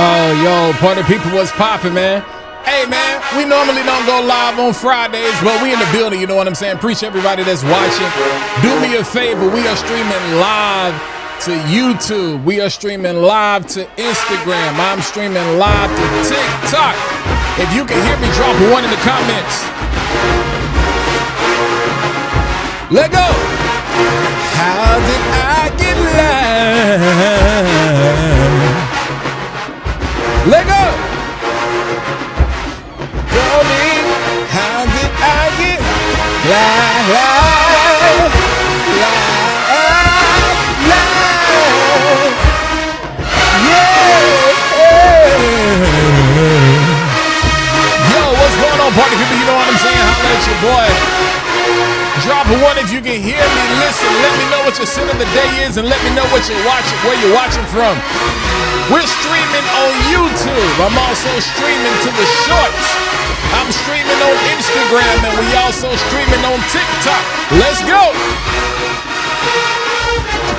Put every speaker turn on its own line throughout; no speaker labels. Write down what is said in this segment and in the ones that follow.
Yo, party people, what's poppin', man? Hey, man, we normally don't go live on Fridays, but we in the building, you know what I'm saying? Appreciate everybody that's watching. Do me a favor, we are streaming live to YouTube. We are streaming live to Instagram. I'm streaming live to TikTok. If you can hear me, drop a 1 in the comments. Let go. How did I get live? Let go. Tell me, how did I get live? Yo, what's going on, party people? You know what I'm saying? Holla at your boy. Drop a 1 if you can hear me. Listen, let me know what your sin of the day is, and let me know what you're watching, where you're watching from. We're streaming on YouTube. I'm also streaming to the shorts. I'm streaming on Instagram, and we also streaming on TikTok. Let's go.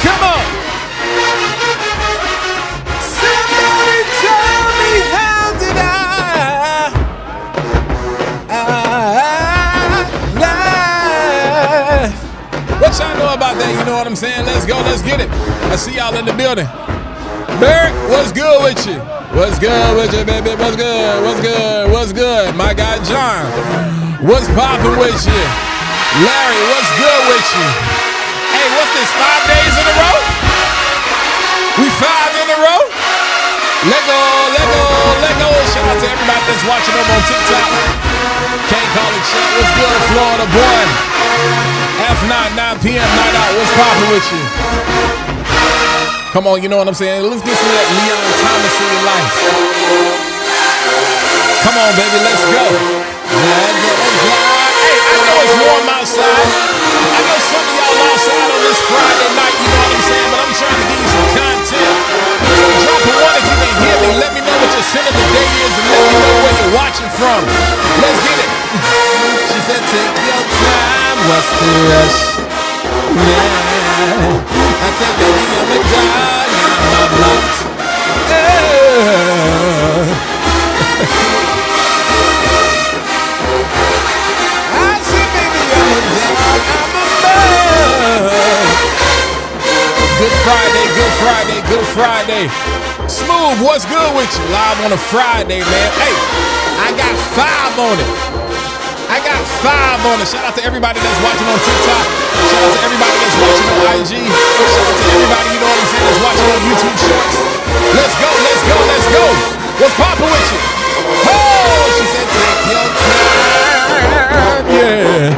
Come on. Somebody tell me, how did I live? What y'all know about that? You know what I'm saying? Let's go. Let's get it. I see y'all in the building. Bert, what's good with you? What's good with you, baby? What's good? What's good? What's good? My guy John, what's poppin' with you? Larry, what's good with you? Hey, what's this, 5 days in a row? We 5 in a row? Let go, let go, let go. Shout out to everybody that's watching over on TikTok. Can't call it chat. What's good, Florida boy? F9, 9 p.m. night out. What's poppin' with you? Come on, you know what I'm saying? Let's get some of that Leon Thomas in your life. Come on, baby, let's go. Hey, I know it's warm outside. I know some of y'all outside on this Friday night, you know what I'm saying? But I'm trying to give you some content. So drop a 1 if you can hear me. Let me know what your sin of the day is, and let me know where you're watching from. Let's get it. She said, take your time. What's the rush? Yeah. I said, baby, I'm a dog, I'm locked. I said, baby, I'm a dog, I'm a bug. Good Friday, good Friday, good Friday. Smooth, what's good with you? Live on a Friday, man. Hey, I got 5 on it. I got 5 on it. Shout out to everybody that's watching on TikTok. Shout out to everybody that's watching on IG. Shout out to everybody, you know what I'm saying, that's watching on YouTube Shorts. Let's go, let's go, let's go. What's poppin' with you? Oh, she said take your time. Yeah.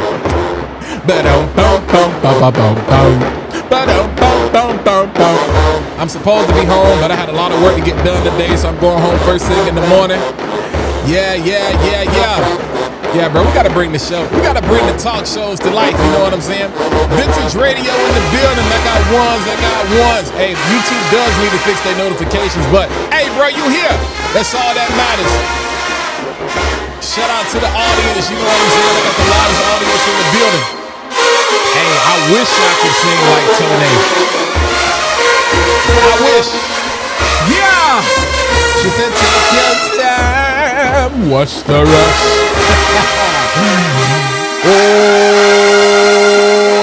I'm supposed to be home, but I had a lot of work to get done today, so I'm going home first thing in the morning. Yeah. Yeah, bro, we gotta bring the show. We gotta bring the talk shows to life, you know what I'm saying? Vintage radio in the building. I got ones. Hey, YouTube does need to fix their notifications, but hey, bro, you here. That's all that matters. Shout out to the audience, you know what I'm saying? I got the loudest audience in the building. Hey, I wish I could sing like Tony. I wish. Yeah! She said, take your time. What's the rush? Oh,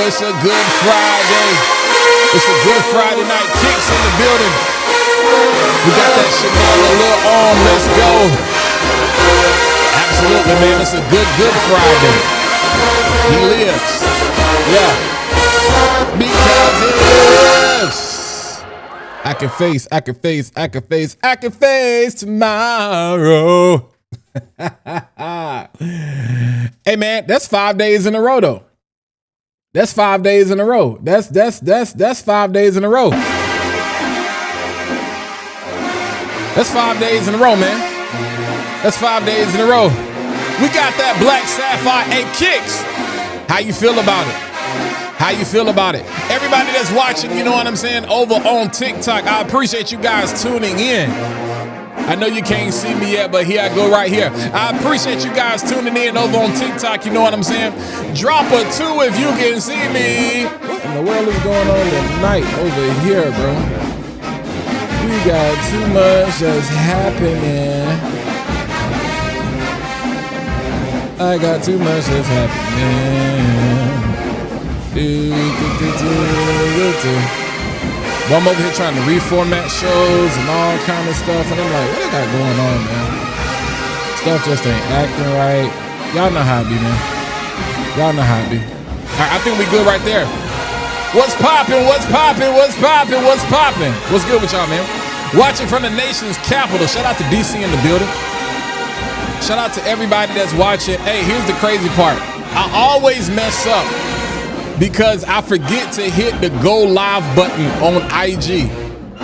it's a good Friday. It's a good Friday night. Kicks in the building. We got that Chanel a little on. Let's go. Absolutely, man. It's a good Friday. He lives. Yeah. Because he lives. I can face tomorrow. Hey man, that's 5 days in a row though. That's 5 days in a row. That's 5 days in a row. That's 5 days in a row, man. That's 5 days in a row. We got that Black Sapphire. Hey, Kicks, how you feel about it? How you feel about it? Everybody that's watching, you know what I'm saying, over on TikTok, I appreciate you guys tuning in. I know you can't see me yet, but here I go right here. I appreciate you guys tuning in over on TikTok, you know what I'm saying? Drop a 2 if you can see me. What in the world is going on tonight over here, bro? We got too much that's happening. I got too much that's happening. Well, I'm over here trying to reformat shows and all kind of stuff, and I'm like, what I got going on, man? Stuff just ain't acting right. Y'all know how it be, man. Y'all know how it be. All right, I think we good right there. What's poppin'? What's poppin'? What's poppin'? What's poppin'? What's good with y'all, man? Watching from the nation's capital. Shout out to DC in the building. Shout out to everybody that's watching. Hey, here's the crazy part. I always mess up because I forget to hit the go live button on IG.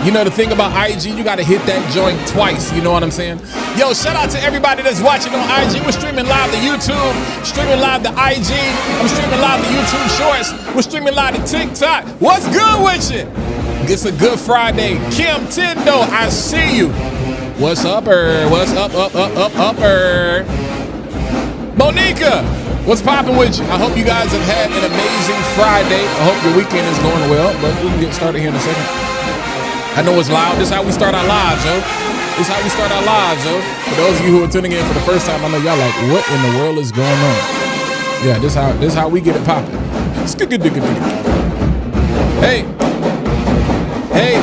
You know, the thing about IG, you got to hit that joint twice. You know what I'm saying? Yo, shout out to everybody that's watching on IG. We're streaming live to YouTube, streaming live to IG. I'm streaming live to YouTube Shorts. We're streaming live to TikTok. What's good with you? It's a good Friday. Kim Tindo, I see you. What's upper? What's upper? Monica, what's popping with you? I hope you guys have had an amazing Friday. I hope your weekend is going well, but we can get started here in a second. I know it's loud. This is how we start our lives, yo. This is how we start our lives, yo. For those of you who are tuning in for the first time, I know y'all like, what in the world is going on? Yeah, this is how we get it popping. Hey. Hey.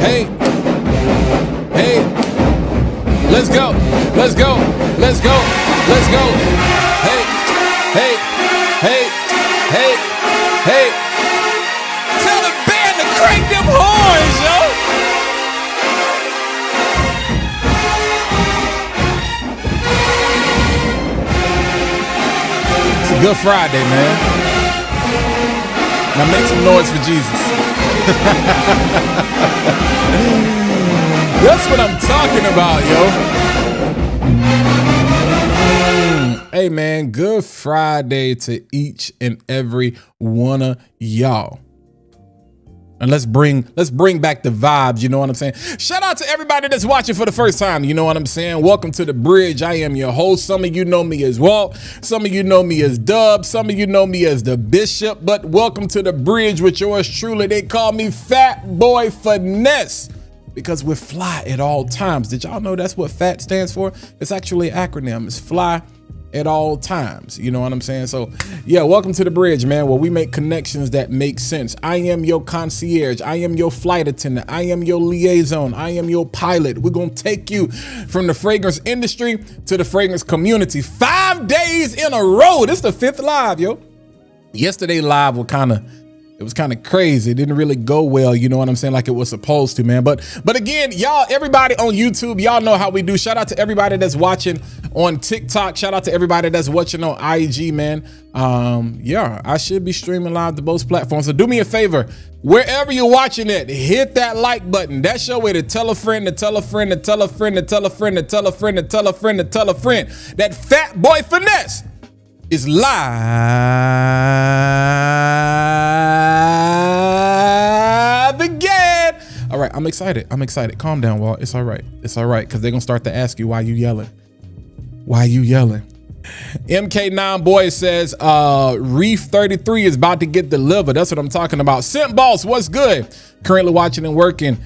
Hey. Hey. Let's go. Let's go. Let's go. Let's go. Hey. Hey. Hey. Hey. Hey. Tell the band to crank them horns, yo. It's a good Friday, man. Now make some noise for Jesus. That's what I'm talking about, yo. Hey, man, good Friday to each and every one of y'all. And let's bring back the vibes, you know what I'm saying? Shout out to everybody that's watching for the first time, you know what I'm saying? Welcome to the bridge. I am your host. Some of you know me as Walt. Some of you know me as Dub. Some of you know me as the Bishop. But welcome to the bridge with yours truly. They call me Fat Boy Finesse because we're fly at all times. Did y'all know that's what FAT stands for? It's actually an acronym. It's fly at all times. You know what I'm saying? So yeah, welcome to the bridge, man, where we make connections that make sense. I am your concierge. I am your flight attendant. I am your liaison. I am your pilot. We're going to take you from the fragrance industry to the fragrance community 5 days in a row. This is the 5th live, yo. Yesterday live was kind of crazy. It didn't really go well, you know what I'm saying, like it was supposed to, man. But again, y'all, everybody on YouTube, y'all know how we do. Shout out to everybody that's watching on TikTok. Shout out to everybody that's watching on IG, man. Yeah, I should be streaming live to both platforms. So do me a favor, wherever you're watching it, hit that like button. That's your way to tell a friend, to tell a friend, to tell a friend, to tell a friend, to tell a friend, to tell a friend, to tell a friend. That Fat Boy Finesse is live again. All right, I'm excited. Calm down, Walt. It's all right. It's all right, because they're going to start to ask you, why you yelling? Why you yelling? MK9 Boy says, Reef 33 is about to get delivered. That's what I'm talking about. Scent Boss, what's good? Currently watching and working.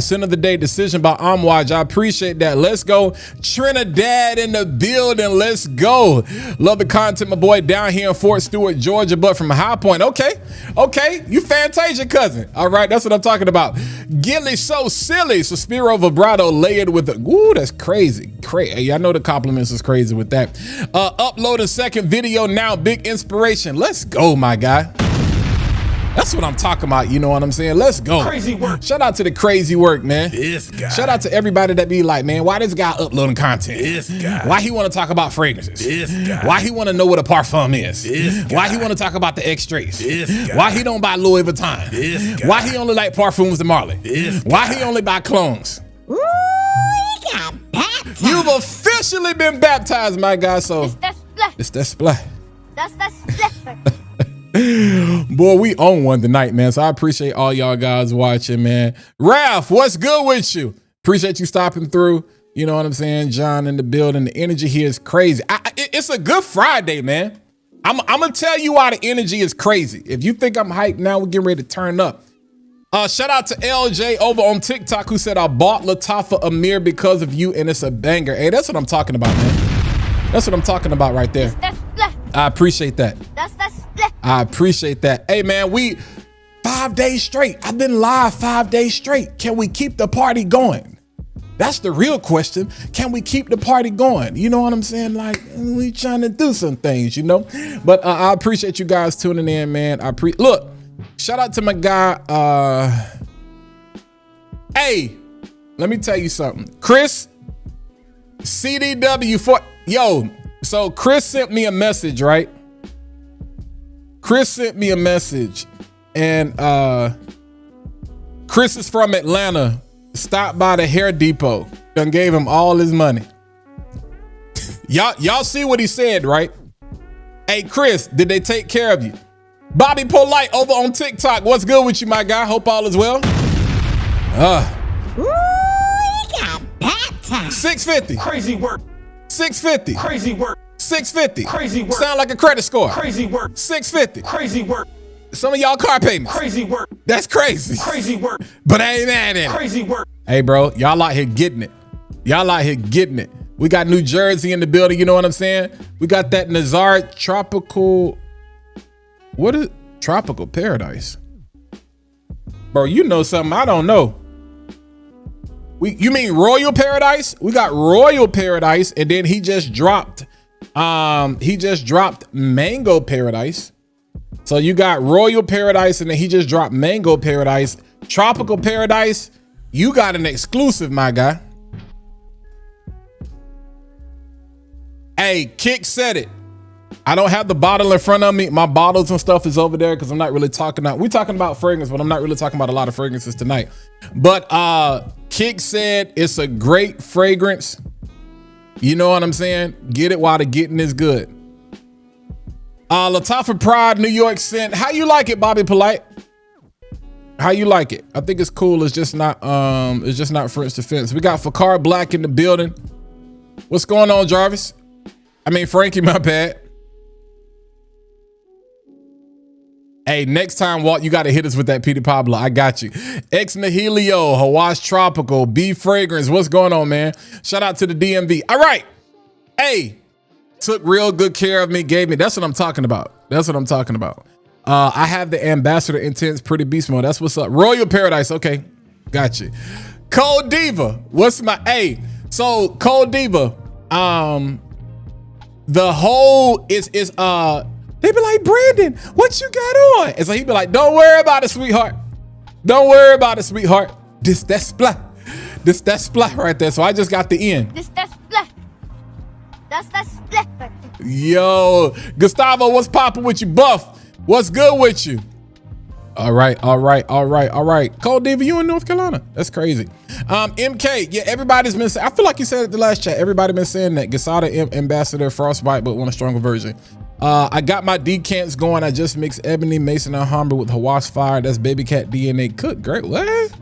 Scent of the day decision by Amwaj. I appreciate that. Let's go. Trinidad in the building. Let's go. Love the content, my boy, down here in Fort Stewart, Georgia, but from High Point. Okay. You Fantasia cousin. All right, that's what I'm talking about. Gilly so silly. Suspiro vibrato layered with a, ooh, that's crazy. I know the compliments is crazy with that. Upload a second video now. Big inspiration. Let's go, my guy. That's what I'm talking about, you know what I'm saying? Let's go. Crazy work. Shout out to the crazy work, man. This guy. Shout out to everybody that be like, man, why this guy uploading content? This guy. Why he want to talk about fragrances? This guy. Why he want to know what a parfum is? This guy. Why he want to talk about the extras? This guy. Why he don't buy Louis Vuitton? This guy. Why he only like parfums to Marley? This guy. Why he only buy clones?
Ooh, he got baptized.
You've officially been baptized, my guy, so. It's that splat.
That's that splat.
Boy, we own one tonight, man. So I appreciate all y'all guys watching, man. Ralph, what's good with you? Appreciate you stopping through. You know what I'm saying? John in the building. The energy here is crazy. It's a good Friday, man. I'm going to tell you why the energy is crazy. If you think I'm hyped now, we're getting ready to turn up. Shout out to LJ over on TikTok who said, I bought Latifah a mirror because of you and it's a banger. Hey, that's what I'm talking about, man. That's what I'm talking about right there. I appreciate that. I appreciate that. Hey, man, we 5 days straight. I've been live 5 days straight. Can we keep the party going? That's the real question. Can we keep the party going? You know what I'm saying? Like, we trying to do some things, you know? But I appreciate you guys tuning in, man. Look. Shout out to my guy. Hey, let me tell you something. Chris, CDW for yo. So Chris sent me a message, right? Chris sent me a message, and Chris is from Atlanta. Stopped by the hair depot and gave him all his money. Y'all see what he said, right? Hey, Chris, did they take care of you? Bobby Polite over on TikTok. What's good with you, my guy? Hope all is well.
Ooh, he got baptized.
650.
Crazy work.
650.
Crazy work.
650.
Crazy work.
Sound like a credit score.
Crazy work.
650.
Crazy work.
Some of y'all car payments.
Crazy work.
That's crazy.
Crazy work.
But I ain't mad at it.
Crazy work.
Hey, bro, y'all out here getting it. Y'all out here getting it. We got New Jersey in the building. You know what I'm saying? We got that Nazar tropical. What is tropical paradise? Bro, you know something I don't know. You mean Royal Paradise? We got Royal Paradise, and then he just dropped Mango Paradise. So you got Royal Paradise, and then he just dropped Mango Paradise. Tropical Paradise, you got an exclusive, my guy. Hey, Kick said it. I don't have the bottle in front of me. My bottles and stuff is over there because I'm not really talking about, we're talking about fragrance, but I'm not really talking about a lot of fragrances tonight. But Kick said it's a great fragrance. You know what I'm saying? Get it while the getting is good. Latifah Pride, New York sent. How you like it, Bobby Polite? How you like it? I think it's cool. It's just not French Defense. We got Fakar Black in the building. What's going on, Jarvis? I mean, Frankie, my bad. Hey, next time, Walt, you got to hit us with that Petey Pablo. I got you. Ex Nihilio, Hawash Tropical, B Fragrance. What's going on, man? Shout out to the DMV. All right. Hey, took real good care of me, gave me. That's what I'm talking about. That's what I'm talking about. I have the Ambassador Intense Pretty Beast Mode. That's what's up. Royal Paradise. Okay. Got you. Cold Diva. What's my, hey, so Cold Diva, the whole is they be like, Brandon, what you got on? And so he be like, don't worry about it, sweetheart. Don't worry about it, sweetheart. This that splat. This that splat right there. So I just got the end.
This that splat. That's that splat.
Yo, Gustavo, what's popping with you, Buff? What's good with you? All right. Cold Diva, you in North Carolina? That's crazy. MK, yeah, everybody's been saying, I feel like you said it the last chat. Everybody been saying that. Gasada Ambassador Frostbite, but want a stronger version. I got my decants going. I just mixed Ebony, Mason, and Humber with Hawass Fire. That's Baby Cat DNA. Cook, great. What?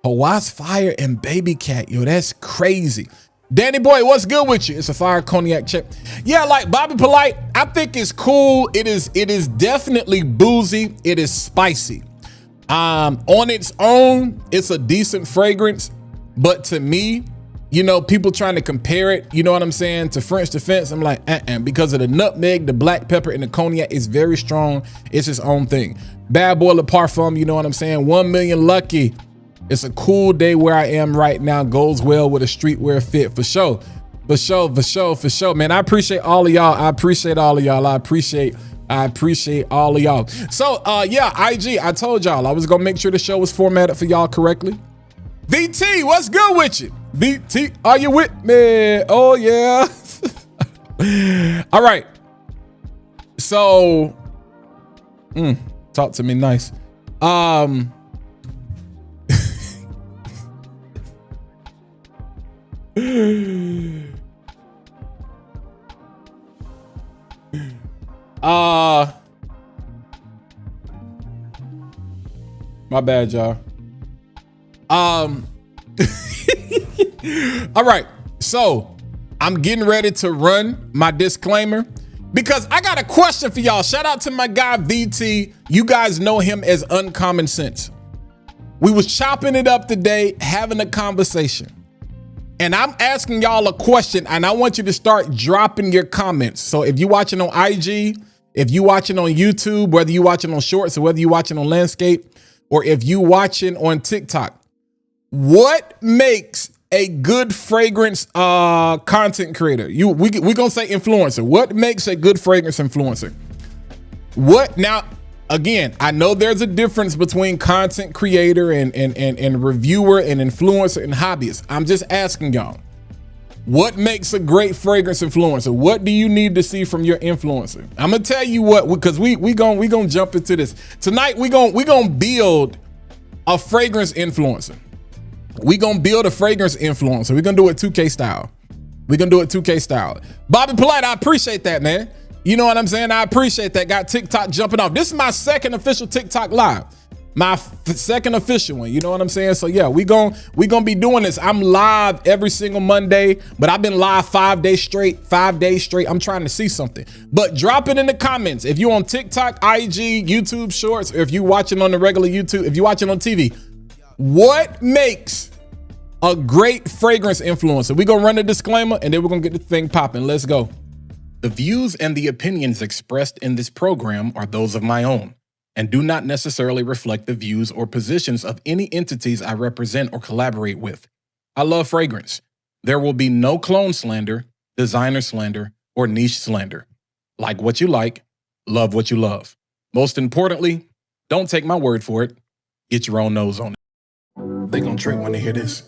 Hawass Fire and Baby Cat. Yo, that's crazy. Danny Boy, what's good with you? It's a fire cognac chip. Yeah, like Bobby Polite, I think it's cool. It is definitely boozy. It is spicy. On its own, it's a decent fragrance. But to me, you know, people trying to compare it, you know what I'm saying, to French Defense, I'm like, because of the nutmeg, the black pepper, and the cognac is very strong. It's its own thing. Bad Boy Le Parfum, you know what I'm saying? 1 million lucky. It's a cool day where I am right now. Goes well with a streetwear fit for sure. For sure. Man, I appreciate all of y'all. I appreciate all of y'all. I appreciate all of y'all. So, yeah, IG, I told y'all I was going to make sure the show was formatted for y'all correctly. VT, what's good with you? VT, are you with me? Oh, yeah. All right. So, talk to me nice. My bad, y'all. All right, so I'm getting ready to run my disclaimer. Because I got a question for y'all. Shout out to my guy VT. You guys know him as Uncommon Sense. We was chopping it up today, having a conversation. And I'm asking y'all a question, and I want you to start dropping your comments. So if you're watching on IG, if you're watching on YouTube, whether you're watching on Shorts or whether you're watching on Landscape, or if you're watching on TikTok, what makes a good fragrance content creator? We gonna say influencer. What makes a good fragrance influencer? What now? Again, I know there's a difference between content creator and reviewer and influencer and hobbyist. I'm just asking y'all, what makes a great fragrance influencer? What do you need to see from your influencer? I'm gonna tell you what, because we gonna jump into this tonight. We gonna build a fragrance influencer. We gonna build a fragrance influencer. We're gonna do it 2K style. We're gonna do it 2K style. Bobby Polite, I appreciate that, man. You know what I'm saying? I appreciate that. Got TikTok jumping off. This is my second official TikTok live. My second official one. You know what I'm saying? So yeah, we gonna be doing this. I'm live every single Monday, but I've been live 5 days straight. 5 days straight. I'm trying to see something. But drop it in the comments. If you're on TikTok, IG, YouTube Shorts, or if you're watching on the regular YouTube, if you're watching on TV, what makes a great fragrance influencer? We're gonna run a disclaimer and then we're gonna get the thing popping. Let's go. The views and the opinions expressed in this program are those of my own and do not necessarily reflect the views or positions of any entities I represent or collaborate with. I love fragrance. There will be no clone slander, designer slander, or niche slander. Like what you like, love what you love. Most importantly, don't take my word for it. Get your own nose on it. They gonna trip when they hear this.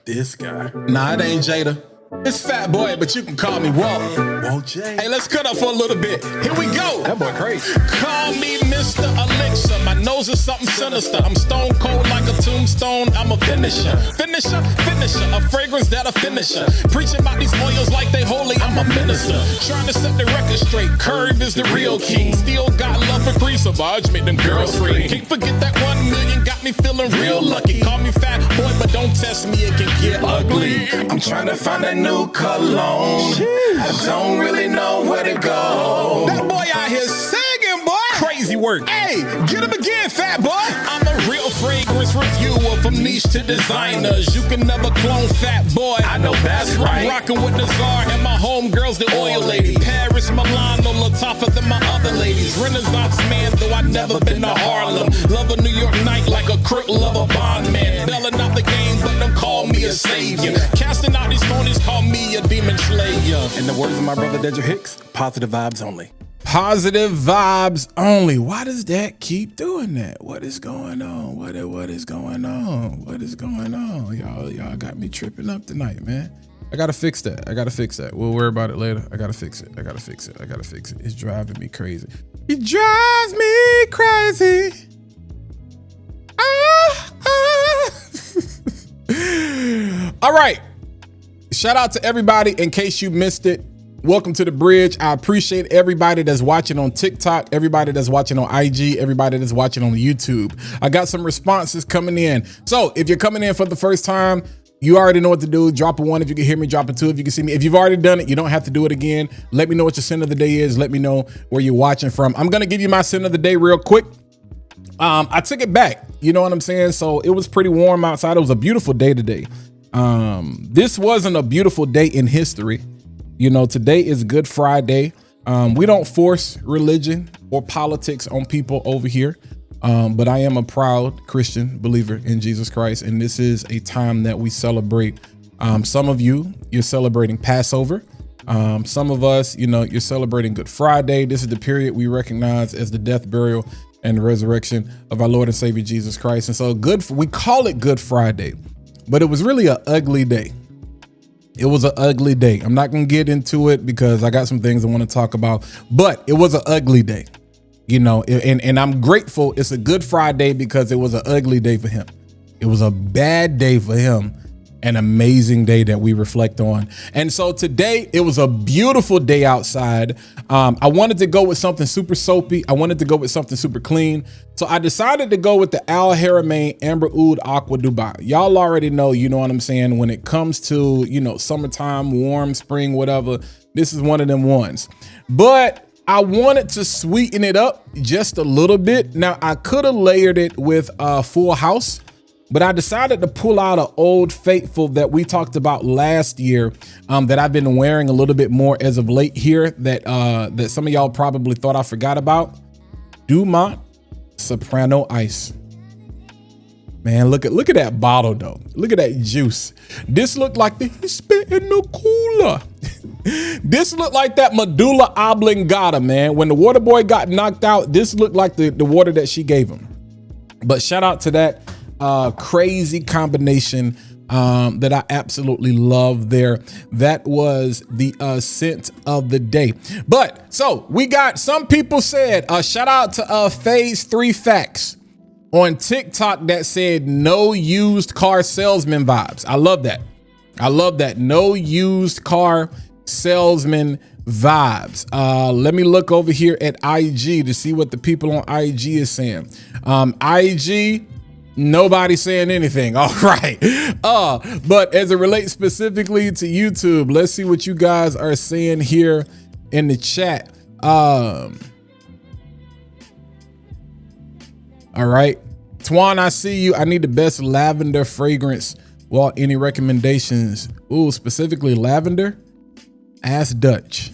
This guy. Nah, it ain't Jada. It's Fat Boy, but you can call me Walt. Walt J. Hey, let's cut up for a little bit. Here we go. That boy crazy. Call me Mr. Elixir. My nose is something sinister. I'm stone cold like a tombstone. I'm a finisher. Finisher. A fragrance that a finisher. Preaching about these oils like they holy. I'm a minister. Trying to set the record straight. Curve is the real king. Still got love for Grease. Savage make them girls free. Can't forget that 1 million got me feeling real lucky. Call me Fat Boy, but don't test me. It can get ugly. I'm trying to find a new cologne. I don't really know where to go. That boy out here singing, boy. Crazy work. Hey, get him again, Fat Boy. I'm a real fragrance reviewer from niche to designers. You can never clone Fat Boy. I know that's right. I'm rocking with the Czar and my homegirls, the oil lady. Paris, Milan, a little tougher than my other ladies. Renaissance man, though I never been to Harlem. Love a New York night like a crook, love a bond man. Belling out the game, but don't call me a savior. Casting out these phonies, call me a demon slayer. In the words of my brother Dedra Hicks, positive vibes only. Positive vibes only. Why does that keep doing that? What is going on? What is going on? What is going on? Y'all got me tripping up tonight, man. I gotta fix that. We'll worry about it later. I gotta fix it. It's driving me crazy. It drives me crazy. All right. Shout out to everybody in case you missed it. Welcome to the bridge. I appreciate everybody that's watching on TikTok, everybody that's watching on IG, everybody that's watching on YouTube. I got some responses coming in. So if you're coming in for the first time, you already know what to do. Drop a 1 if you can hear me, drop a 2 if you can see me. If you've already done it, you don't have to do it again. Let me know what your sin of the day is. Let me know where you're watching from. I'm gonna give you my sin of the day real quick. I took it back, you know what I'm saying? So it was pretty warm outside. It was a beautiful day today. This wasn't a beautiful day in history. You know, today is Good Friday. We don't force religion or politics on people over here. But I am a proud Christian believer in Jesus Christ. And this is a time that we celebrate. Some of you're celebrating Passover. Some of us, you know, you're celebrating Good Friday. This is the period we recognize as the death, burial, and the resurrection of our Lord and Savior, Jesus Christ. And so we call it Good Friday, but it was really an ugly day. It was an ugly day. I'm not going to get into it because I got some things I want to talk about, but it was an ugly day, you know, and I'm grateful it's a Good Friday because it was an ugly day for him. It was a bad day for him. An amazing day that we reflect on. And so today it was a beautiful day outside. I wanted to go with something super soapy. I wanted to go with something super clean. So I decided to go with the Al Haramain Amber Oud Aqua Dubai. Y'all already know, you know what I'm saying? When it comes to, you know, summertime, warm, spring, whatever, This is one of them ones. But I wanted to sweeten it up just a little bit. Now, I could have layered it with a Full House, but I decided to pull out an Old Faithful that we talked about last year, that I've been wearing a little bit more as of late here, that that some of y'all probably thought I forgot about. Dumont Soprano Ice. Man, look at that bottle though. Look at that juice. This looked like the spit in the cooler. This looked like that medulla oblongata, man. When the water boy got knocked out, this looked like the water that she gave him. But shout out to that crazy combination that I absolutely love there. That was the scent of the day. But so we got some people said, shout out to Phase 3 Facts on TikTok that said no used car salesman vibes. I love that. I love that. No used car salesman vibes. Let me look over here at IG to see what the people on IG is saying. IG, nobody saying anything. All right. But as it relates specifically to YouTube, let's see what you guys are saying here in the chat. All right. Twan, I see you. I need the best lavender fragrance. Well, any recommendations? Ooh, specifically lavender? Ask Dutch.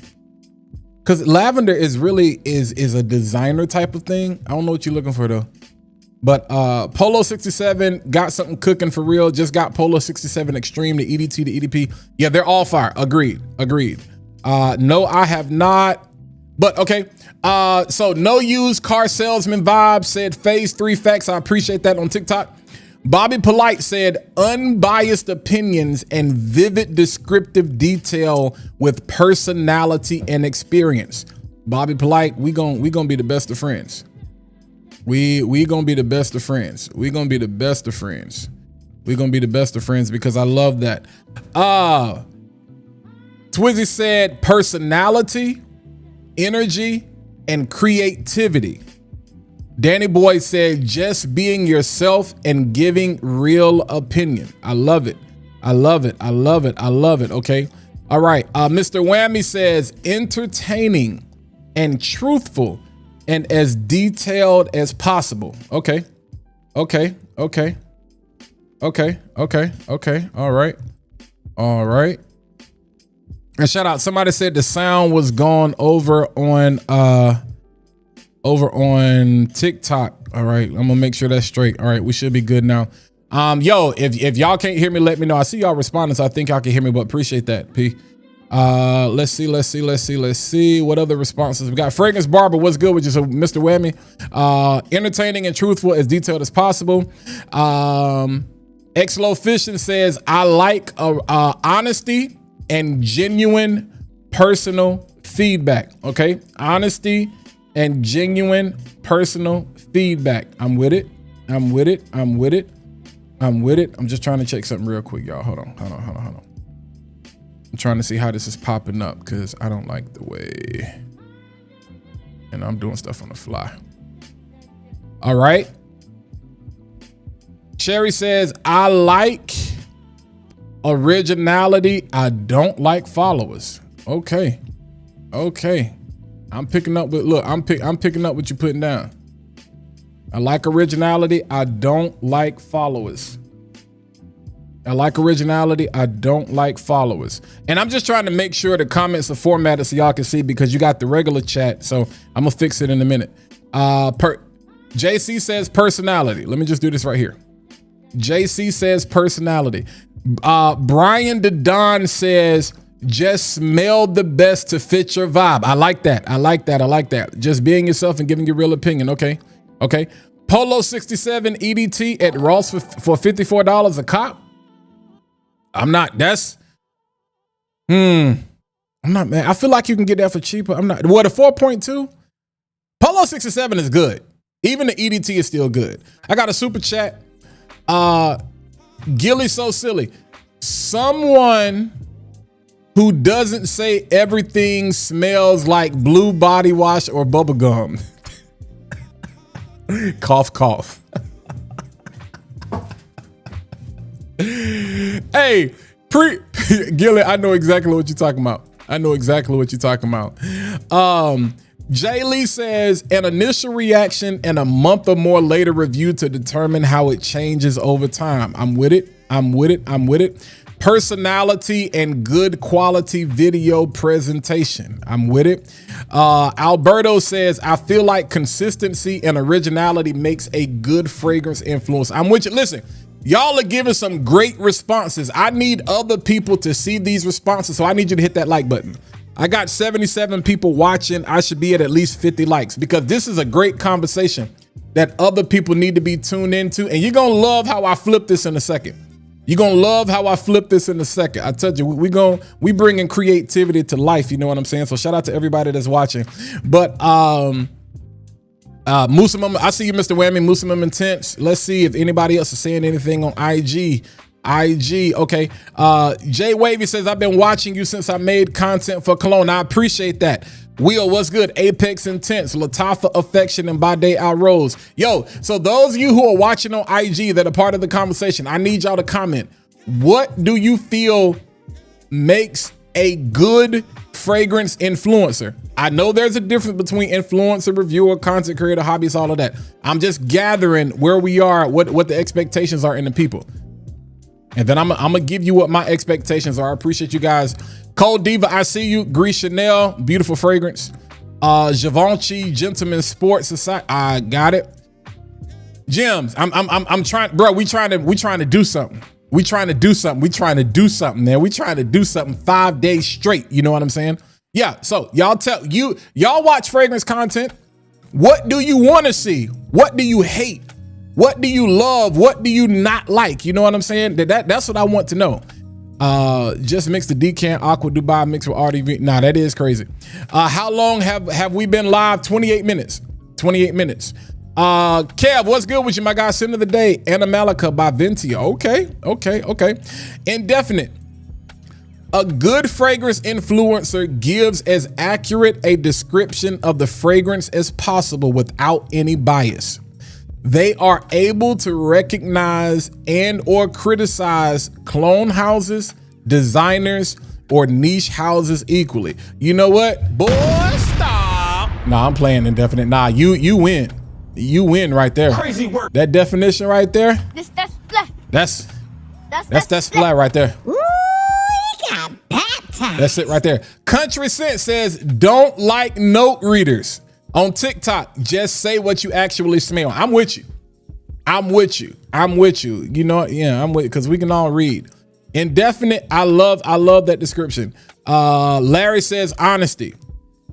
Because lavender is really is a designer type of thing. I don't know what you're looking for though. But Polo 67 got something cooking for real. Just got Polo 67 Extreme, the EDT, the EDP. Yeah, they're all fire. Agreed. No, I have not. But okay. So no used car salesman vibes said Phase 3 Facts. I appreciate that on TikTok. Bobby Polite said unbiased opinions and vivid descriptive detail with personality and experience. Bobby Polite, we gonna be the best of friends. We gonna be the best of friends. We gonna be the best of friends. We gonna be the best of friends because I love that. Twizzy said personality, energy, and creativity. Danny Boy said just being yourself and giving real opinion. I love it. I love it. I love it. I love it. Okay. All right. Mr. Whammy says entertaining and truthful and as detailed as possible. Okay. Okay. Okay. Okay. Okay. Okay. All right. All right. And shout out. Somebody said the sound was gone over on TikTok. All right. I'm gonna make sure that's straight. All right. We should be good now. Yo, if y'all can't hear me, let me know. I see y'all responding, so I think y'all can hear me, but appreciate that, P. Let's see. What other responses we got? Fragrance Barber, what's good with you? So Mr. Whammy, entertaining and truthful, as detailed as possible. Xlo Fishing says, I like honesty and genuine personal feedback. Okay. Honesty and genuine personal feedback. I'm with it. I'm with it. I'm with it. I'm with it. I'm just trying to check something real quick, y'all. Hold on. I'm trying to see how this is popping up because I don't like the way. And I'm doing stuff on the fly. All right. Sherry says, I like originality. I don't like followers. Okay. Okay. I'm picking up with, look, I'm picking up what you're putting down. I like originality. I don't like followers. I like originality. I don't like followers. And I'm just trying to make sure the comments are formatted so y'all can see, because you got the regular chat. So I'm gonna fix it in a minute. JC says personality. Let me just do this right here. JC says personality. Brian DeDon says just smell the best to fit your vibe. I like that. I like that. I like that. Just being yourself and giving your real opinion. Okay. Okay. Polo 67 EDT at Ross for $54 a cop. I'm not, that's, I'm not, man. I feel like you can get that for cheaper. I'm not, what, a 4.2? Polo 67 is good. Even the EDT is still good. I got a super chat. Gilly So Silly. Someone who doesn't say everything smells like blue body wash or bubble gum. Cough, cough. Hey, Gilly, I know exactly what you're talking about. I know exactly what you're talking about. Jay Lee says an initial reaction and a month or more later review to determine how it changes over time. I'm with it. I'm with it. I'm with it. Personality and good quality video presentation. I'm with it. Alberto says, I feel like consistency and originality makes a good fragrance influence. I'm with you. Listen, y'all are giving some great responses. I need other people to see these responses, so I need you to hit that like button. I got 77 people watching. I should be at least 50 likes because this is a great conversation that other people need to be tuned into. And you're going to love how I flip this in a second. You're going to love how I flip this in a second. I told you, we bringing creativity to life. You know what I'm saying? So shout out to everybody that's watching. But Musamum, I see you, Mr. Whammy, Musamum Intense. Let's see if anybody else is saying anything on IG. Okay. Jay Wavy says, I've been watching you since I made content for Cologne. I appreciate that. Wheel, what's good? Apex Intense, Latafa Affection, and Bade Alrose. Yo, so those of you who are watching on IG that are part of the conversation, I need y'all to comment. What do you feel makes a good fragrance influencer? I know there's a difference between influencer, reviewer, content creator, hobbyist, all of that. I'm just gathering where we are, what the expectations are in the people. And then I'm gonna give you what my expectations are. I appreciate you guys. Cold Diva, I see you. Grease Chanel, beautiful fragrance. Givenchy, Gentleman Sports Society. I got it. Gems, I'm trying, bro. We trying to do something. We trying to do something, man. We trying to do something 5 days straight. You know what I'm saying? Yeah. So y'all watch fragrance content. What do you want to see? What do you hate? What do you love? What do you not like? You know what I'm saying? That's what I want to know. Just mix the Decant Aqua Dubai mix with RDV. Nah, that is crazy. How long have we been live? 28 minutes. 28 minutes. Kev, what's good with you, my guy? Sin of the day, Animalica by Ventia. Okay. Indefinite. A good fragrance influencer gives as accurate a description of the fragrance as possible without any bias. They are able to recognize and or criticize clone houses, designers, or niche houses equally. You know what? Boy, stop. Nah, I'm playing Indefinite. Nah, you win. You win right there. Crazy work. That definition right there. That's splat right there.
Ooh, he got baptized.
That's it right there. Country Sense says, don't like note readers. On TikTok, just say what you actually smell. I'm with you. You know, yeah, I'm with you because we can all read. Indefinite, I love that description. Larry says honesty.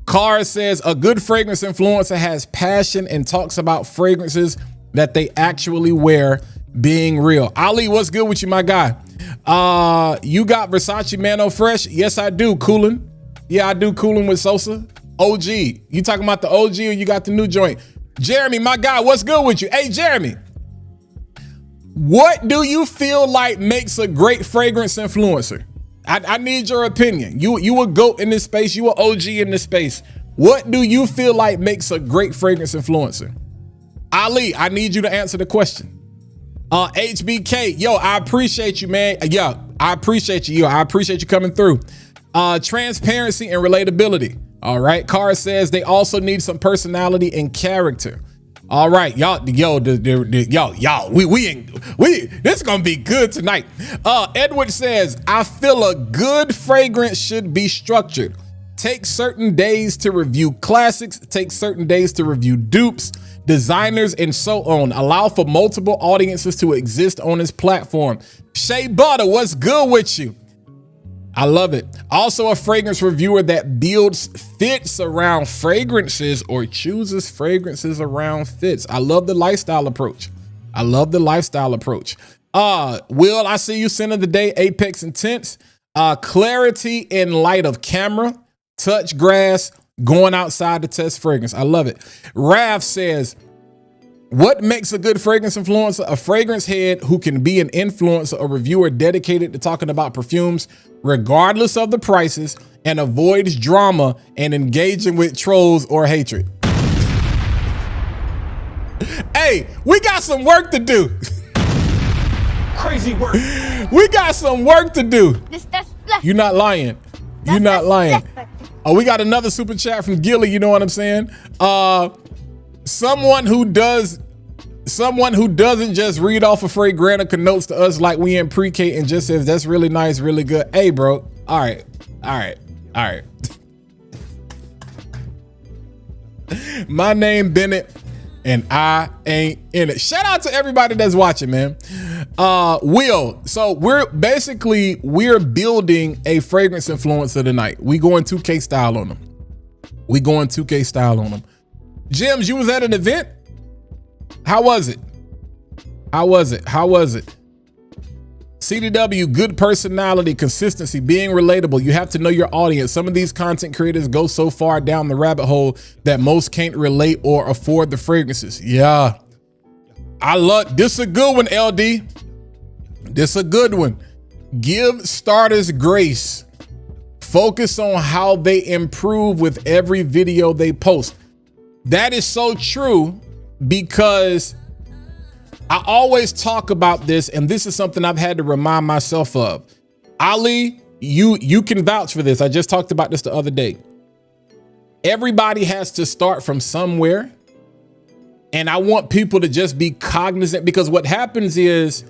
Carr says a good fragrance influencer has passion and talks about fragrances that they actually wear being real. Ali, what's good with you, my guy? You got Versace Mano Fresh? Yes, I do. Coolin'. Yeah, I do Coolin' with Sosa. OG. You talking about the OG or you got the new joint? Jeremy, my guy, what's good with you? Hey, Jeremy, what do you feel like makes a great fragrance influencer? I need your opinion. You a GOAT in this space. You a OG in this space. What do you feel like makes a great fragrance influencer? Ali, I need you to answer the question. HBK, yo, I appreciate you, man. Yeah, I appreciate you. I appreciate you coming through. Transparency and relatability. All right. Cara says they also need some personality and character. All right, y'all, we this is gonna be good tonight. Edward says, I feel a good fragrance should be structured. Take certain days to review classics, take certain days to review dupes, designers, and so on. Allow for multiple audiences to exist on this platform. Shea Butter, what's good with you? I love it. Also a fragrance reviewer that builds fits around fragrances or chooses fragrances around fits. I love the lifestyle approach. Will, I see you. Center of the day, Apex Intense. Clarity in light of camera, touch grass, going outside to test fragrance. I love it. Rav says, what makes a good fragrance influencer? A fragrance head who can be an influencer, a reviewer dedicated to talking about perfumes, regardless of the prices, and avoids drama and engaging with trolls or hatred. Hey, we got some work to do. Crazy work. We got some work to do. You're not lying. You're not lying. Oh, we got another super chat from Gilly. You know what I'm saying? Someone who doesn't just read off a Fragrantica notes to us like we in pre-K and just says that's really nice, really good. Hey, bro. All right. My name Bennett, and I ain't in it. Shout out to everybody that's watching, man. Will, so we're building a fragrance influencer tonight. We going 2K style on them. Jims, you was at an event? How was it? CDW, good personality, consistency, being relatable. You have to know your audience. Some of these content creators go so far down the rabbit hole that most can't relate or afford the fragrances. Yeah. I love this. A good one, LD. This a good one. Give starters grace. Focus on how they improve with every video they post. That is so true, because I always talk about this, and this is something I've had to remind myself of. Ali, you can vouch for this. I just talked about this the other day. Everybody has to start from somewhere. And I want people to just be cognizant, because what happens is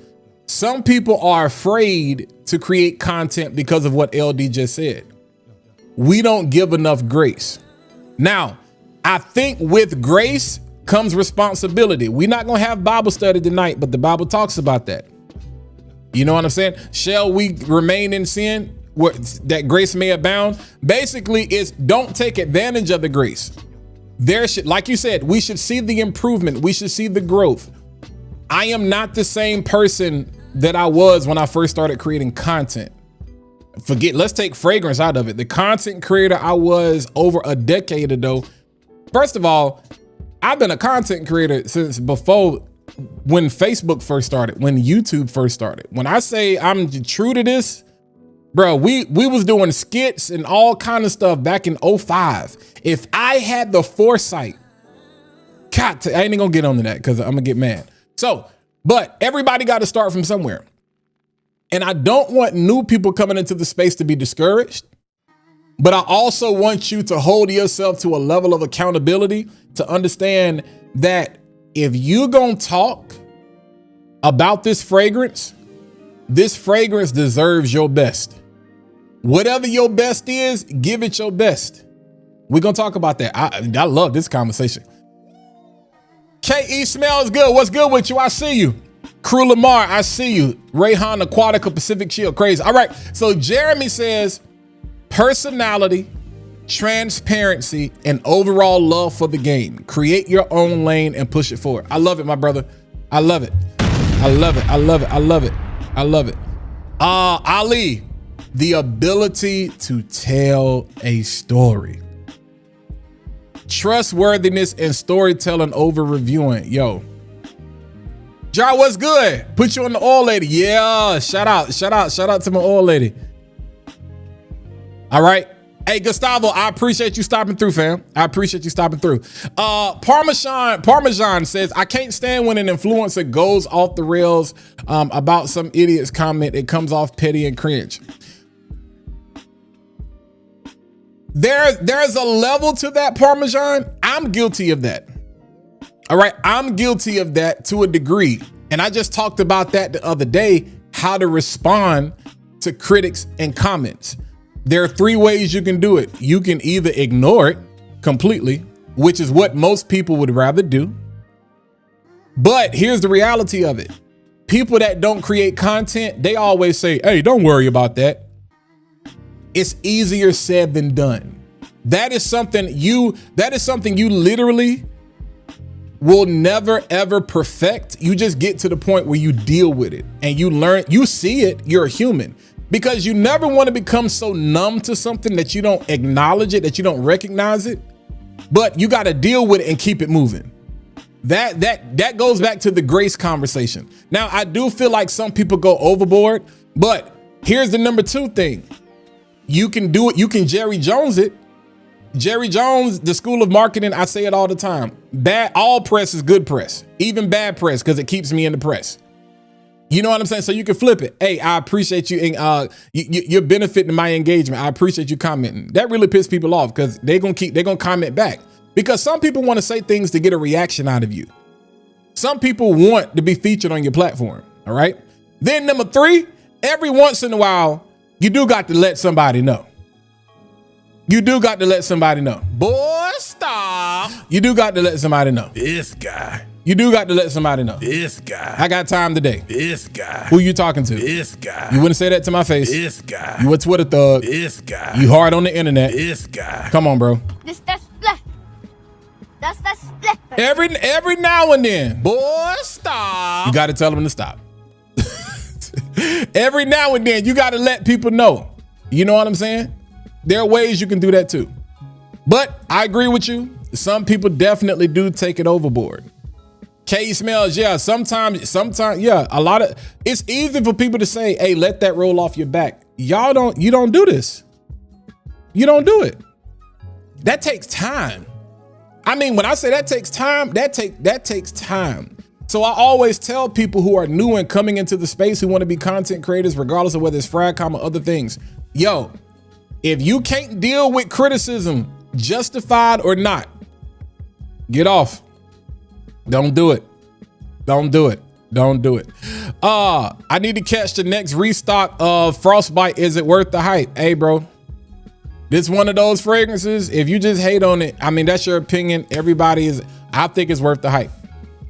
some people are afraid to create content because of what LD just said. We don't give enough grace. Now, I think with grace comes responsibility. We're not going to have Bible study tonight, but the Bible talks about that. You know what I'm saying? Shall we remain in sin that grace may abound? Basically, it's don't take advantage of the grace. There should, like you said, we should see the improvement. We should see the growth. I am not the same person that I was when I first started creating content. Let's take fragrance out of it. The content creator I was over a decade ago. First of all, I've been a content creator since before, when Facebook first started, when YouTube first started. When I say I'm true to this, bro, we was doing skits and all kind of stuff back in 05. If I had the foresight, God, I ain't gonna get onto that because I'm gonna get mad. So, but everybody got to start from somewhere. And I don't want new people coming into the space to be discouraged, but I also want you to hold yourself to a level of accountability to understand that if you gonna talk about this fragrance deserves your best. Whatever your best is, give it your best. We're gonna talk about that. I love this conversation. KE smells good. What's good with you? I see you. Crew Lamar, I see you. Rayhan Aquatica, Pacific Shield, crazy. All right, so Jeremy says personality, transparency, and overall love for the game. Create your own lane and push it forward. I love it, my brother. I love it. Ali, the ability to tell a story. Trustworthiness and storytelling over reviewing. Yo. Jar, what's good? Put you on the oil lady. Yeah, shout out to my oil lady. All right. Hey, Gustavo, I appreciate you stopping through, fam. I appreciate you stopping through. Parmesan says, I can't stand when an influencer goes off the rails about some idiot's comment. It comes off petty and cringe. There's a level to that, Parmesan. I'm guilty of that. All right, I'm guilty of that to a degree. And I just talked about that the other day, how to respond to critics and comments. There are three ways you can do it. You can either ignore it completely, which is what most people would rather do. But here's the reality of it. People that don't create content, they always say, hey, don't worry about that. It's easier said than done. That is something you literally will never ever perfect. You just get to the point where you deal with it and you learn, you see it, you're a human. Because you never want to become so numb to something that you don't acknowledge it, that you don't recognize it, but you got to deal with it and keep it moving. That goes back to the grace conversation. Now, I do feel like some people go overboard, but here's the number two thing. You can do it. You can Jerry Jones it. Jerry Jones, the school of marketing, I say it all the time. All press is good press, even bad press, because it keeps me in the press. You know what I'm saying? So you can flip it. Hey, I appreciate you. You're benefiting my engagement. I appreciate you commenting. That really pisses people off because they're gonna comment back. Because some people want to say things to get a reaction out of you. Some people want to be featured on your platform. All right. Then number 3, every once in a while, you do got to let somebody know. You do got to let somebody know. Boy, stop. You do got to let somebody know.
This guy.
You do got to let somebody know.
This guy.
I got time today.
This guy.
Who you talking to?
This guy.
You wouldn't say that to my face.
This guy.
You a Twitter thug.
This guy.
You hard on the internet.
This guy.
Come on, bro.
That's split.
Every now and then.
Boy, stop.
You got to tell them to stop. Every now and then, you got to let people know. You know what I'm saying? There are ways you can do that too. But I agree with you. Some people definitely do take it overboard. K Smells, yeah, sometimes, yeah, a lot of, it's easy for people to say, hey, let that roll off your back. You don't do this. You don't do it. That takes time. I mean, when I say that takes time, that takes time. So I always tell people who are new and coming into the space who want to be content creators, regardless of whether it's Fragcom or other things, yo, if you can't deal with criticism, justified or not, get off. Don't do it. Don't do it. Don't do it. I need to catch the next restock of Frostbite. Is it worth the hype? Hey, bro. This one of those fragrances. If you just hate on it, I mean, that's your opinion. I think it's worth the hype.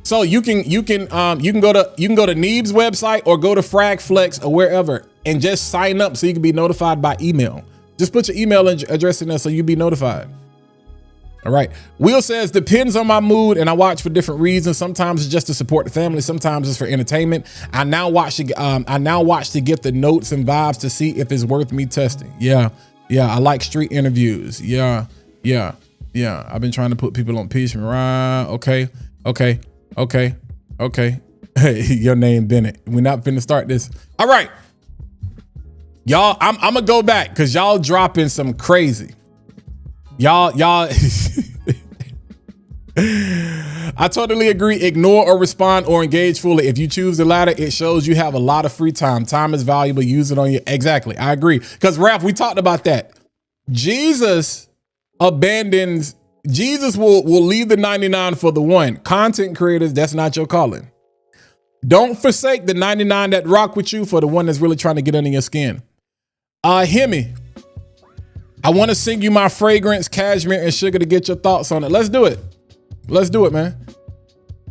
So you can go to Neeb's website or go to Fragflex or wherever and just sign up so you can be notified by email. Just put your email address in there so you'll be notified. All right. Will says, depends on my mood and I watch for different reasons. Sometimes it's just to support the family. Sometimes it's for entertainment. I now watch to get the notes and vibes to see if it's worth me testing. Yeah. I like street interviews. Yeah. I've been trying to put people on impeachment. Right. Okay. Hey, your name Bennett. We're not finna start this. All right. Y'all, I'm gonna go back because y'all dropping some crazy. Y'all. I totally agree. Ignore or respond or engage fully. If you choose the latter, it shows you have a lot of free time. Time is valuable. Use it on you. Exactly. I agree. Because Raph, we talked about that. Jesus will leave the 99 for the one. Content creators, that's not your calling. Don't forsake the 99 that rock with you for the one that's really trying to get under your skin. Hemi, I want to sing you my fragrance, cashmere, and sugar to get your thoughts on it. Let's do it. Let's do it, man.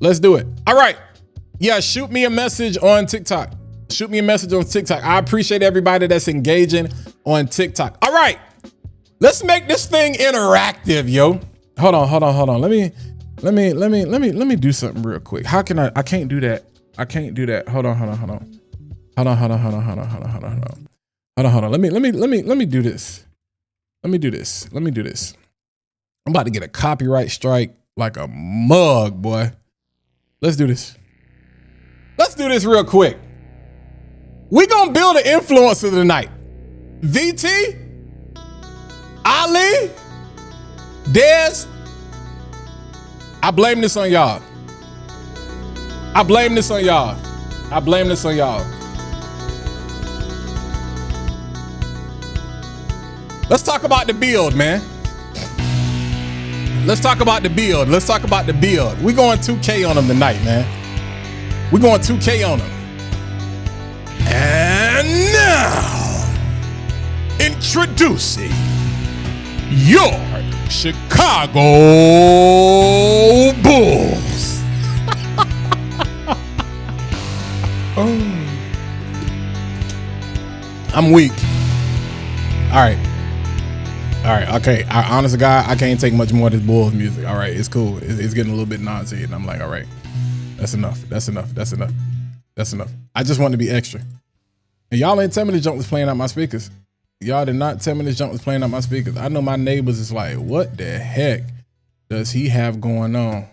Let's do it. All right. Yeah, shoot me a message on TikTok. Shoot me a message on TikTok. I appreciate everybody that's engaging on TikTok. All right. Let's make this thing interactive, yo. Hold on. Let me do something real quick. How can I can't do that. I can't do that. Hold on. Let me do this. Let me do this. I'm about to get a copyright strike like a mug, boy. Let's do this. Let's do this real quick. We gonna build an influencer tonight. VT, Ali, Dez. I blame this on y'all. Let's talk about the build, man. Let's talk about the build. We going 2K on them tonight, man. We going 2K on them. And now, introducing your Chicago Bulls. I'm weak. All right. Okay. Honest to God, I can't take much more of this Bulls music. All right. It's cool. It's getting a little bit nauseating. And I'm like, all right, that's enough. I just want to be extra. And y'all ain't tell me this junk was playing out my speakers. Y'all did not tell me this junk was playing out my speakers. I know my neighbors is like, what the heck does he have going on?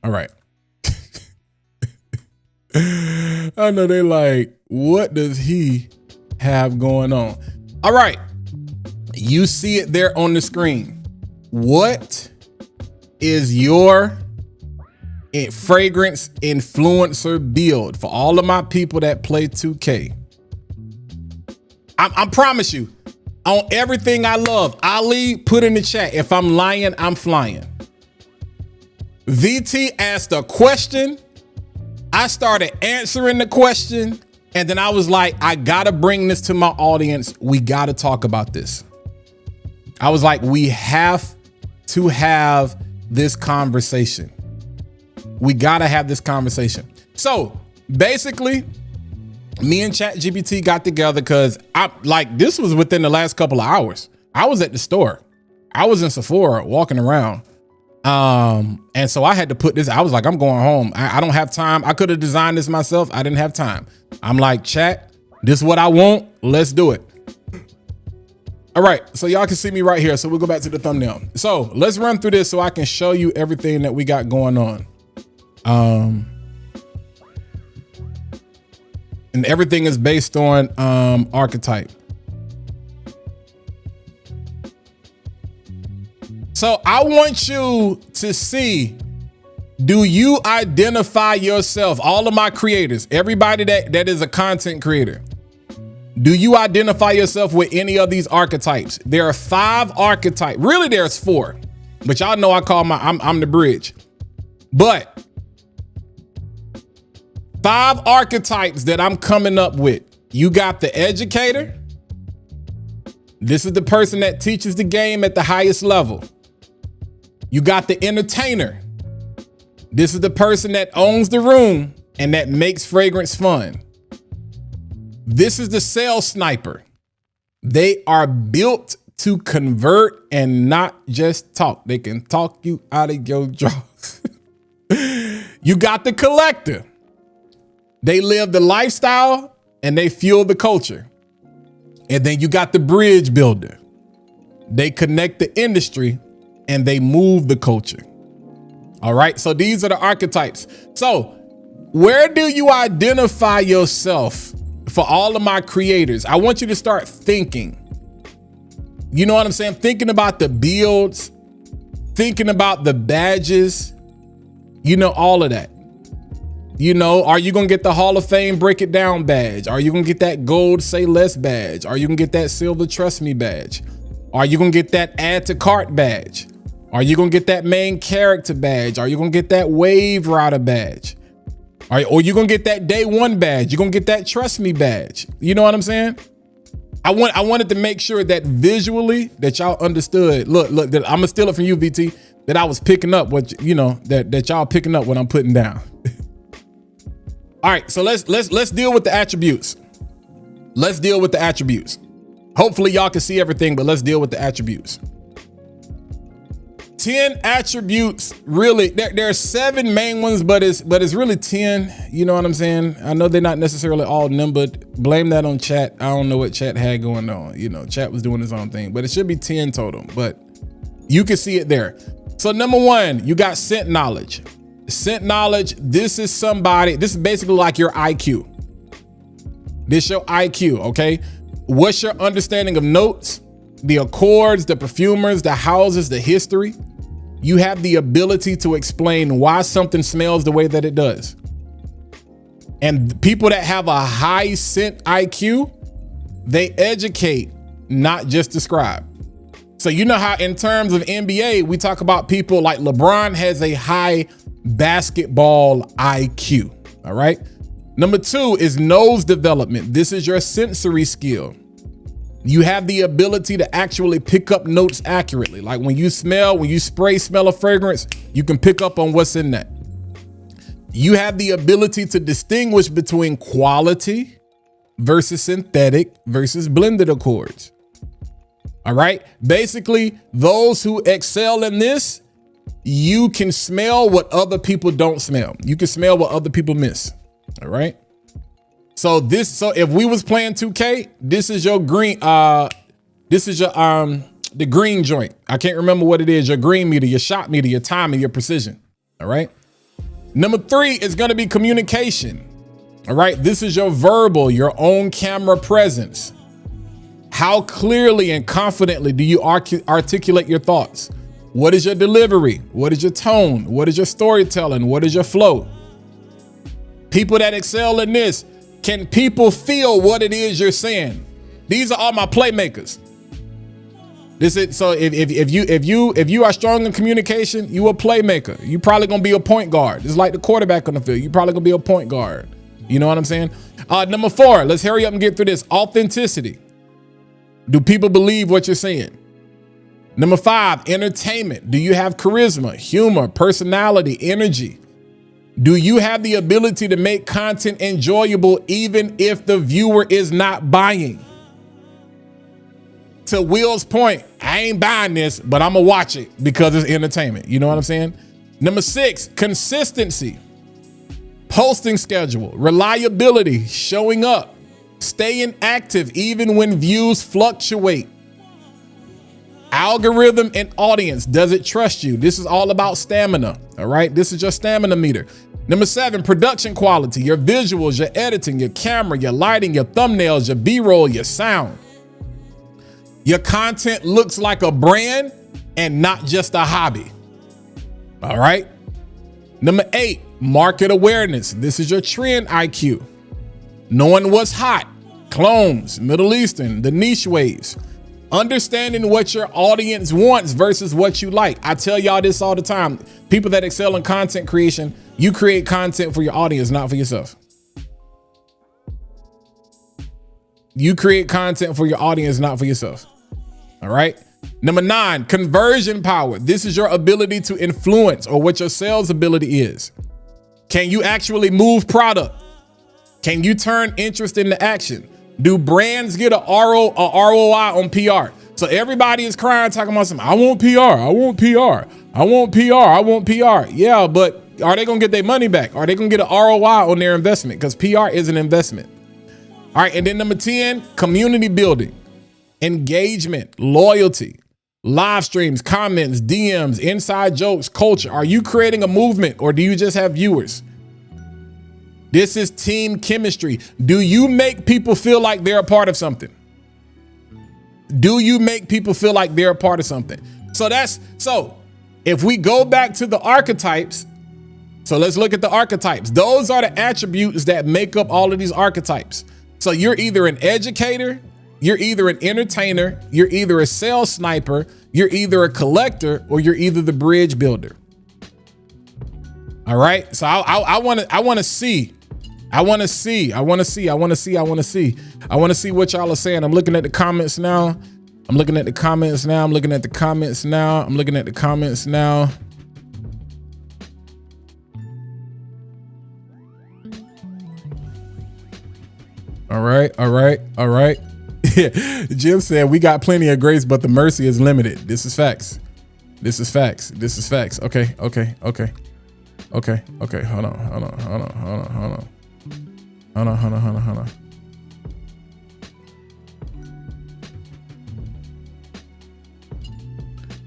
All right. I know they like, what does he have going on? All right. You see it there on the screen. What is your fragrance influencer build for all of my people that play 2K. I promise you, on everything I love, Ali, put in the chat, if I'm lying, I'm flying. VT asked a question. I started answering the question. And then I was like, I gotta bring this to my audience. We gotta talk about this. I was like, we have to have this conversation. We gotta have this conversation. So basically, me and ChatGPT got together because this was within the last couple of hours. I was at the store. I was in Sephora walking around. And so I had to put this, I was like, I'm going home. I don't have time. I could have designed this myself. I didn't have time. I'm like, chat, this is what I want. Let's do it. All right. So y'all can see me right here. So we'll go back to the thumbnail. So let's run through this so I can show you everything that we got going on. And everything is based on, archetype. So I want you to see, do you identify yourself? All of my creators, everybody that is a content creator, do you identify yourself with any of these archetypes? There are 5 archetypes. Really, there's 4, but y'all know I call I'm the bridge. But 5 archetypes that I'm coming up with. You got the educator. This is the person that teaches the game at the highest level. You got the entertainer. This is the person that owns the room and that makes fragrance fun. This is the sales sniper. They are built to convert and not just talk. They can talk you out of your jaws. You got the collector. They live the lifestyle and they fuel the culture. And then you got the bridge builder. They connect the industry and they move the culture. All right. So these are the archetypes. So where do you identify yourself for all of my creators? I want you to start thinking. You know what I'm saying? Thinking about the builds, thinking about the badges, you know, all of that. You know, are you going to get the Hall of Fame Break It Down badge? Are you going to get that gold Say Less badge? Are you going to get that silver Trust Me badge? Are you going to get that Add to Cart badge? Are you going to get that Main Character badge? Are you going to get that Wave Rider badge? Or you going to get that Day One badge? You're going to get that Trust Me badge. You know what I'm saying? I wanted to make sure that visually that y'all understood. Look, that I'm going to steal it from you, VT, that I was picking up what, you know, that y'all picking up what I'm putting down. All right, so let's deal with the attributes. Let's deal with the attributes. Hopefully y'all can see everything, but let's deal with the attributes. 10 attributes, really. There are 7 main ones, but it's really 10. You know what I'm saying? I know they're not necessarily all numbered. Blame that on chat. I don't know what chat had going on. You know, chat was doing his own thing, but it should be 10 total, but you can see it there. So number 1, you got scent knowledge. Scent knowledge, this is somebody, this is basically like your IQ. This is your IQ, okay? What's your understanding of notes, the accords, the perfumers, the houses, the history? You have the ability to explain why something smells the way that it does. And people that have a high scent IQ, they educate, not just describe. So you know how in terms of NBA, we talk about people like LeBron has a high basketball IQ, all right? Number 2 is nose development. This is your sensory skill. You have the ability to actually pick up notes accurately. Like when you smell a fragrance, you can pick up on what's in that. You have the ability to distinguish between quality versus synthetic versus blended accords. All right. Basically, those who excel in this, you can smell what other people don't smell. You can smell what other people miss. All right. So if we was playing 2K, this is your green, this is your, the green joint. I can't remember what it is. Your green meter, your shot meter, your timing, your precision. All right. Number 3 is going to be communication. All right. This is your verbal, your own camera presence. How clearly and confidently do you articulate your thoughts? What is your delivery? What is your tone? What is your storytelling? What is your flow? People that excel in this, can people feel what it is you're saying? These are all my playmakers. This is so if you are strong in communication, you a playmaker. You probably gonna be a point guard. It's like the quarterback on the field. You probably gonna be a point guard. You know what I'm saying? Number 4, let's hurry up and get through this. Authenticity. Do people believe what you're saying? Number 5, entertainment. Do you have charisma, humor, personality, energy? Do you have the ability to make content enjoyable even if the viewer is not buying? To Will's point, I ain't buying this, but I'm gonna watch it because it's entertainment. You know what I'm saying? Number 6, consistency. Posting schedule, reliability, showing up, staying active even when views fluctuate. Algorithm and audience, does it trust you? This is all about stamina, all right? This is your stamina meter. Number 7, production quality, your visuals, your editing, your camera, your lighting, your thumbnails, your B-roll, your sound. Your content looks like a brand and not just a hobby, all right? Number 8, market awareness. This is your trend IQ. Knowing what's hot, clones, Middle Eastern, the niche waves. Understanding what your audience wants versus what you like. I tell y'all this all the time. People that excel in content creation, you create content for your audience, not for yourself. You create content for your audience, not for yourself. All right. Number 9, conversion power. This is your ability to influence or what your sales ability is. Can you actually move product? Can you turn interest into action? Do brands get a ROI on PR? So everybody is crying, talking about something. I want PR. I want PR. I want PR. I want PR. Yeah, but are they going to get their money back? Are they going to get an ROI on their investment? Because PR is an investment. All right. And then number 10, community building, engagement, loyalty, live streams, comments, DMs, inside jokes, culture. Are you creating a movement or do you just have viewers? This is team chemistry. Do you make people feel like they're a part of something? Do you make people feel like they're a part of something? So if we go back to the archetypes, so let's look at the archetypes. Those are the attributes that make up all of these archetypes. So you're either an educator, you're either an entertainer, you're either a sales sniper, you're either a collector, or you're either the bridge builder. All right. So I want to see what y'all are saying. I'm looking at the comments now. All right. Jim said we got plenty of grace, but the mercy is limited. This is facts. Okay. Hold on.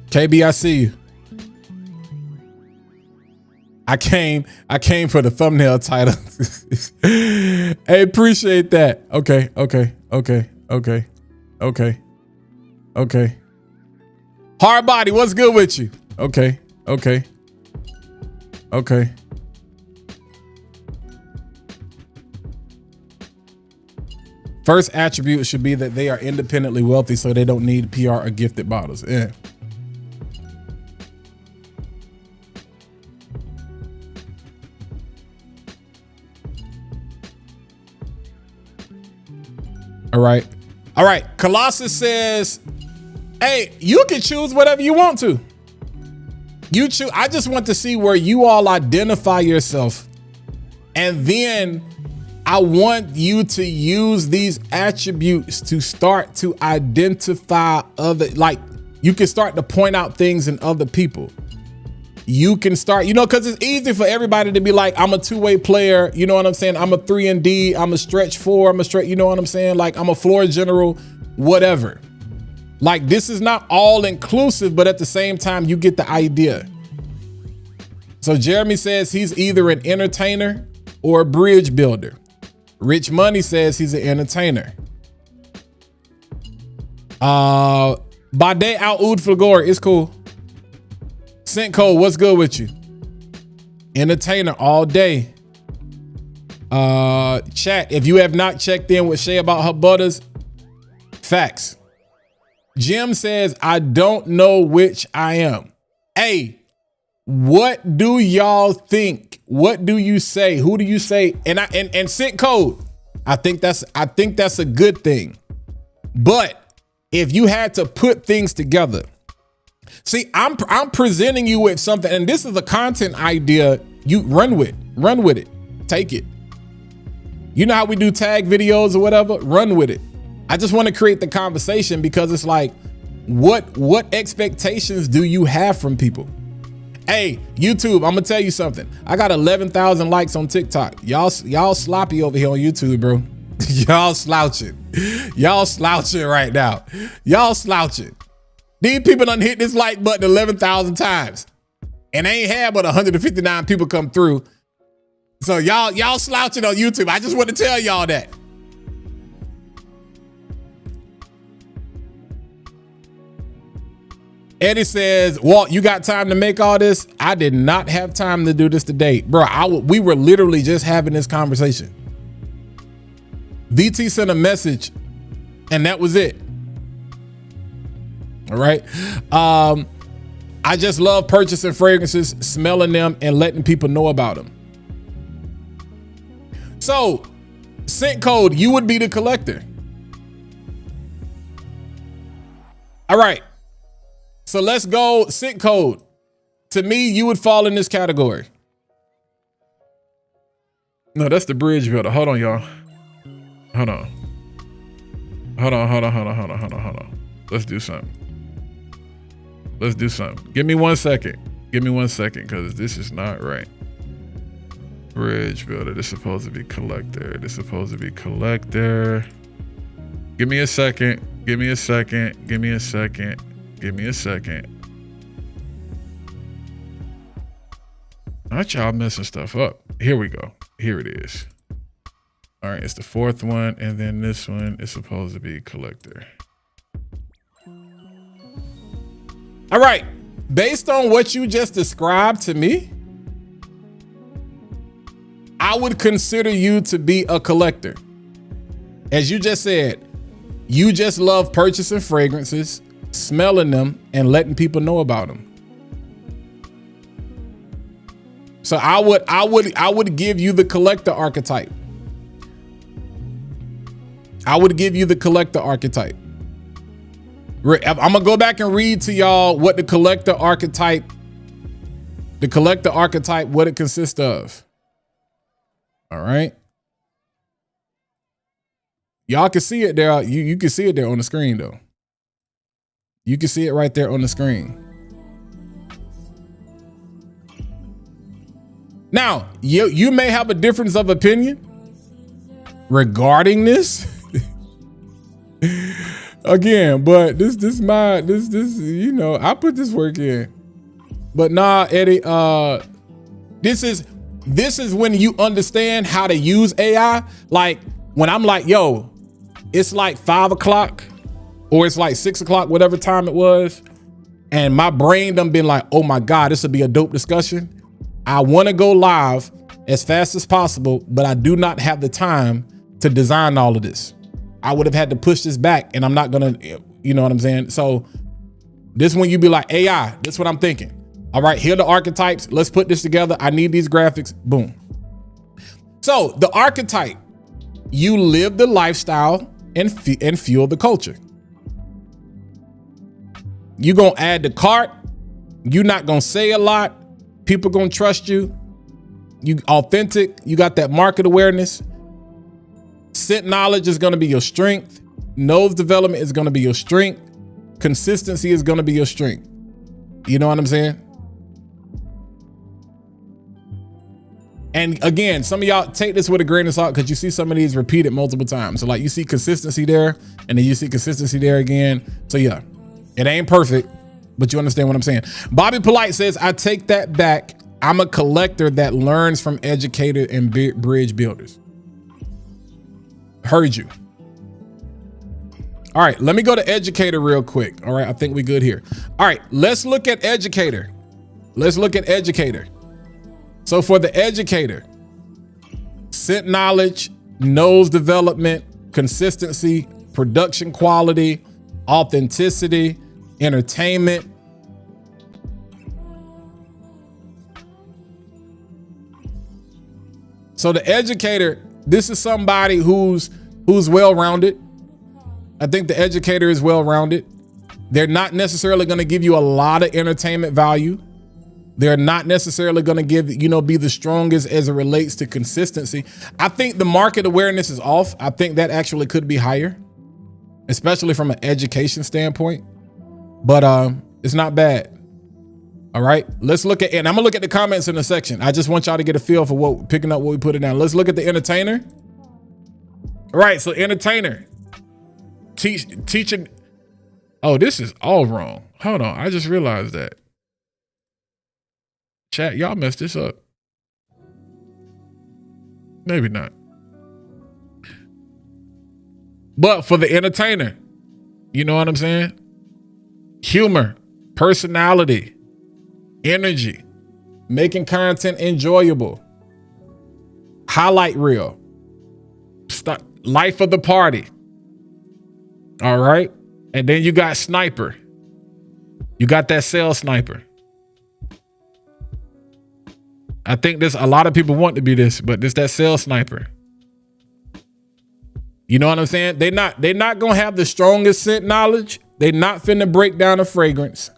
KB, I see you. I came for the thumbnail title. Hey, appreciate that. Okay. Hard body, what's good with you? Okay. First attribute should be that they are independently wealthy, so they don't need PR or gifted bottles. Yeah. All right. Colossus says, hey, you can choose whatever you want to. You choose. I just want to see where you all identify yourself. And then I want you to use these attributes to start to identify other, like you can start to point out things in other people. You can start, because it's easy for everybody to be like, I'm a two-way player. You know what I'm saying? I'm a 3 and D. I'm a stretch 4. I'm a stretch, you know what I'm saying? Like I'm a floor general, whatever. Like this is not all inclusive, but at the same time, you get the idea. So Jeremy says he's either an entertainer or a bridge builder. Rich Money says he's an entertainer. Bade Al Oud Flagor, it's cool. Scent Code, what's good with you? Entertainer all day. Chat, if you have not checked in with Shay about her butters, facts. Jim says, I don't know which I am. Hey, what do y'all think? What do you say? Who do you say? And Scent Code, I think that's a good thing. But if you had to put things together, see, I'm presenting you with something, and this is a content idea. You run with it, take it. You know how we do tag videos or whatever? Run with it. I just want to create the conversation because it's like, what expectations do you have from people? Hey, YouTube, I'm gonna tell you something. I got 11,000 likes on TikTok. Y'all sloppy over here on YouTube, bro. Y'all slouching. Y'all slouching right now. Y'all slouching. These people done hit this like button 11,000 times. And they ain't had but 159 people come through. So y'all slouching on YouTube. I just want to tell y'all that. Eddie says, Walt, you got time to make all this? I did not have time to do this today. Bro, we were literally just having this conversation. VT sent a message and that was it. All right. I just love purchasing fragrances, smelling them, and letting people know about them. So, Scent Code, you would be the collector. All right. So let's go Scent Code. To me, you would fall in this category. No, that's the bridge builder. Hold on, y'all. Hold on. Let's do something. Give me 1 second. Because this is not right. Bridge builder. This is supposed to be collector. Give me a second. Not y'all messing stuff up. Here we go. Here it is. All right, it's the fourth one, and then this one is supposed to be collector. All right, based on what you just described to me, I would consider you to be a collector. As you just said, you just love purchasing fragrances, smelling them, and letting people know about them. So I would give you the collector archetype. I'm gonna go back and read to y'all what the collector archetype, what it consists of. All right. Y'all can see it there. You can see it there on the screen though. You can see it right there on the screen. Now, you may have a difference of opinion regarding this. Again, but this you know, I put this work in. But nah, Eddie, this is when you understand how to use AI. Like when I'm like, yo, it's like 5 o'clock or it's like 6 o'clock, whatever time it was. And my brain done been like, oh my God, this would be a dope discussion. I want to go live as fast as possible, but I do not have the time to design all of this. I would have had to push this back and I'm not gonna, you know what I'm saying? So this when you be like, AI, this is what I'm thinking. All right, here are the archetypes. Let's put this together. I need these graphics, boom. So the archetype, you live the lifestyle and fuel the culture. You gonna add the cart. You're not gonna say a lot. People gonna trust you. You authentic. You got that market awareness. Scent knowledge is gonna be your strength. Nose development is gonna be your strength. Consistency is gonna be your strength. You know what I'm saying? And again, some of y'all take this with a grain of salt because you see some of these repeated multiple times. So like you see consistency there and then you see consistency there again. So yeah, it ain't perfect, but you understand what I'm saying. Bobby Polite says, I take that back. I'm a collector that learns from educators and bridge builders. Heard you. All right, let me go to educator real quick. All right, I think we good here. All right, let's look at educator. let's look at educator. So for the educator, scent knowledge, nose development, consistency, production quality, authenticity, entertainment. So the educator, this is somebody who's well-rounded. I think the educator is well-rounded. They're not necessarily going to give you a lot of entertainment value. They're not necessarily going to give, be the strongest as it relates to consistency. I think the market awareness is off. I think that actually could be higher, especially from an education standpoint. But it's not bad. All right, let's look at, and I'm gonna look at the comments in the section. I just want y'all to get a feel for picking up what we put it down. Let's look at the entertainer. All right, so entertainer, teaching. Oh, this is all wrong. Hold on, I just realized that. Chat, y'all messed this up. Maybe not. But for the entertainer, you know what I'm saying? Humor, personality, energy, making content enjoyable, highlight reel, life of the party. All right. And then you got sniper. You got that sales sniper. I think there's a lot of people want to be this, but this that sales sniper. You know what I'm saying? They're not gonna have the strongest scent knowledge. They're not finna break down a fragrance.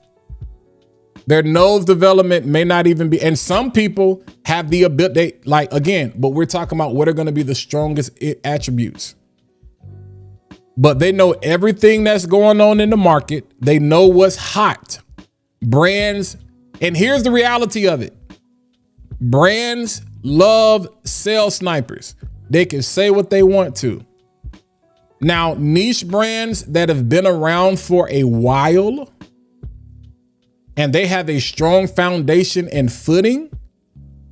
Their nose development may not even be, and some people have the ability, but we're talking about what are gonna be the strongest attributes. But they know everything that's going on in the market. They know what's hot. Brands, and here's the reality of it. Brands love sales snipers. They can say what they want to. Now, niche brands that have been around for a while and they have a strong foundation and footing,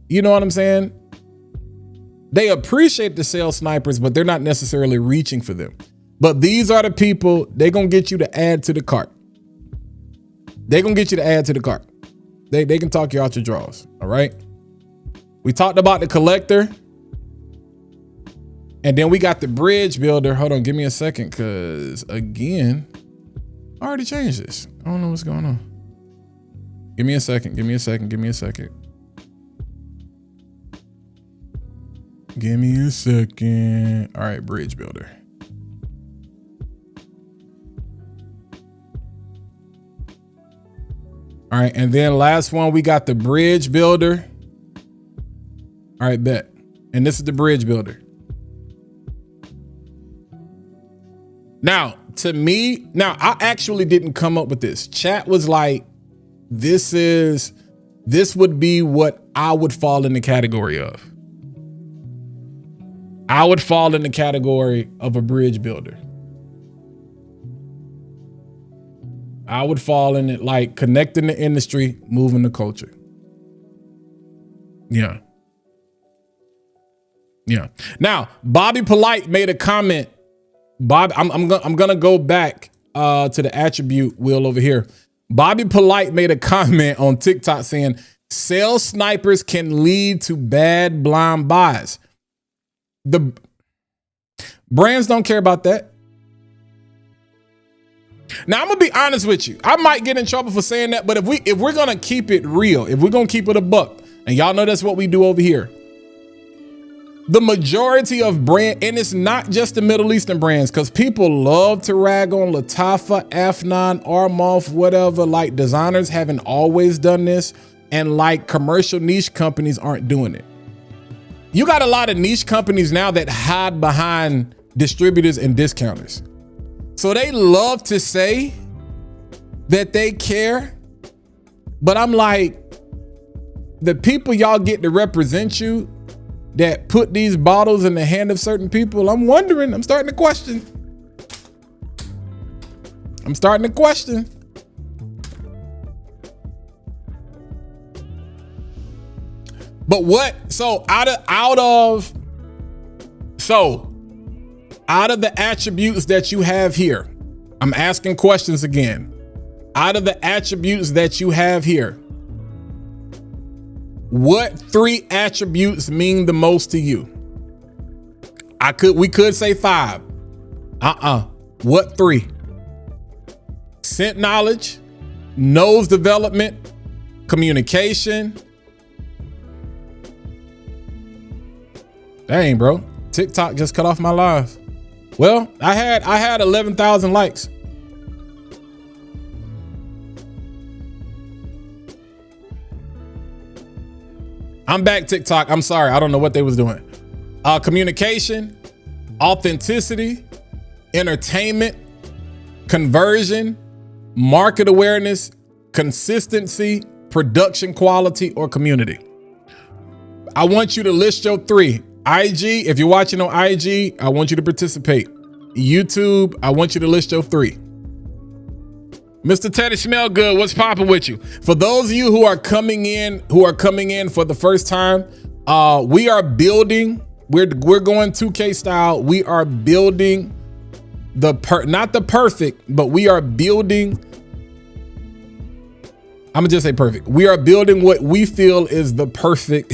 you know what I'm saying? They appreciate the sales snipers, but they're not necessarily reaching for them. But these are the people, they're going to get you to add to the cart. They're going to get you to add to the cart. They can talk you out your drawers, all right? We talked about the collector. And then we got the bridge builder. Hold on, give me a second, because again, I already changed this. I don't know what's going on. Give me a second, give me a second, give me a second. Give me a second. All right, bridge builder. All right, and then last one, we got the bridge builder. All right, bet. And this is the bridge builder. Now, to me, I actually didn't come up with this. Chat was like, this would be what I would fall in the category of. I would fall in the category of a bridge builder. I would fall in it like connecting the industry, moving the culture. Yeah. Yeah. Now, Bobby Polite made a comment. Bob, I'm gonna go back to the attribute wheel over here. Bobby Polite made a comment on TikTok saying sales snipers can lead to bad blind buys. The brands don't care about that. Now I'm gonna be honest with you. I might get in trouble for saying that, but if we're gonna keep it real, if we're gonna keep it a buck, and y'all know that's what we do over here. The majority of brand, and it's not just the Middle Eastern brands, because people love to rag on Lattafa, Afnan, Armoff, whatever. Like designers haven't always done this, and like commercial niche companies aren't doing it. You got a lot of niche companies now that hide behind distributors and discounters. So they love to say that they care, but I'm like, the people y'all get to represent you that put these bottles in the hand of certain people, I'm starting to question. But what, so out of the attributes that you have here, I'm asking questions again. Out of the attributes that you have here, What 3 attributes mean the most to you? We could say 5. What 3? Scent knowledge, nose development, communication. Dang, bro. TikTok just cut off my live. Well, I had 11,000 likes. I'm back, TikTok. I'm sorry. I don't know what they was doing. Communication, authenticity, entertainment, conversion, market awareness, consistency, production quality, or community. I want you to list your 3. IG, if you're watching on IG, I want you to participate. YouTube, I want you to list your 3. Mr. Teddy Smell Good, what's popping with you? For those of you who are coming in for the first time, we are building, we're going 2K style. We are building not the perfect, but we are building, I'm gonna just say perfect. We are building what we feel is the perfect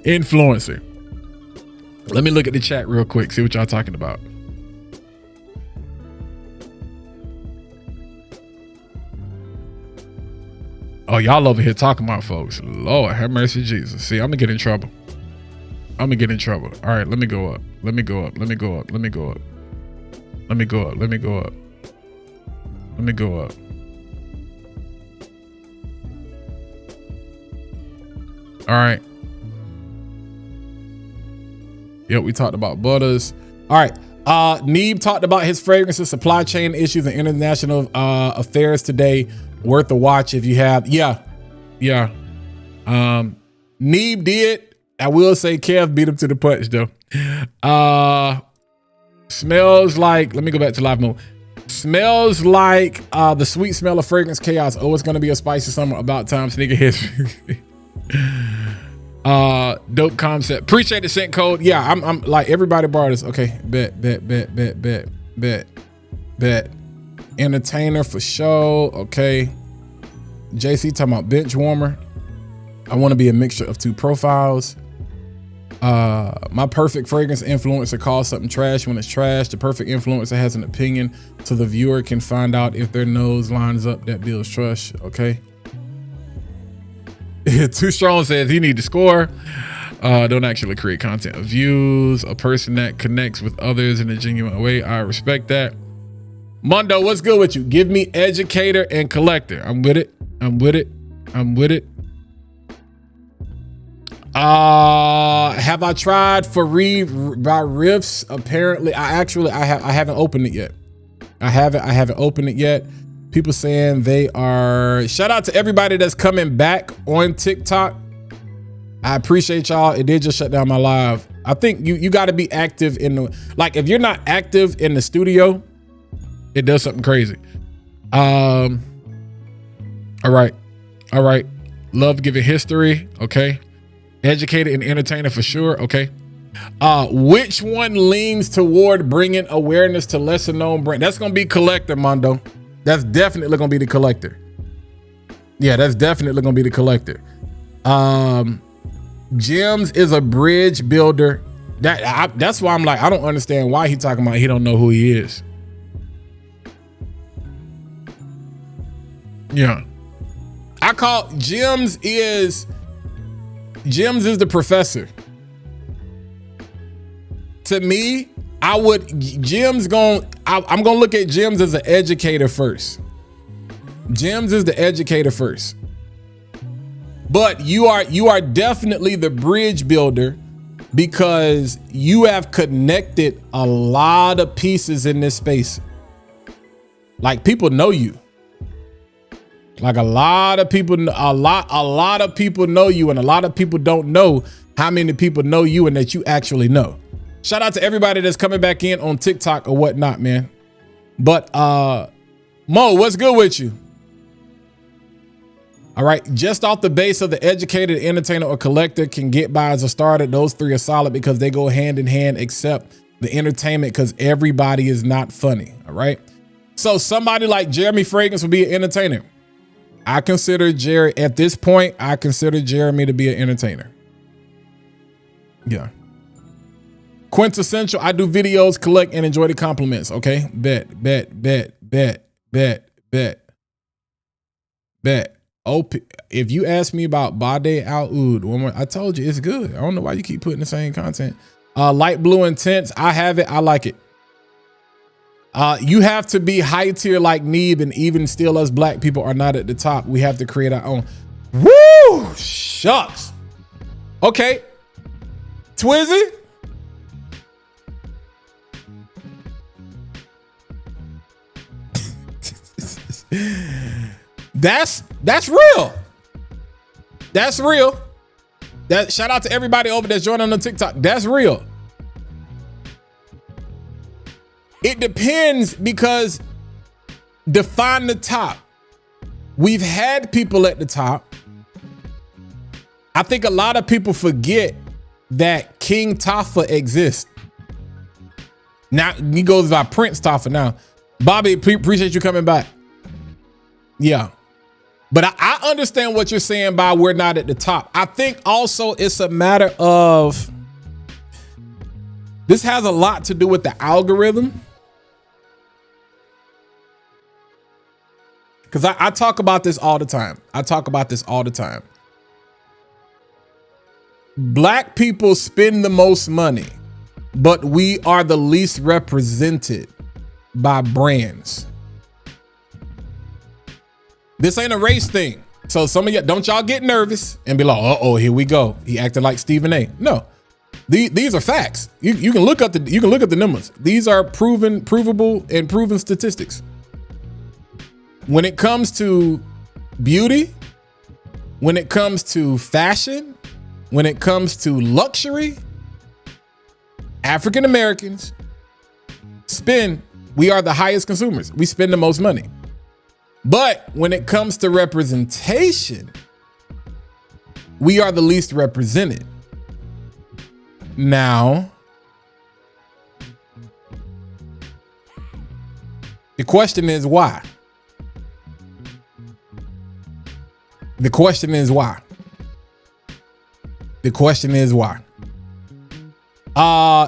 influencer. Let me look at the chat real quick, see what y'all talking about. Oh, y'all over here talking about folks. Lord have mercy, Jesus. See, I'm gonna get in trouble. All right, let me go up. Let me go up. All right. Yep, we talked about Butters. All right. Neeb talked about his fragrances, supply chain issues, and international affairs today. Worth a watch if you have. Yeah. Neeb did. I will say Kev beat him to the punch though. Smells like, let me go back to live mode. Smells like the sweet smell of fragrance chaos. Oh, it's gonna be a spicy summer. About time, sneaker history. Dope concept. Appreciate the scent code. Yeah, I'm like everybody borrowed this. Okay, bet. Entertainer for show. Okay. JC talking about bench warmer. I want to be a mixture of 2 profiles. My perfect fragrance influencer calls something trash when it's trash. The perfect influencer has an opinion so the viewer can find out if their nose lines up. That builds trust. Okay. Too Strong says he need to score. Don't actually create content of views. A person that connects with others in a genuine way. I respect that. Mondo, what's good with you? Give me educator and collector. I'm with it. Have I tried for by Riffs? Apparently, I haven't opened it yet. I haven't opened it yet. People saying they are. Shout out to everybody that's coming back on TikTok. I appreciate y'all. It did just shut down my live. I think you got to be active in the, like, if you're not active in the studio, it does something crazy. All right. Love giving history. Okay. Educated and entertainer for sure. Okay. Which one leans toward bringing awareness to lesser known brand? That's going to be collector, Mondo. That's definitely going to be the collector. Yeah, that's definitely going to be the collector. Gems is a bridge builder. That's why I'm like, I don't understand why he talking about he don't know who he is. Yeah. I call Gems is the professor. To me, I'm gonna look at Gems as an educator first. Gems is the educator first. But you are definitely the bridge builder because you have connected a lot of pieces in this space. Like, people know you. Like, a lot of people know you, and a lot of people don't know how many people know you and that you actually know. Shout out to everybody that's coming back in on TikTok or whatnot, man. But Mo, what's good with you? All right, just off the base of the educated, entertainer, or collector can get by as a starter. Those 3 are solid because they go hand in hand, except the entertainment, because everybody is not funny. All right. So somebody like Jeremy Fragrance would be an entertainer. I consider Jerry, at this point, I consider Jeremy to be an entertainer. Yeah. Quintessential, I do videos, collect, and enjoy the compliments. Okay? Bet. OP. If you ask me about Bade Al Oud, I told you it's good. I don't know why you keep putting the same content. Light blue intense, I have it. I like it. You have to be high tier like Neeb, and even still us black people are not at the top. We have to create our own. Woo! Shucks. Okay. Twizzy. That's real. That's real. Shout out to everybody over that's joining on the TikTok. That's real. It depends, because define the top. We've had people at the top. I think a lot of people forget that King Taffa exists. Now he goes by Prince Taffa now. Bobby, appreciate you coming back. Yeah. But I understand what you're saying by we're not at the top. I think also it's a matter of, this has a lot to do with the algorithm. Because I talk about this all the time. Black people spend the most money, but we are the least represented by brands. This ain't a race thing. So some of y'all, don't y'all get nervous and be like, uh-oh, here we go. He acted like Stephen A. No, these are facts. You can look up the numbers. These are provable and proven statistics. When it comes to beauty, when it comes to fashion, when it comes to luxury, African Americans we are the highest consumers. We spend the most money. But when it comes to representation, we are the least represented. Now, the question is why? The question is why?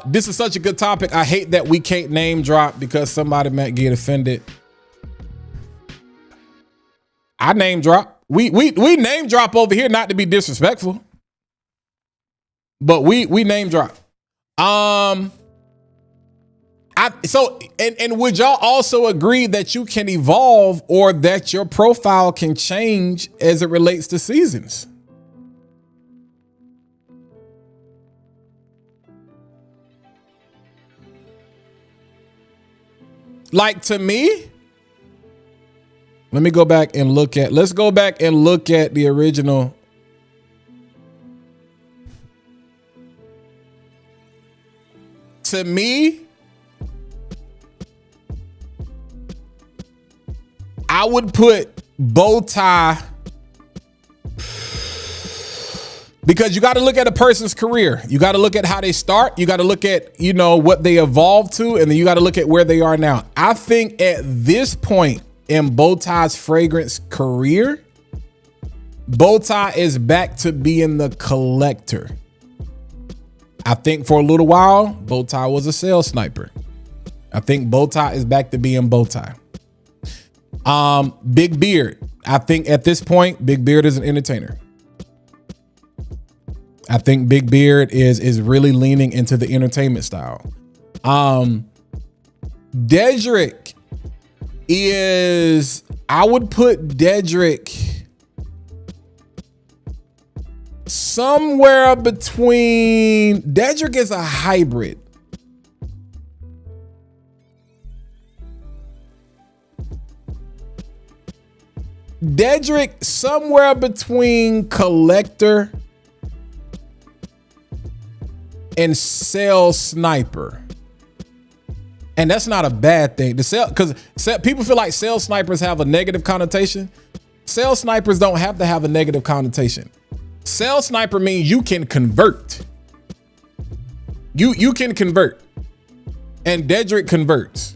This is such a good topic. I hate that we can't name drop because somebody might get offended. I name drop. We name drop over here, not to be disrespectful, but we name drop. And would y'all also agree that you can evolve, or that your profile can change as it relates to seasons? Like, to me, let's go back and look at the original. To me, I would put bow tie, because you got to look at a person's career. You got to look at how they start. You got to look at, what they evolved to, and then you got to look at where they are now. I think at this point in bow tie's fragrance career, bow tie is back to being the collector. I think for a little while, bow tie was a sales sniper. I think bow tie is back to being bow tie. Big Beard. I think at this point, Big Beard is an entertainer. I think Big Beard is really leaning into the entertainment style. Dedrick I would put Dedrick somewhere between. Dedrick is a hybrid. Dedrick somewhere between collector and sales sniper. And that's not a bad thing. Because people feel like sales snipers have a negative connotation. Sales snipers don't have to have a negative connotation. Sales sniper means you can convert. You can convert. And Dedrick converts.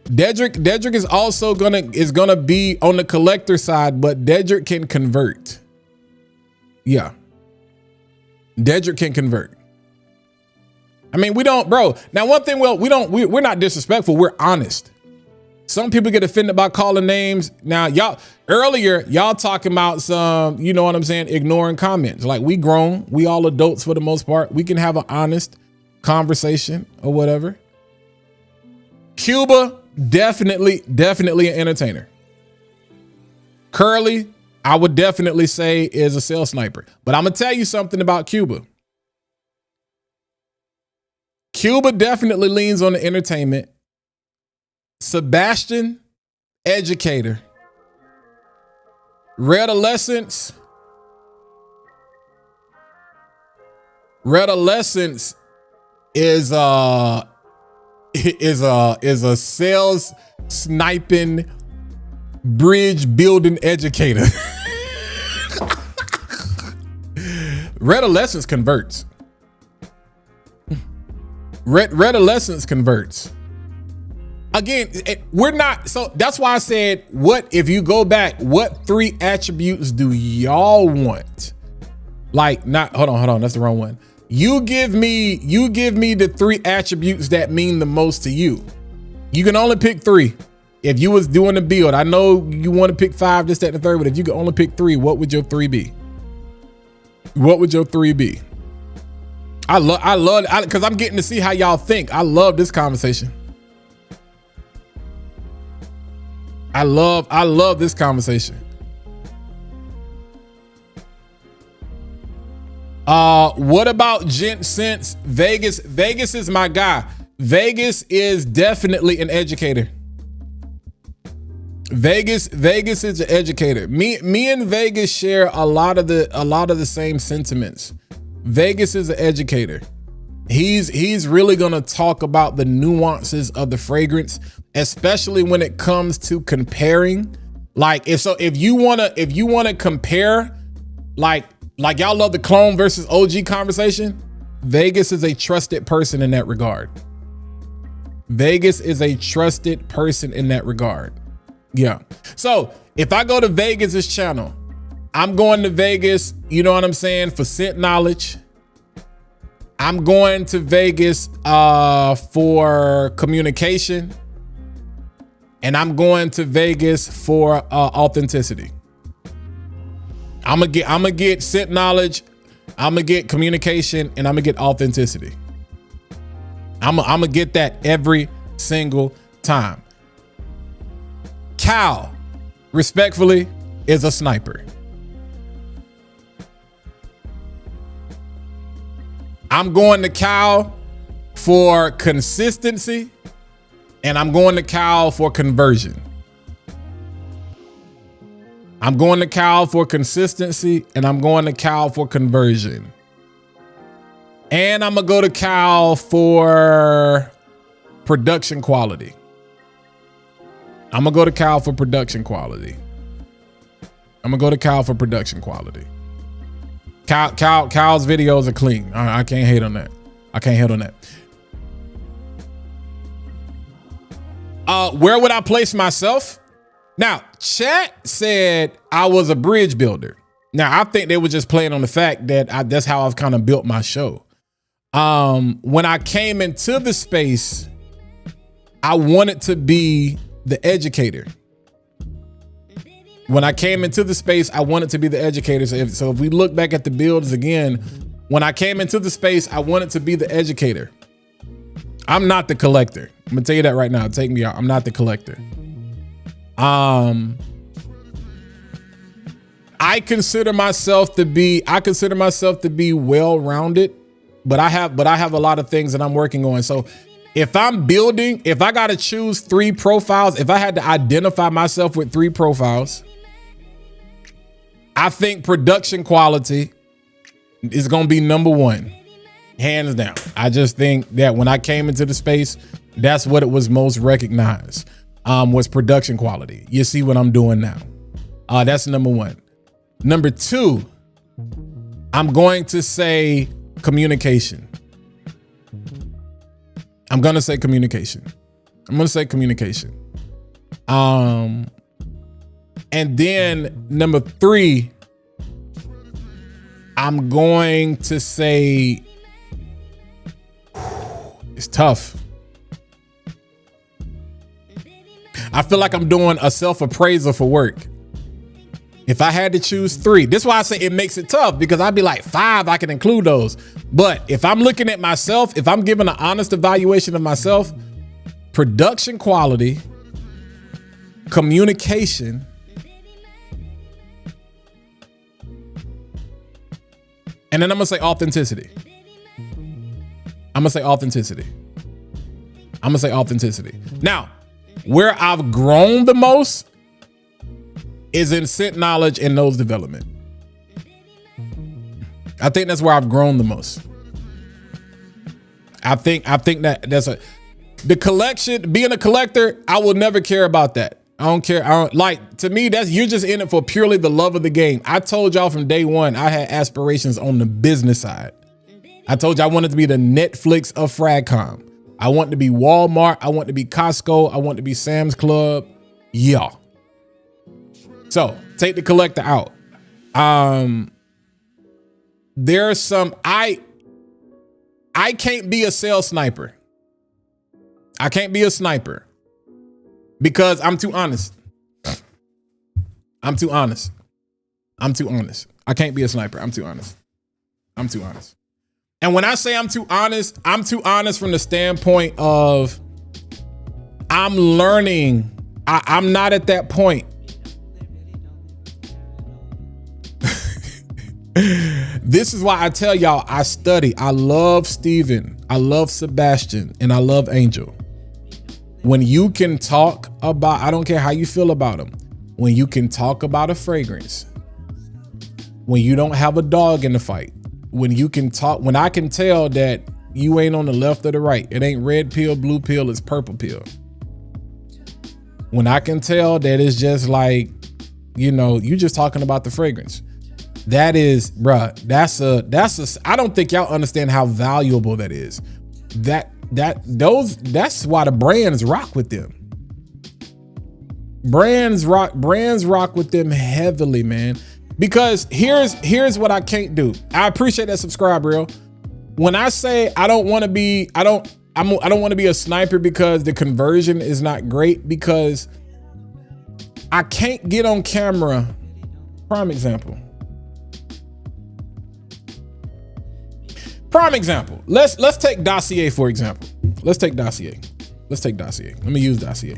Dedrick is also gonna be on the collector side, but Dedrick can convert. Yeah. Dedrick can convert. I mean, we don't, bro. Now, one thing, we're not disrespectful. We're honest. Some people get offended by calling names. Now, y'all talking about some, you know what I'm saying, ignoring comments. Like, we grown, we all adults for the most part. We can have an honest conversation or whatever. Cuba, definitely an entertainer. Curly, I would definitely say is a cell sniper. But I'm gonna tell you something about Cuba. Cuba definitely leans on the entertainment. Sebastian, educator. Redolescence is a sales sniping bridge building educator. Redolescence converts. Redolescence converts. Again, we're not, so that's why I said, what if you go back, what 3 attributes do y'all want? Like, not, hold on, that's the wrong one. You give me the 3 attributes that mean the most to you. You can only pick 3. If you was doing a build, I know you want to pick 5, this, that, and the third, but if you could only pick 3, what would your 3 be? What would your 3 be? I love, because I'm getting to see how y'all think. I love this conversation. I love this conversation. What about Gent Sense? Vegas is my guy. Vegas is definitely an educator. Vegas is an educator. Me and Vegas share a lot of the same sentiments. Vegas is an educator. He's really gonna talk about the nuances of the fragrance, especially when it comes to comparing. Like, if you wanna compare, like y'all love the clone versus OG conversation, Vegas is a trusted person in that regard. Vegas is a trusted person in that regard. Yeah. So if I go to Vegas's channel, I'm going to Vegas, you know what I'm saying, for scent knowledge. I'm going to Vegas for communication, and I'm going to Vegas for authenticity. I'm gonna get scent knowledge, I'm gonna get communication, and I'm gonna get authenticity. I'm gonna get that every single time. Cal, respectfully, is a sniper. I'm going to Cal for consistency, and I'm going to Cal for conversion. I'm going to Cal for consistency, and I'm going to Cal for conversion. And I'm gonna go to Cal for production quality. I'm gonna go to Cal for production quality. I'm gonna go to Cal for production quality. Cal's videos are clean. I can't hate on that. I can't hate on that. Where would I place myself? Now, chat said I was a bridge builder. Now, I think they were just playing on the fact that that's how I've kind of built my show. When I came into the space, I wanted to be the educator. When I came into the space, I wanted to be the educator. So if we look back at the builds again, when I came into the space, I wanted to be the educator. I'm not the collector. I'm gonna tell you that right now. Take me out. I'm not the collector. I consider myself to be well-rounded, but I have a lot of things that I'm working on. So if I'm building, if I got to choose 3 profiles, if I had to identify myself with 3 profiles, I think production quality is going to be number 1, hands down. I just think that when I came into the space, that's what it was most recognized, was production quality. You see what I'm doing now. That's number 1. Number 2, I'm going to say communication. I'm going to say communication. I'm gonna say communication. And then number 3, I'm going to say it's tough. I feel like I'm doing a self-appraisal for work. If I had to choose 3, this is why I say it makes it tough, because I'd be like 5, I can include those. But if I'm looking at myself, if I'm giving an honest evaluation of myself, production quality, communication, and then I'm gonna say authenticity. I'm gonna say authenticity. Now, where I've grown the most is in scent knowledge and nose development. I think that's where I've grown the most. I think that's the collection, being a collector, I will never care about that. I don't care. To me, you're just in it for purely the love of the game. I told y'all from day one, I had aspirations on the business side. I told you I wanted to be the Netflix of Fragcom. I want to be Walmart. I want to be Costco. I want to be Sam's Club. Yeah. So take the collector out. There's some, I can't be a sales sniper. I can't be a sniper because I'm too honest. I can't be a sniper. I'm too honest. And when I say I'm too honest from the standpoint of I'm learning. I'm not at that point. This is why I tell y'all I study. I love Steven. I love Sebastian. And I love Angel. When you can talk about, I don't care how you feel about them. When you can talk about a fragrance. When you don't have a dog in the fight. When you can talk, when I can tell that you ain't on the left or the right. It ain't red pill, blue pill, it's purple pill. When I can tell that it's just like, you know, you just talking about the fragrance. That is, bruh, that's I don't think y'all understand how valuable that is. That's why the brands rock with them. Brands rock with them heavily, man. Because here's what I can't do. I appreciate that subscribe, real. When I say I don't want to be a sniper because the conversion is not great, because I can't get on camera. Prime example. Let's take Dossier for example. Let's take Dossier. Let me use Dossier.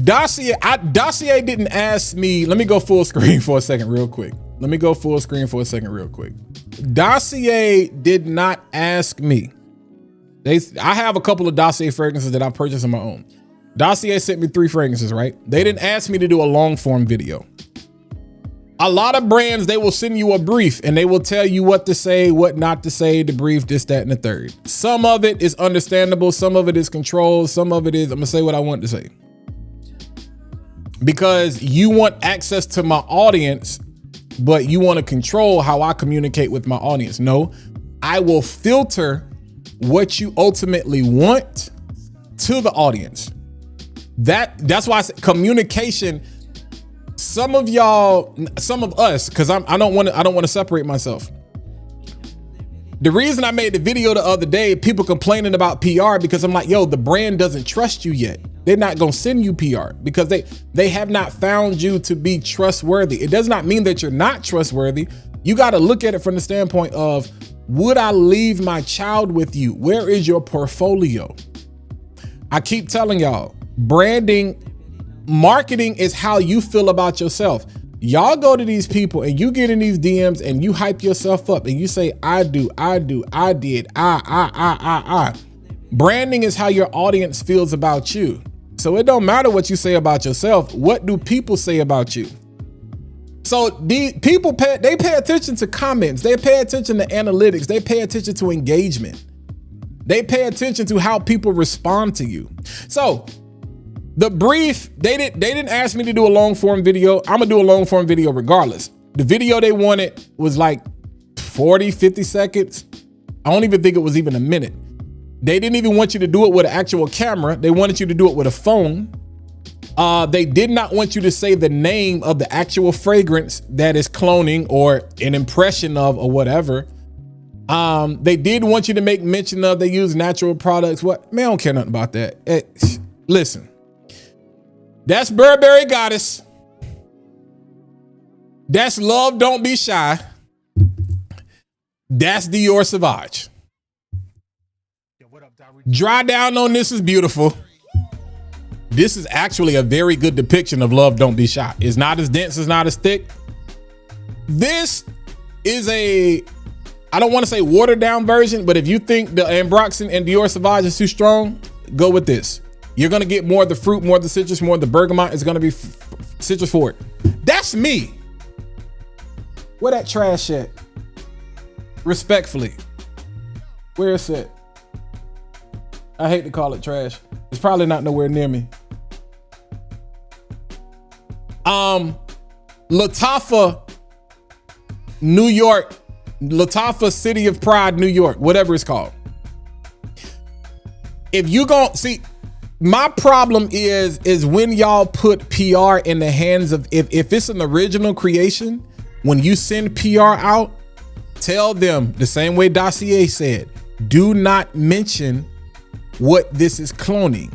Dossier didn't ask me. Let me go full screen for a second real quick. Dossier did not ask me. I have a couple of Dossier fragrances that I purchased on my own. Dossier sent me 3 fragrances, right? They didn't ask me to do a long form video. A lot of brands, they will send you a brief and they will tell you what to say, what not to say, the brief, this, that, and the third. Some of it is understandable. Some of it is controlled. Some of it is, I'm gonna say what I want to say. Because you want access to my audience, but you want to control how I communicate with my audience. No, I will filter what you ultimately want to the audience. That's why I say communication. Some of us, because I don't want to separate myself. The reason I made the video the other day, people complaining about PR, because I'm like, yo, the brand doesn't trust you yet. They're not going to send you PR because they have not found you to be trustworthy. It does not mean that you're not trustworthy. You got to look at it from the standpoint of, would I leave my child with you? Where is your portfolio? I keep telling y'all, marketing is how you feel about yourself. Y'all go to these people and you get in these DMs and you hype yourself up and you say, I did. Branding is how your audience feels about you. So it don't matter what you say about yourself. What do people say about you? So the people pay attention to comments. They pay attention to analytics. They pay attention to engagement. They pay attention to how people respond to you. So the brief, they didn't ask me to do a long form video. I'm gonna do a long form video regardless. The video they wanted was like 40, 50 seconds. I don't even think it was even a minute. They didn't even want you to do it with an actual camera. They wanted you to do it with a phone. They did not want you to say the name of the actual fragrance that is cloning or an impression of or whatever. They did want you to make mention of they use natural products. What? Man, I don't care nothing about that. Listen, that's Burberry Goddess. That's Love Don't Be Shy. That's Dior Sauvage. Dry Down on This is Beautiful. This is actually a very good depiction of Love Don't Be Shy. It's not as dense, it's not as thick. This is a, I don't want to say watered down version, but if you think the Ambroxan and Dior Sauvage is too strong, go with this. You're going to get more of the fruit, more of the citrus, more of the bergamot. It's going to be citrus forward. That's me. Where that trash at? Respectfully. Where is it? I hate to call it trash. It's probably not nowhere near me. Lattafa, New York, Lattafa City of Pride, New York, whatever it's called. If you gon' see, my problem is when y'all put PR in the hands of, if it's an original creation, when you send PR out, tell them the same way Dossier said, do not mention what this is cloning.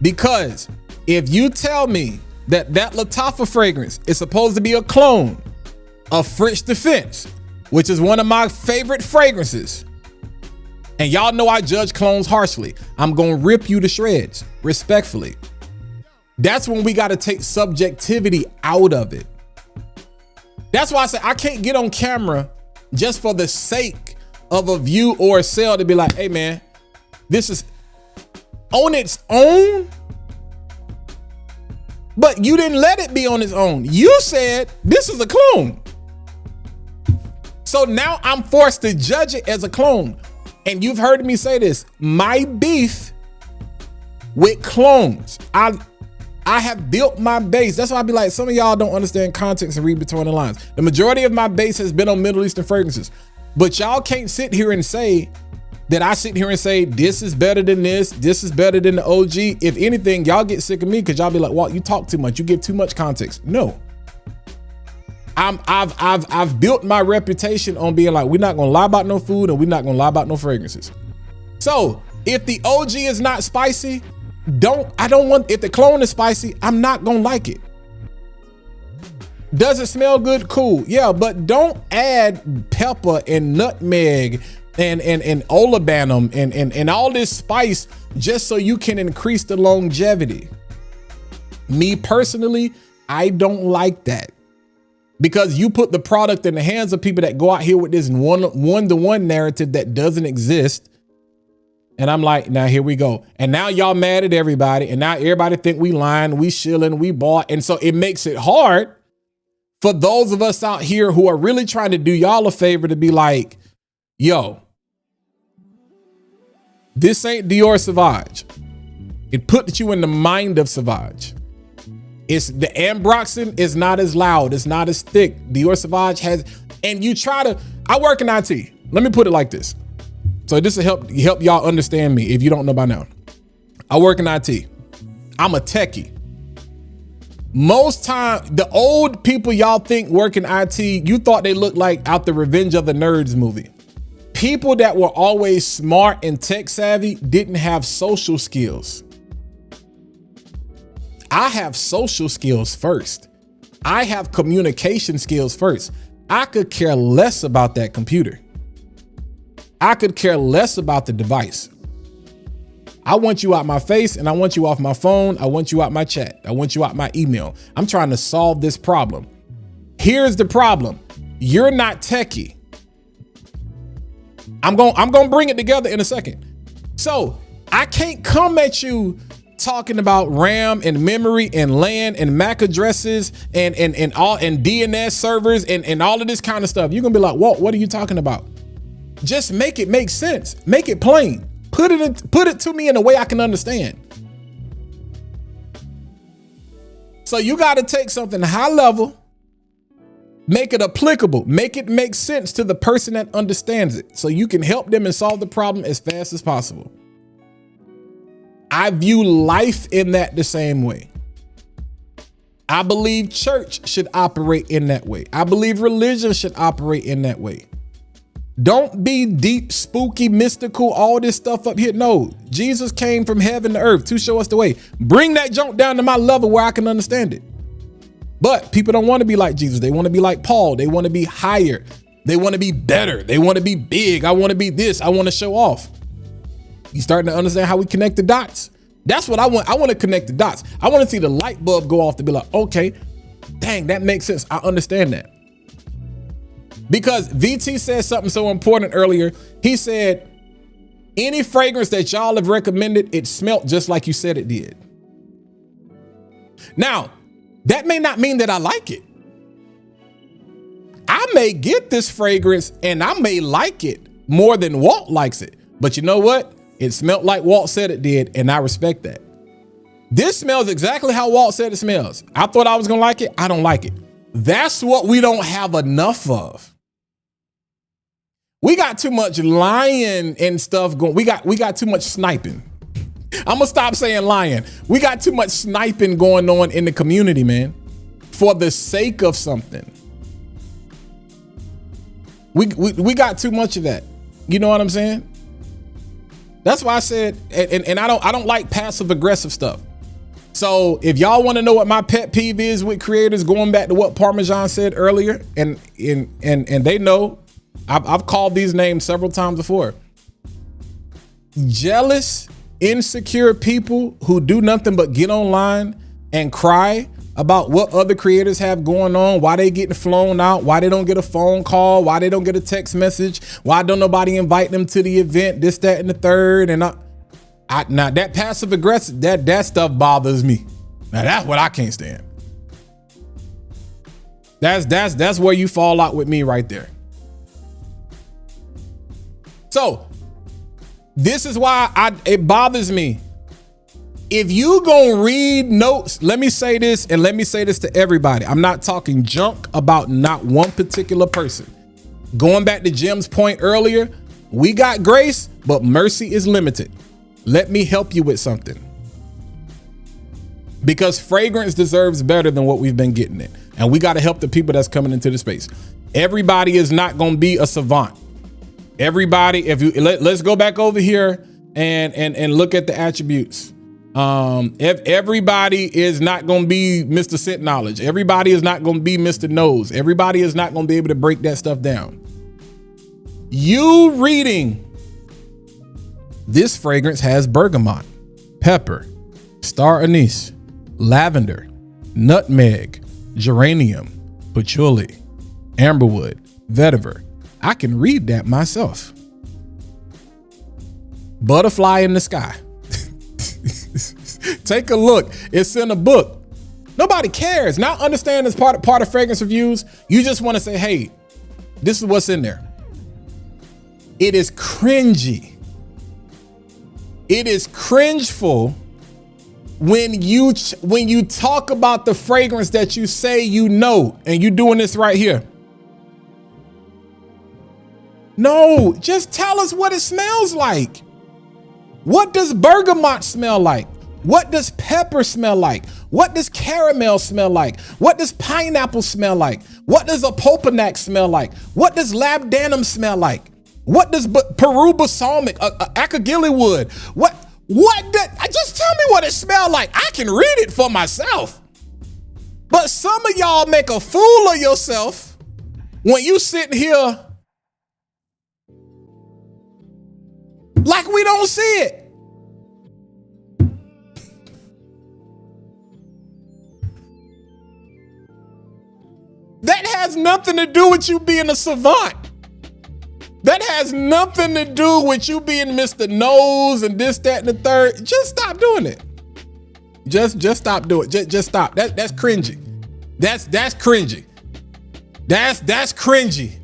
Because if you tell me that Lattafa fragrance is supposed to be a clone of French Defense, which is one of my favorite fragrances, and y'all know I judge clones harshly, I'm gonna rip you to shreds, respectfully. That's when we gotta take subjectivity out of it. That's why I say I can't get on camera just for the sake of a view or a sale to be like, hey man, this is on its own, but you didn't let it be on its own. You said this is a clone. So now I'm forced to judge it as a clone. And you've heard me say this, my beef with clones, I have built my base. That's why I be like, some of y'all don't understand context and read between the lines. The majority of my base has been on Middle Eastern fragrances, but y'all can't sit here and say that I sit here and say, this is better than this is better than the OG. If anything, y'all get sick of me because y'all be like, Walt, you talk too much. You give too much context. No. I've built my reputation on being like, we're not gonna lie about no food and we're not gonna lie about no fragrances. So if the OG is not spicy, if the clone is spicy, I'm not gonna like it. Does it smell good? Cool. Yeah, but don't add pepper and nutmeg and olibanum and all this spice just so you can increase the longevity. Me personally, I don't like that. Because you put the product in the hands of people that go out here with this one-to-one narrative that doesn't exist. And I'm like, now here we go. And now y'all mad at everybody. And now everybody think we lying, we shilling, we bought. And so it makes it hard for those of us out here who are really trying to do y'all a favor to be like, yo, this ain't Dior Sauvage. It put you in the mind of Sauvage. It's the Ambroxan is not as loud. It's not as thick. Dior Sauvage has, and you try to, I work in IT. Let me put it like this. So this will help y'all understand me if you don't know by now. I work in IT. I'm a techie. Most time, the old people y'all think work in IT, you thought they looked like out the Revenge of the Nerds movie. People that were always smart and tech savvy didn't have social skills. I have social skills first. I have communication skills first. I could care less about that computer. I could care less about the device. I want you out my face and I want you off my phone. I want you out my chat. I want you out my email. I'm trying to solve this problem. Here's the problem. You're not techie. I'm going to bring it together in a second. So I can't come at you talking about RAM and memory and LAN and MAC addresses and DNS servers and all of this kind of stuff. You're gonna be like, Walt, what are you talking about? Just make it make sense. Make it plain. Put it to me in a way I can understand. So you got to take something high level Make it applicable. Make it make sense to the person that understands it so you can help them and solve the problem as fast as possible. I view life in that the same way. I believe church should operate in that way. I believe religion should operate in that way. Don't be deep, spooky, mystical, all this stuff up here. No, Jesus came from heaven to earth to show us the way. Bring that junk down to my level where I can understand it. But people don't want to be like Jesus. They want to be like Paul. They want to be higher. They want to be better. They want to be big. I want to be this. I want to show off. You starting to understand how we connect the dots? That's what I want. I want to connect the dots. I want to see the light bulb go off to be like, okay, dang, that makes sense. I understand that. Because VT said something so important earlier. He said, any fragrance that y'all have recommended, it smelt just like you said it did. Now, that may not mean that I like it. I may get this fragrance and I may like it more than Walt likes it. But you know what? It smelled like Walt said it did, and I respect that. This smells exactly how Walt said it smells. I thought I was gonna like it. I don't like it. That's what we don't have enough of. We got too much lying and stuff going. We got too much sniping. I'm gonna stop saying lying. We got too much sniping going on in the community, man, for the sake of something. We got too much of that. You know what I'm saying? That's why I said, and I don't like passive aggressive stuff. So if y'all want to know what my pet peeve is with creators, going back to what Parmesan said earlier, and they know, I've called these names several times before. Jealous, insecure people who do nothing but get online and cry about what other creators have going on, why they getting flown out, why they don't get a phone call, why they don't get a text message, why don't nobody invite them to the event, this, that, and the third. And now that passive aggressive, that stuff bothers me. Now that's what I can't stand. That's where you fall out with me right there. So this is why it bothers me. If you gonna read notes, let me say this, and let me say this to everybody. I'm not talking junk about not one particular person. Going back to Jim's point earlier, we got grace, but mercy is limited. Let me help you with something. Because fragrance deserves better than what we've been getting it. And we got to help the people that's coming into the space. Everybody is not gonna be a savant. Everybody, let's go back over here and look at the attributes. If everybody is not going to be Mr. Scent Knowledge, everybody is not going to be Mr. Nose, everybody is not going to be able to break that stuff down. You reading this fragrance has bergamot, pepper, star anise, lavender, nutmeg, geranium, patchouli, amberwood, vetiver. I can read that myself. Butterfly in the sky. Take a look. It's in a book. Nobody cares. Now understand as part of fragrance reviews, you just want to say, hey, this is what's in there. It is cringy. It is cringeful when you talk about the fragrance that you say you know, and you doing this right here. No, just tell us what it smells like. What does bergamot smell like? What does pepper smell like? What does caramel smell like? What does pineapple smell like? What does a popanac smell like? What does labdanum smell like? What does Peru balsamic, acagilli wood? Just tell me what it smells like. I can read it for myself. But some of y'all make a fool of yourself when you sitting here like we don't see it. That has nothing to do with you being a savant. That has nothing to do with you being Mr. Nose and this, that, and the third. Just stop doing it. Just stop doing it. Just stop. That's cringy. That's cringy. That's cringy.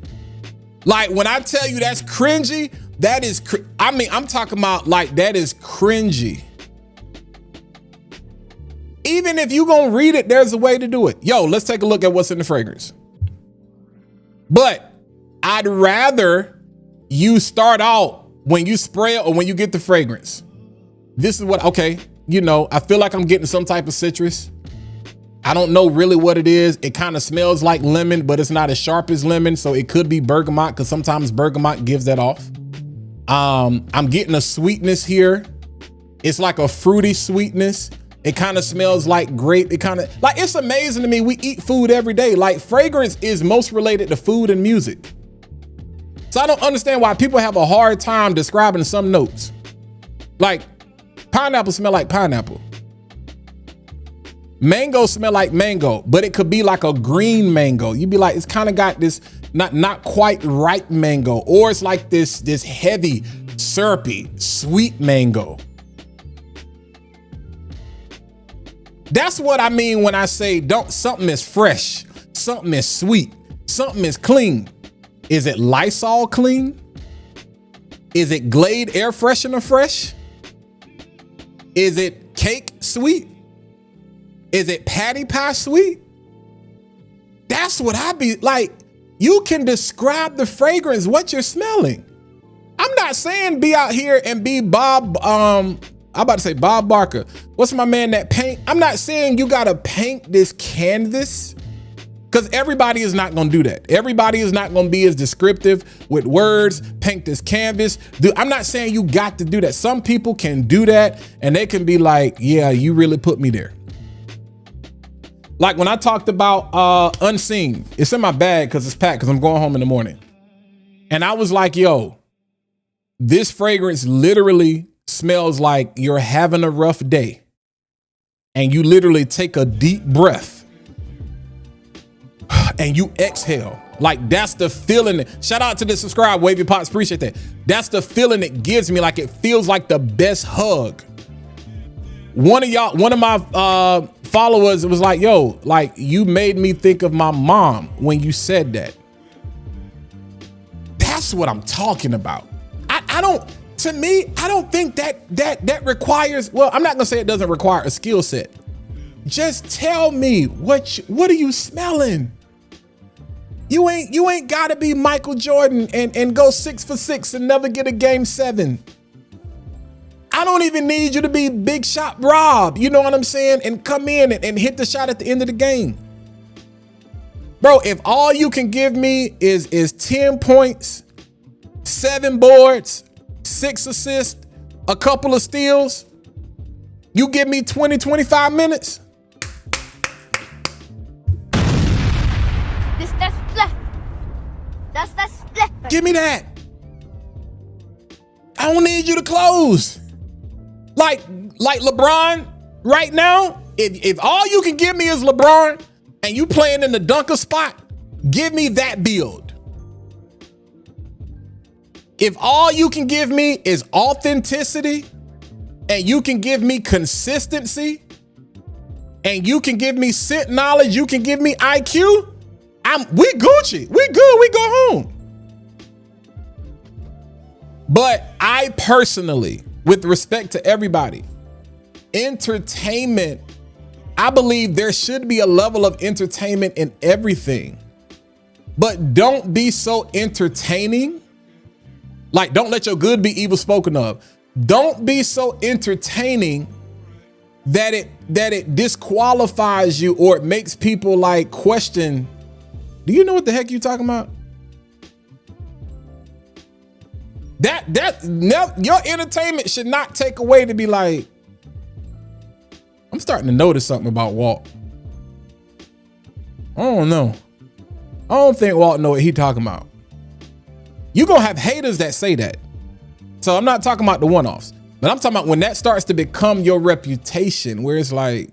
Like when I tell you that's cringy, that is, I'm talking about like that is cringy. Even if you gonna read it, there's a way to do it. Yo, let's take a look at what's in the fragrance. But I'd rather you start out when you spray it or when you get the fragrance. This is what, okay, you know, I feel like I'm getting some type of citrus. I don't know really what it is. It kind of smells like lemon, but it's not as sharp as lemon. So it could be bergamot because sometimes bergamot gives that off. I'm getting a sweetness here. It's like a fruity sweetness. It kind of smells like grape. It kind of like, it's amazing to me. We eat food every day. Like fragrance is most related to food and music. So I don't understand why people have a hard time describing some notes. Like pineapple smell like pineapple. Mango smell like mango, but it could be like a green mango. You'd be like, it's kind of got this not quite ripe mango, or it's like this heavy, syrupy, sweet mango. That's what I mean when I say something is fresh, something is sweet, something is clean. Is it Lysol clean? Is it Glade air freshener fresh? Is it cake sweet? Is it patty pie sweet? That's what I be like. You can describe the fragrance, what you're smelling. I'm not saying be out here and be Bob, I'm about to say Bob Barker. What's my man that paint? I'm not saying you gotta paint this canvas, because everybody is not gonna do that. Everybody is not gonna be as descriptive with words, paint this canvas. I'm not saying you got to do that. Some people can do that and they can be like, yeah, you really put me there. Like when I talked about Unseen, it's in my bag because it's packed because I'm going home in the morning. And I was like, yo, this fragrance literally smells like you're having a rough day. And you literally take a deep breath and you exhale. Like that's the feeling. Shout out to the subscribe, Wavy Pots, appreciate that. That's the feeling it gives me. Like it feels like the best hug. One of my followers was like, yo, like you made me think of my mom when you said that. That's what I'm talking about. I don't think that requires, well, I'm not gonna say it doesn't require a skill set. Just tell me what are you smelling? You ain't gotta be Michael Jordan and go 6 for 6 and never get a game 7. I don't even need you to be Big Shot Rob, you know what I'm saying? And come in and hit the shot at the end of the game. Bro, if all you can give me is 10 points, 7 boards, 6 assists, a couple of steals, you give me 20, 25 minutes. Give me that. I don't need you to close. Like LeBron right now, if all you can give me is LeBron and you playing in the dunker spot, give me that build. If all you can give me is authenticity and you can give me consistency and you can give me scent knowledge, you can give me IQ, we Gucci, we good, we go home. But I personally, with respect to everybody, entertainment, I believe there should be a level of entertainment in everything, but don't be so entertaining. Like, don't let your good be evil spoken of. Don't be so entertaining that it disqualifies you or it makes people like question, do you know what the heck you talking about? Your entertainment should not take away to be like, I'm starting to notice something about Walt. I don't know. I don't think Walt know what he talking about. You gonna have haters that say that. So I'm not talking about the one-offs, but I'm talking about when that starts to become your reputation, where it's like,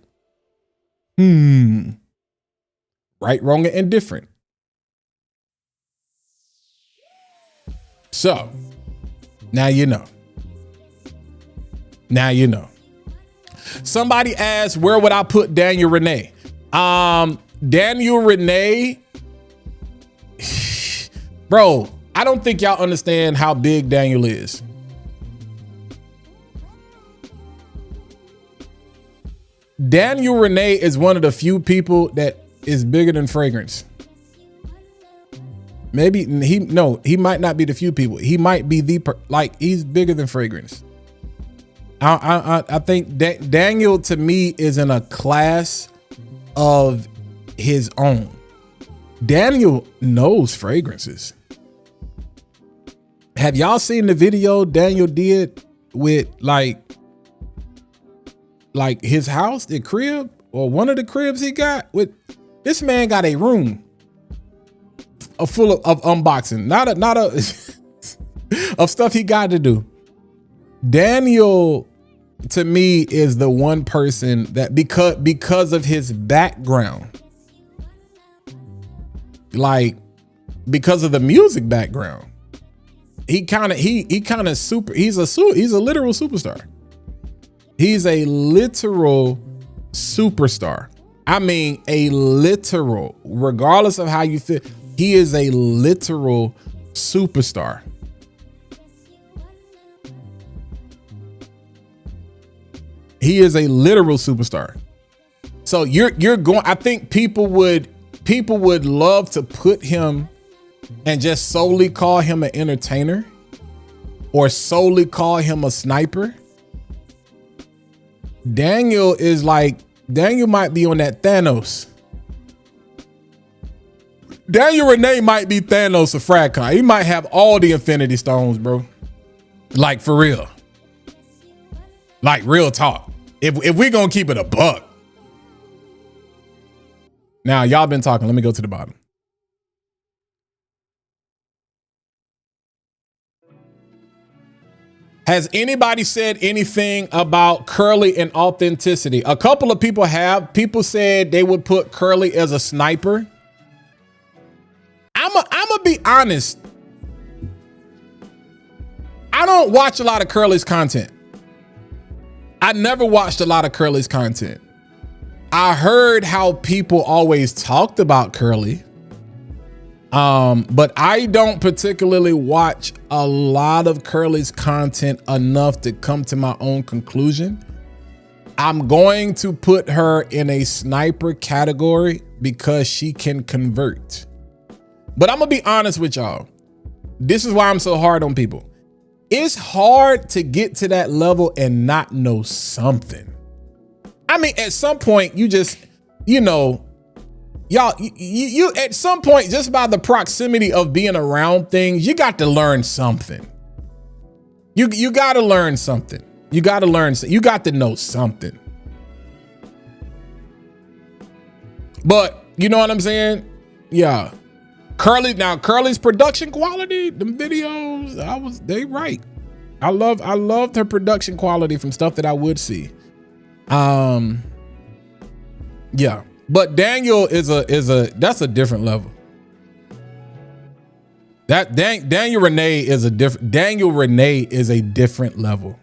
right, wrong, and indifferent. So now you know. Now you know. Somebody asked, where would I put Daniel Renee? Daniel Renee, bro, I don't think y'all understand how big Daniel is. Daniel Renee is one of the few people that is bigger than fragrance. Maybe he might not be the few people. He might be he's bigger than Fragrance. I think that Daniel to me is in a class of his own. Daniel knows fragrances. Have y'all seen the video Daniel did with like his house, the crib, or one of the cribs he got? With this man got a room full of unboxing, not of stuff he got to do. Daniel to me is the one person that because of his background, like because of the music background, he's a literal superstar. He's a literal superstar. I mean, a literal, regardless of how you feel, he is a literal superstar. He is a literal superstar. So you're going, I think people would love to put him and just solely call him an entertainer or solely call him a sniper. Daniel might be on that Thanos. Daniel Renee might be Thanos of FragCon. He might have all the Infinity Stones, bro. Like for real. Like real talk. If we're gonna keep it a buck. Now y'all been talking. Let me go to the bottom. Has anybody said anything about Curly and authenticity? A couple of people have. People said they would put Curly as a sniper. I'm gonna be honest. I don't watch a lot of Curly's content. I never watched a lot of Curly's content. I heard how people always talked about Curly. But I don't particularly watch a lot of Curly's content enough to come to my own conclusion. I'm going to put her in a sniper category because she can convert. But I'm gonna be honest with y'all. This is why I'm so hard on people. It's hard to get to that level and not know something. I mean, at some point you just, y'all, you at some point, just by the proximity of being around things, you got to learn something. You got to learn something. You got to know something. But you know what I'm saying? Yeah. Curly's production quality, them videos, they right. I loved her production quality from stuff that I would see. Yeah. But Daniel that's a different level. Daniel Renee is a different level.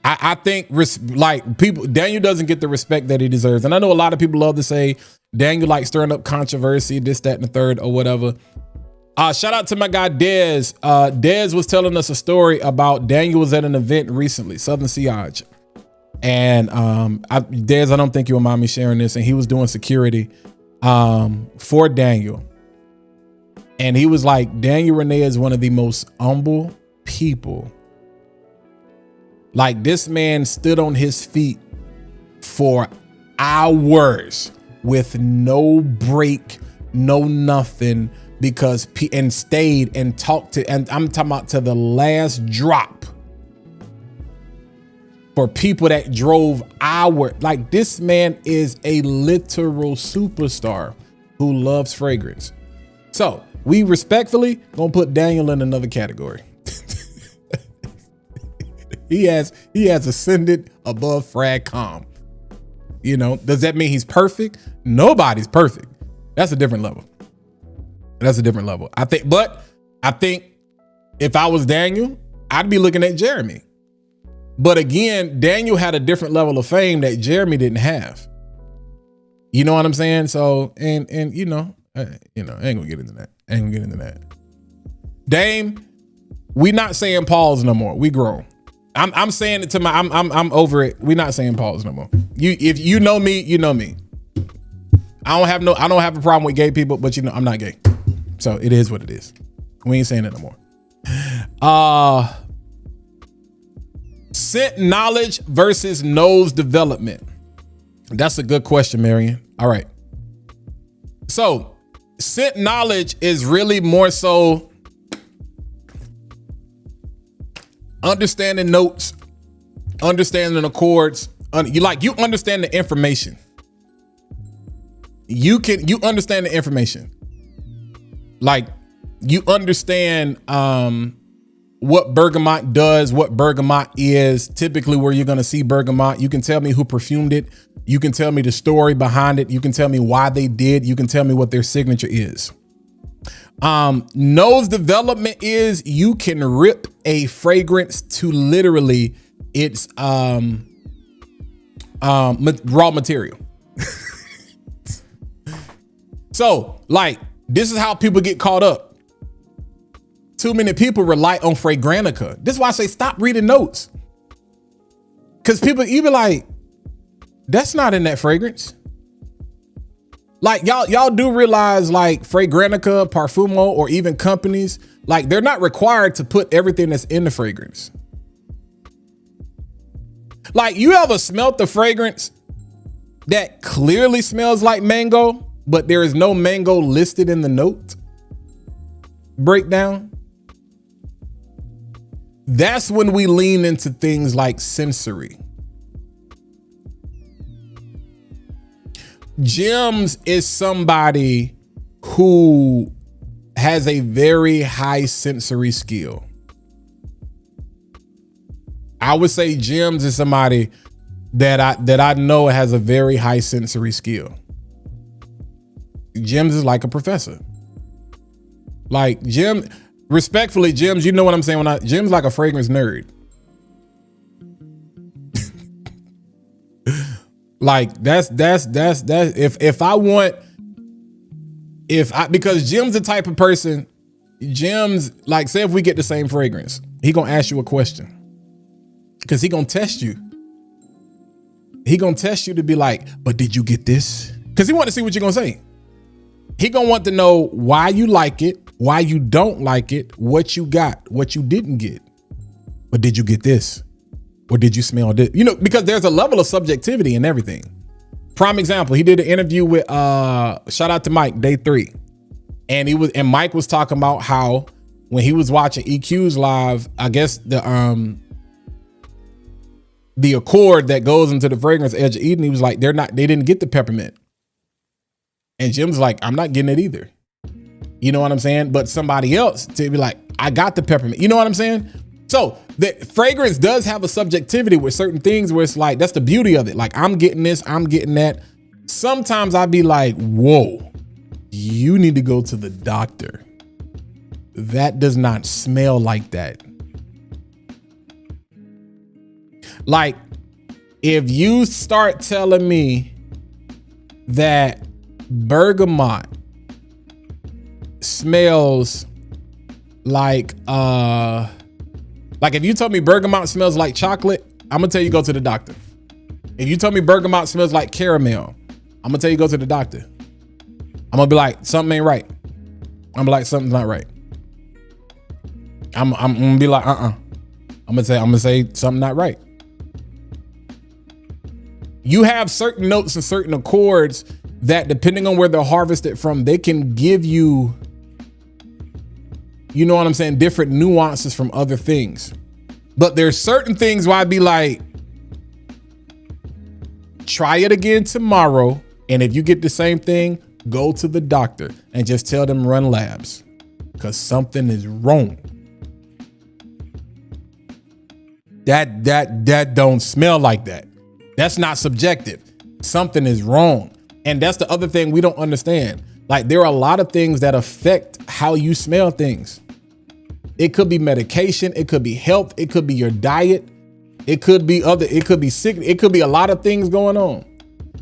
I think Daniel doesn't get the respect that he deserves. And I know a lot of people love to say Daniel like stirring up controversy, this, that, and the third, or whatever. Shout out to my guy Dez. Dez was telling us a story about Daniel was at an event recently, Southern Siege. And Dez, I don't think you'll mind me sharing this. And he was doing security for Daniel. And he was like, Daniel Renee is one of the most humble people. Like, this man stood on his feet for hours with no break, no nothing, and stayed and talked to, and I'm talking about to the last drop, for people that drove hours. Like, this man is a literal superstar who loves fragrance. So we respectfully gonna put Daniel in another category. He has ascended above FragCom. You know, does that mean he's perfect? Nobody's perfect. That's a different level. I think if I was Daniel, I'd be looking at Jeremy. But again, Daniel had a different level of fame that Jeremy didn't have. You know what I'm saying? So, I ain't gonna get into that. Dame, we not saying pause no more. We grown. I'm saying it to I'm over it. We not saying pause no more. If you know me, you know me. I don't have a problem with gay people, but I'm not gay. So it is what it is. We ain't saying it no more. Scent knowledge versus nose development. That's a good question, Marion. All right. So scent knowledge is really more so understanding notes, understanding the chords. You understand the information. You understand the information. Like you understand what bergamot does, what bergamot is, typically where you're going to see bergamot. You can tell me who perfumed it. You can tell me the story behind it. You can tell me why they did. You can tell me what their signature is. Nose development is you can rip a fragrance to literally its raw material. So like, this is how people get caught up. Too many people rely on Fragrantica. This is why I say stop reading notes. Cause people even like, that's not in that fragrance. Like y'all do realize like Fragrantica, Parfumo, or even companies, like they're not required to put everything that's in the fragrance. Like you ever smelt the fragrance that clearly smells like mango, but there is no mango listed in the note breakdown? That's when we lean into things like sensory. Gems is somebody who has a very high sensory skill. I would say Gems is somebody that I know has a very high sensory skill. Gems is like a professor. Like Gems, respectfully, Gems, you know what I'm saying? Gems like a fragrance nerd. Like that's because Jim's the type of person, Jim's like, say if we get the same fragrance, he gonna ask you a question because he gonna test you. He gonna test you to be like, but did you get this? Because he want to see what you're gonna say. He gonna want to know why you like it, why you don't like it, what you got, what you didn't get. But did you get this? Or did you smell this? You know, because there's a level of subjectivity in everything. Prime example, he did an interview with shout out to Mike, day 3. And Mike was talking about how when he was watching EQ's live, I guess the accord that goes into the fragrance Edge of Eden, he was like, they didn't get the peppermint. And Jim's like, I'm not getting it either. You know what I'm saying? But somebody else to be like, I got the peppermint. You know what I'm saying? So the fragrance does have a subjectivity with certain things where it's like, that's the beauty of it. Like, I'm getting this, I'm getting that. Sometimes I'd be like, whoa, you need to go to the doctor. That does not smell like that. Like, if you start telling me that bergamot smells like if you told me bergamot smells like chocolate, I'm gonna tell you go to the doctor. If you told me bergamot smells like caramel, I'm gonna tell you go to the doctor. I'm gonna be like, something ain't right. I'm gonna be like, something's not right. I'm gonna be like, I'm gonna say something not right. You have certain notes and certain accords that, depending on where they're harvested from, they can give you, you know what I'm saying, different nuances from other things. But there's certain things where I'd be like, try it again tomorrow. And if you get the same thing, go to the doctor and just tell them run labs because something is wrong. That don't smell like that. That's not subjective. Something is wrong. And that's the other thing we don't understand. Like, there are a lot of things that affect how you smell things. It could be medication. It could be health. It could be your diet. It could be sick. It could be a lot of things going on.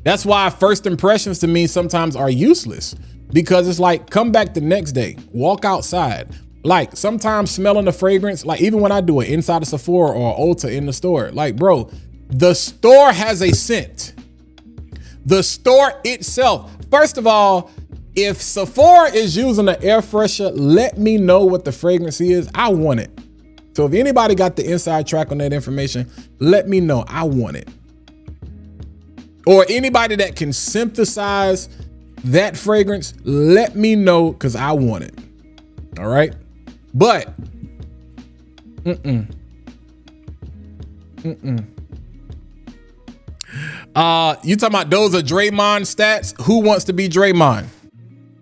That's why first impressions to me sometimes are useless, because it's like, come back the next day, walk outside. Like, sometimes smelling the fragrance, like even when I do it inside of Sephora or Ulta in the store, like, bro, the store has a scent. The store itself, first of all, If Sephora is using an air freshener, let me know what the fragrance is. I want it. So if anybody got the inside track on that information, let me know. I want it. Or anybody that can synthesize that fragrance, let me know, because I want it. All right. But you talking about those are Draymond stats? Who wants to be Draymond?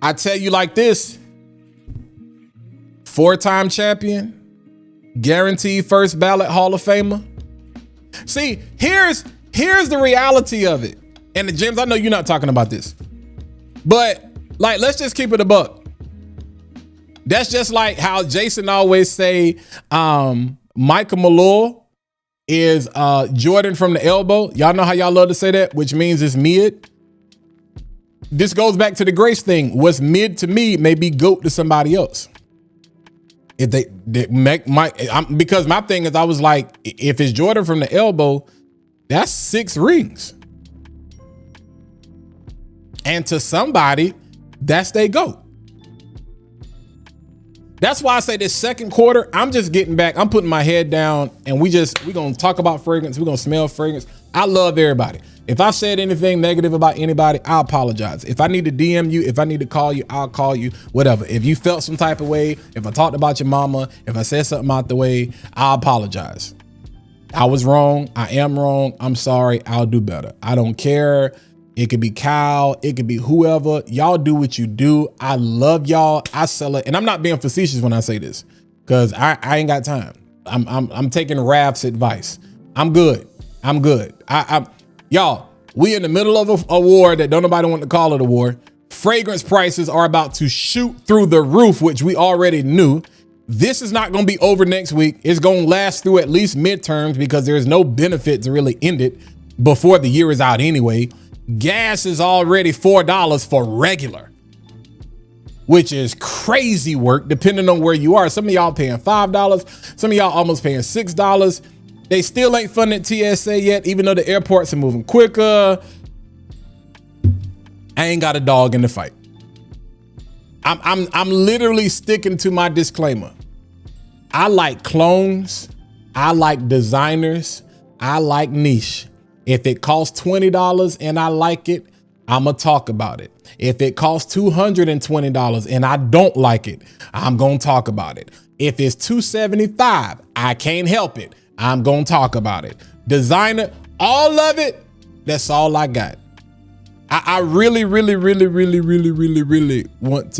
I tell you like this: 4-time champion, guaranteed first ballot Hall of Famer. See, here's the reality of it. And James, I know you're not talking about this, but like, let's just keep it a buck. That's just like how Jason always say, Michael Malone is Jordan from the elbow. Y'all know how y'all love to say that, which means it's mid. This goes back to the Grace thing. What's mid to me may be GOAT to somebody else. If they make because my thing is, I was like, if it's Jordan from the elbow, that's 6 rings. And to somebody, that's they GOAT. That's why I say this second quarter, I'm just getting back. I'm putting my head down, and we're going to talk about fragrance. We're going to smell fragrance. I love everybody. If I said anything negative about anybody, I apologize. If I need to DM you, if I need to call you, I'll call you, whatever. If you felt some type of way, if I talked about your mama, if I said something out the way, I apologize. I was wrong. I am wrong. I'm sorry. I'll do better. I don't care. It could be Kyle. It could be whoever. Y'all do what you do. I love y'all. I sell it. And I'm not being facetious when I say this, because I ain't got time. I'm taking Raf's advice. I'm good. I'm good. Y'all, we in the middle of a war that don't nobody want to call it a war. Fragrance prices are about to shoot through the roof, which we already knew. This is not going to be over next week. It's going to last through at least midterms, because there's no benefit to really end it before the year is out anyway. Gas is already $4 for regular, which is crazy work depending on where you are. Some of y'all paying $5. Some of y'all almost paying $6. They still ain't funded TSA yet, even though the airports are moving quicker. I ain't got a dog in the fight. I'm literally sticking to my disclaimer. I like clones. I like designers. I like niche. If it costs $20 and I like it, I'm going to talk about it. If it costs $220 and I don't like it, I'm going to talk about it. If it's $275, I can't help it, I'm going to talk about it. Designer, all of it, that's all I got. I really want to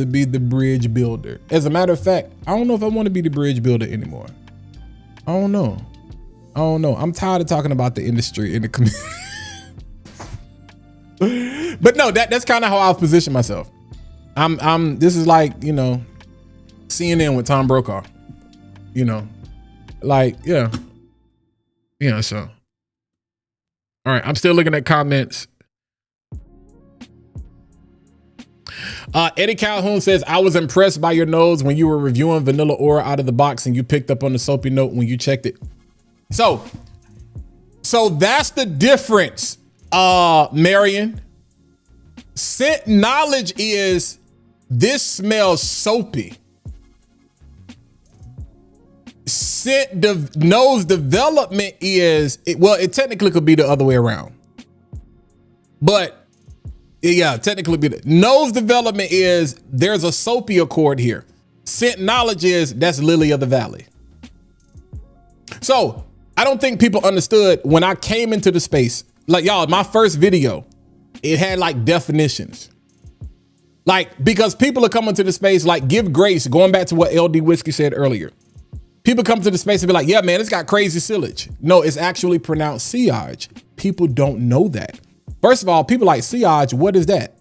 be the bridge builder. As a matter of fact, I don't know if I want to be the bridge builder anymore. I don't know. I'm tired of talking about the industry in the community. But no, that's kind of how I've positioned myself. This is like, CNN with Tom Brokaw, like, yeah. So, all right. I'm still looking at comments. Eddie Calhoun says, I was impressed by your nose when you were reviewing Vanilla Aura out of the box and you picked up on the soapy note when you checked it. So that's the difference, Marion. Scent knowledge is this smells soapy. Scent nose development is, it technically could be the other way around. But yeah, technically be the nose development is there's a soapy accord here. Scent knowledge is that's Lily of the Valley. So I don't think people understood when I came into the space, like y'all, my first video, it had like definitions. Like, because people are coming to the space, like give grace, going back to what LD Whiskey said earlier. People come to the space and be like, yeah, man, it's got crazy sillage. No, it's actually pronounced sillage. People don't know that. First of all, people like sillage, what is that?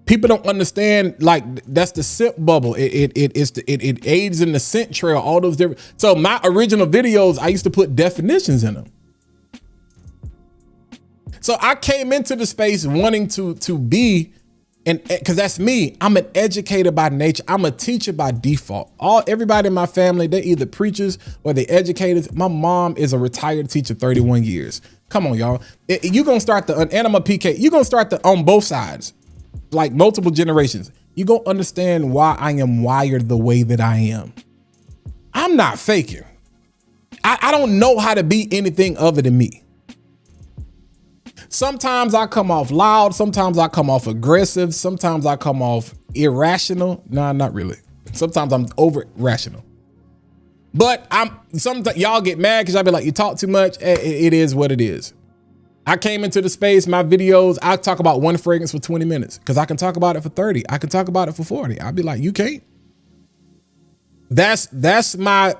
People don't understand, like, that's the scent bubble. It aids in the scent trail, all those different. So my original videos, I used to put definitions in them. So I came into the space wanting to be, and because that's me, I'm an educator by nature. I'm a teacher by default. Everybody in my family, they're either preachers or they're educators. My mom is a retired teacher, 31 years. Come on, y'all. You're going to start and I'm a PK. You're going to start on both sides, like multiple generations. you're going to understand why I am wired the way that I am. I'm not faking. I don't know how to be anything other than me. Sometimes I come off loud. Sometimes I come off aggressive. Sometimes I come off irrational. Nah, not really. Sometimes I'm over rational. But sometimes y'all get mad because y'all be like, you talk too much. It is what it is. I came into the space, my videos, I talk about one fragrance for 20 minutes because I can talk about it for 30. I can talk about it for 40. I'll be like, you can't. That's my,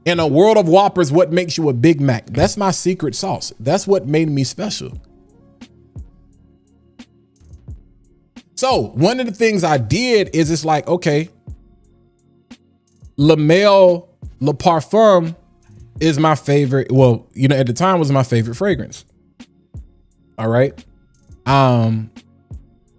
in a world of Whoppers, what makes you a Big Mac. That's my secret sauce. That's what made me special. So one of the things I did is it's like, okay, Le Parfum is my favorite. Well, you know, at the time was my favorite fragrance. All right. And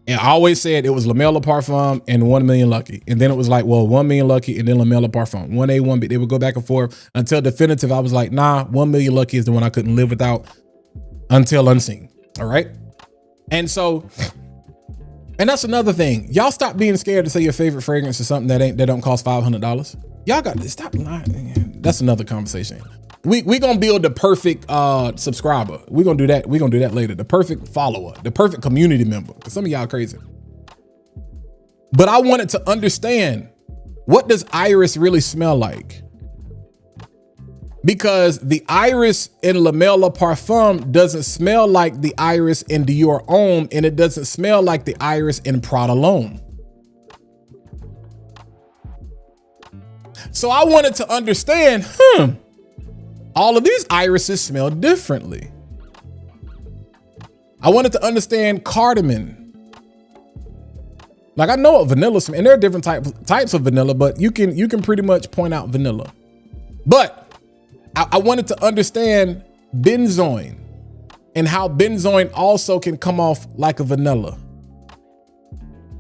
I always said it was Le Parfum and 1 Million Lucky. And then it was like, well, 1 Million Lucky and then Le Parfum. 1A, 1B. They would go back and forth until definitive. I was like, nah, 1 Million Lucky is the one I couldn't live without until Unseen. All right. And so, and that's another thing. Y'all stop being scared to say your favorite fragrance is something that don't cost $500. Y'all got to stop lying. That's another conversation. We gonna build the perfect subscriber. We gonna do that. We gonna do that later. The perfect follower, the perfect community member. Cause some of y'all crazy. But I wanted to understand, what does iris really smell like? Because the iris in Le Parfum doesn't smell like the iris in Dior Homme, and it doesn't smell like the iris in Prada L'Homme. So I wanted to understand, all of these irises smell differently. I wanted to understand cardamom. Like, I know what vanilla smells, and there are different types of vanilla, but you can pretty much point out vanilla. But I wanted to understand benzoin and how benzoin also can come off like a vanilla.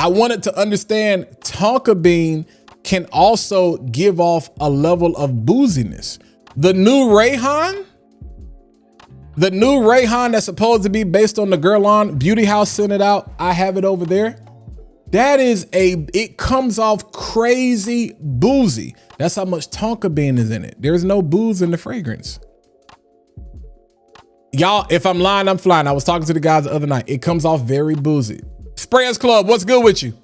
I wanted to understand tonka bean can also give off a level of booziness. The new Rayhan that's supposed to be based on the Guerlain Beauty House sent it out. I have it over there. That is it comes off crazy boozy. That's how much tonka bean is in it. There's no booze in the fragrance. Y'all, if I'm lying, I'm flying. I was talking to the guys the other night. It comes off very boozy. Sprayers Club, what's good with you?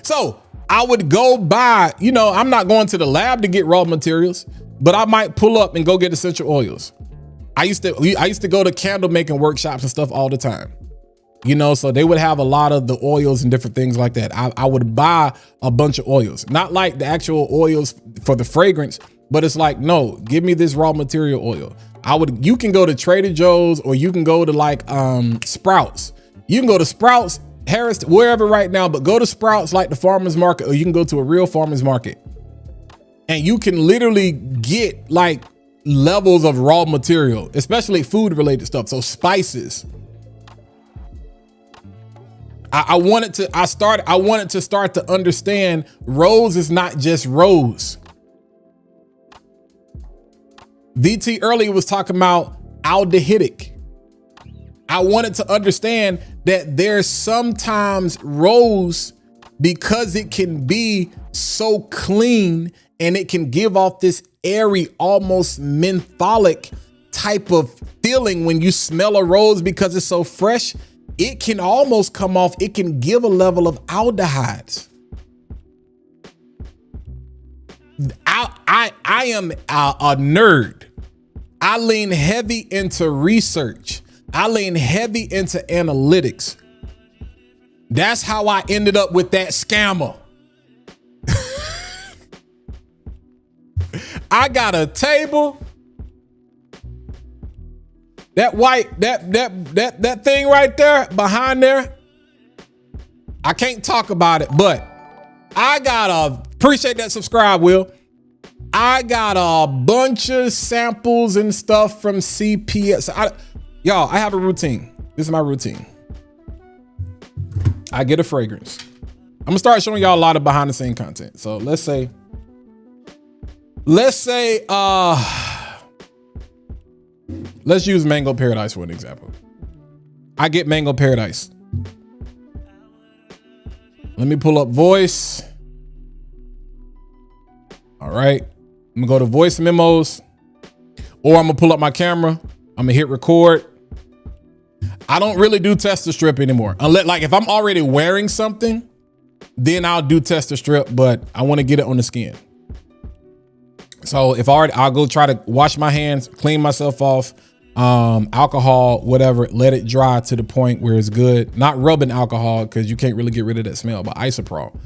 So I would go buy, you know, I'm not going to the lab to get raw materials, but I might pull up and go get essential oils. I used to go to candle making workshops and stuff all the time. You know, so they would have a lot of the oils and different things like that. I would buy a bunch of oils, not like the actual oils for the fragrance, but it's like, no, give me this raw material oil. You can go to Trader Joe's, or you can go to like Sprouts. You can go to Sprouts, Harris, wherever right now, but go to Sprouts like the farmer's market, or you can go to a real farmer's market. And you can literally get like levels of raw material, especially food related stuff. So spices. I wanted to start to understand rose is not just rose. VT earlier was talking about aldehydic. I wanted to understand that there's sometimes rose, because it can be so clean and it can give off this airy, almost mentholic type of feeling when you smell a rose because it's so fresh. It can almost come off, it can give a level of aldehydes. I am a nerd. I lean heavy into research. I lean heavy into analytics. That's how I ended up with that scammer. I got a table. That white, that thing right there behind there, I can't talk about it, but appreciate that subscribe, Will. I got a bunch of samples and stuff from CPS. Y'all, I have a routine. This is my routine. I get a fragrance. I'm gonna start showing y'all a lot of behind the scene content. So let's say, let's use Mango Paradise for an example. I get Mango Paradise. Let me pull up voice. All right. I'm gonna go to voice memos, or I'm gonna pull up my camera. I'm gonna hit record. I don't really do test to strip anymore. Unless, like, if I'm already wearing something, then I'll do test to strip, but I want to get it on the skin. So if I'll go try to wash my hands, clean myself off, alcohol, whatever, let it dry to the point where it's good. Not rubbing alcohol, because you can't really get rid of that smell, but isopropyl.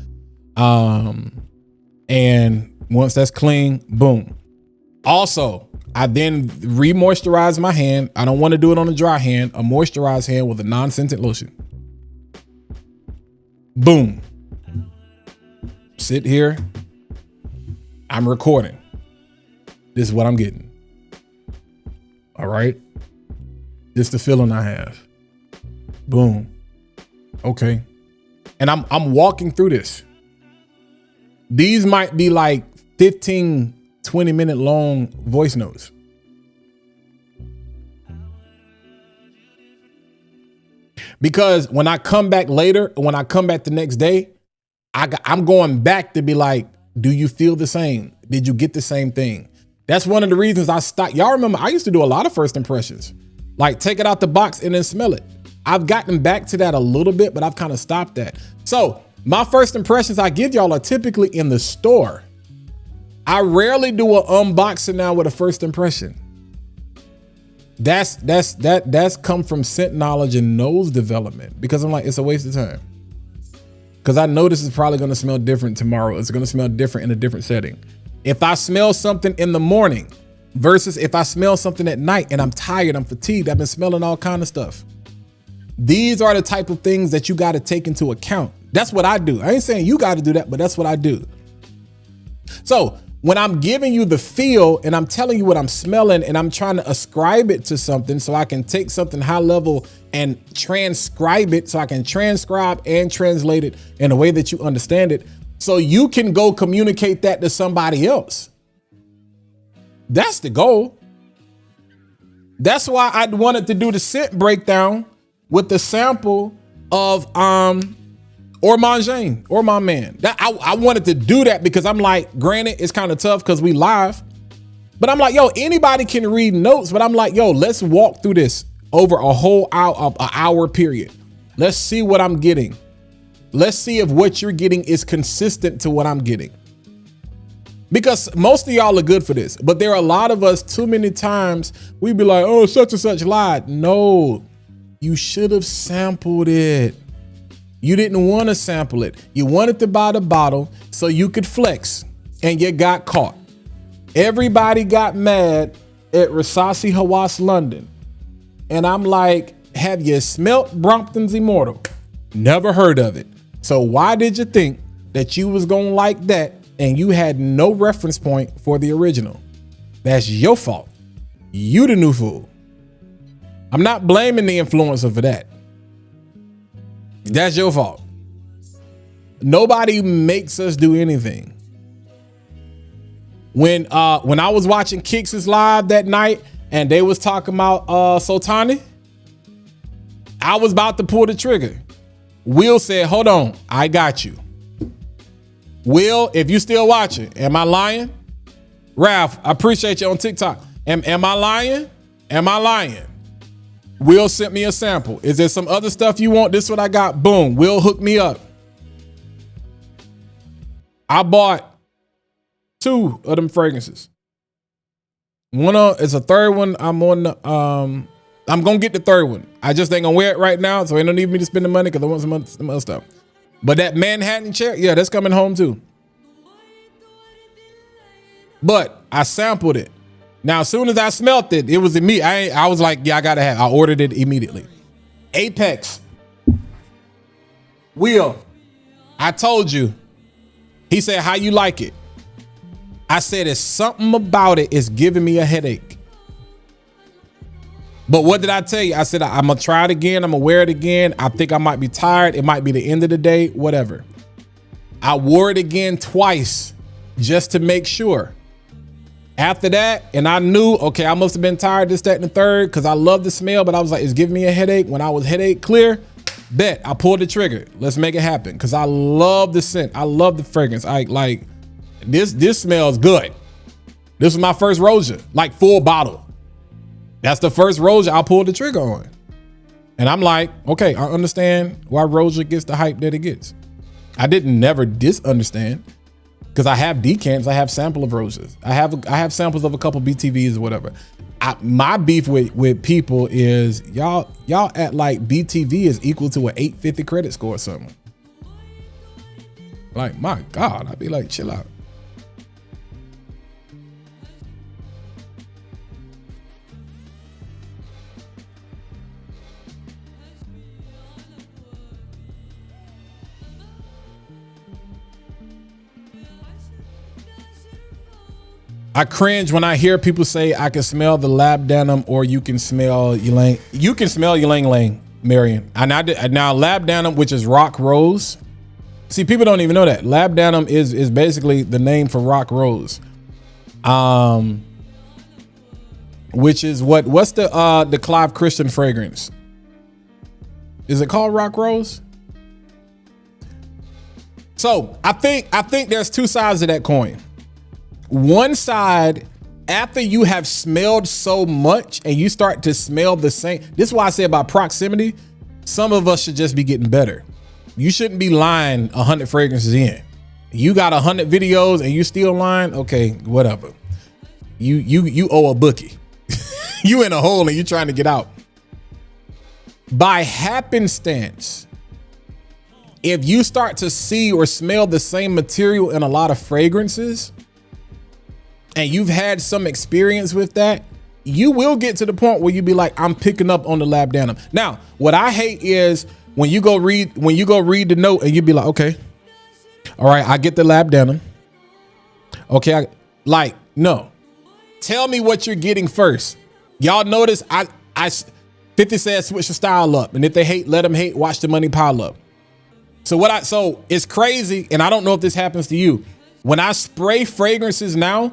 And once that's clean, boom. Also, I then re-moisturize my hand. I don't want to do it on a dry hand, a moisturized hand with a non-scented lotion. Boom. Sit here. I'm recording. This is what I'm getting. All right. This is the feeling I have. Boom. Okay. And I'm walking through this. These might be like 15, 20-minute long voice notes. Because when I come back later, when I come back the next day, I'm going back to be like, do you feel the same? Did you get the same thing? That's one of the reasons I stopped. Y'all remember, I used to do a lot of first impressions. Like, take it out the box and then smell it. I've gotten back to that a little bit, but I've kind of stopped that. So my first impressions I give y'all are typically in the store. I rarely do an unboxing now with a first impression. That's come from scent knowledge and nose development, because I'm like, it's a waste of time. Because I know this is probably going to smell different tomorrow. It's going to smell different in a different setting. If I smell something in the morning versus if I smell something at night and I'm tired, I'm fatigued, I've been smelling all kind of stuff. These are the type of things that you got to take into account. That's what I do. I ain't saying you got to do that, but that's what I do. So when I'm giving you the feel and I'm telling you what I'm smelling and I'm trying to ascribe it to something so I can take something high level and transcribe it, so I can transcribe and translate it in a way that you understand it, so you can go communicate that to somebody else. That's the goal. That's why I wanted to do the scent breakdown with the sample of Or My Man. That I wanted to do that because I'm like, granted, it's kind of tough because we live, but I'm like, yo, anybody can read notes, but I'm like, yo, let's walk through this over a whole hour period. Let's see what I'm getting. Let's see if what you're getting is consistent to what I'm getting. Because most of y'all are good for this, but there are a lot of us, too many times, we be like, oh, such and such lied. No, you should have sampled it. You didn't want to sample it. You wanted to buy the bottle so you could flex, and you got caught. Everybody got mad at Rasasi Hawass London. And I'm like, have you smelt Brompton's Immortal? Never heard of it. So why did you think that you was gonna like that and you had no reference point for the original? That's your fault. You the new fool. I'm not blaming the influencer for that. That's your fault. Nobody makes us do anything. When I was watching Kix's live that night and they was talking about Sultani, I was about to pull the trigger. Will said, hold on, I got you. Will, if you still watching, am I lying? Ralph, I appreciate you on TikTok. Am I lying? Am I lying? Will sent me a sample. Is there some other stuff you want? This is what I got. Boom. Will hooked me up. I bought 2 of them fragrances. One is a third one. I'm gonna get the third one. I just ain't gonna wear it right now, so ain't no need for me to spend the money because I want some other stuff. But that Manhattan chair, yeah, that's coming home too. But I sampled it. Now, as soon as I smelt it, it was immediate. I was like, yeah, I gotta have. I ordered it immediately. Apex. Will, I told you. He said, how you like it? I said, it's something about it is giving me a headache. But what did I tell you? I said, I'm gonna try it again. I'm gonna wear it again. I think I might be tired. It might be the end of the day, whatever. I wore it again twice just to make sure. After that, and I knew, okay, I must have been tired, this, that, and the third, because I love the smell, but I was like, it's giving me a headache. When I was headache clear, Bet I pulled the trigger. Let's make it happen. Cause I love the scent. I love the fragrance. I like this smells good. This was my first Roja, like full bottle. That's the first Roja I pulled the trigger on. And I'm like, okay, I understand why Roja gets the hype that it gets. I didn't never disunderstand because I have decants. I have sample of Rojas. I have samples of a couple BTVs or whatever. My beef with people is y'all act like BTV is equal to an 850 credit score or something. Like, my God, I'd be like, chill out. I cringe when I hear people say I can smell the lab denim or you can smell ylang. You can smell ylang ylang, Marion. Now lab denim, which is rock rose. See, people don't even know that. Lab denim is basically the name for rock rose. Which is what's the Clive Christian fragrance? Is it called rock rose? So I think there's two sides of that coin. One side, after you have smelled so much and you start to smell the same. This is why I say about proximity. Some of us should just be getting better. You shouldn't be lying 100 fragrances in. You got 100 videos and you still lying. Okay, whatever. You owe a bookie. You in a hole and you trying to get out. By happenstance, if you start to see or smell the same material in a lot of fragrances, and you've had some experience with that, you will get to the point where you be like, I'm picking up on the lab denim. Now, what I hate is when you go read the note and you be like, okay, all right, I get the lab denim. Okay, no. Tell me what you're getting first. Y'all notice I 50 says switch the style up. And if they hate, let them hate, watch the money pile up. So it's crazy, and I don't know if this happens to you. When I spray fragrances now,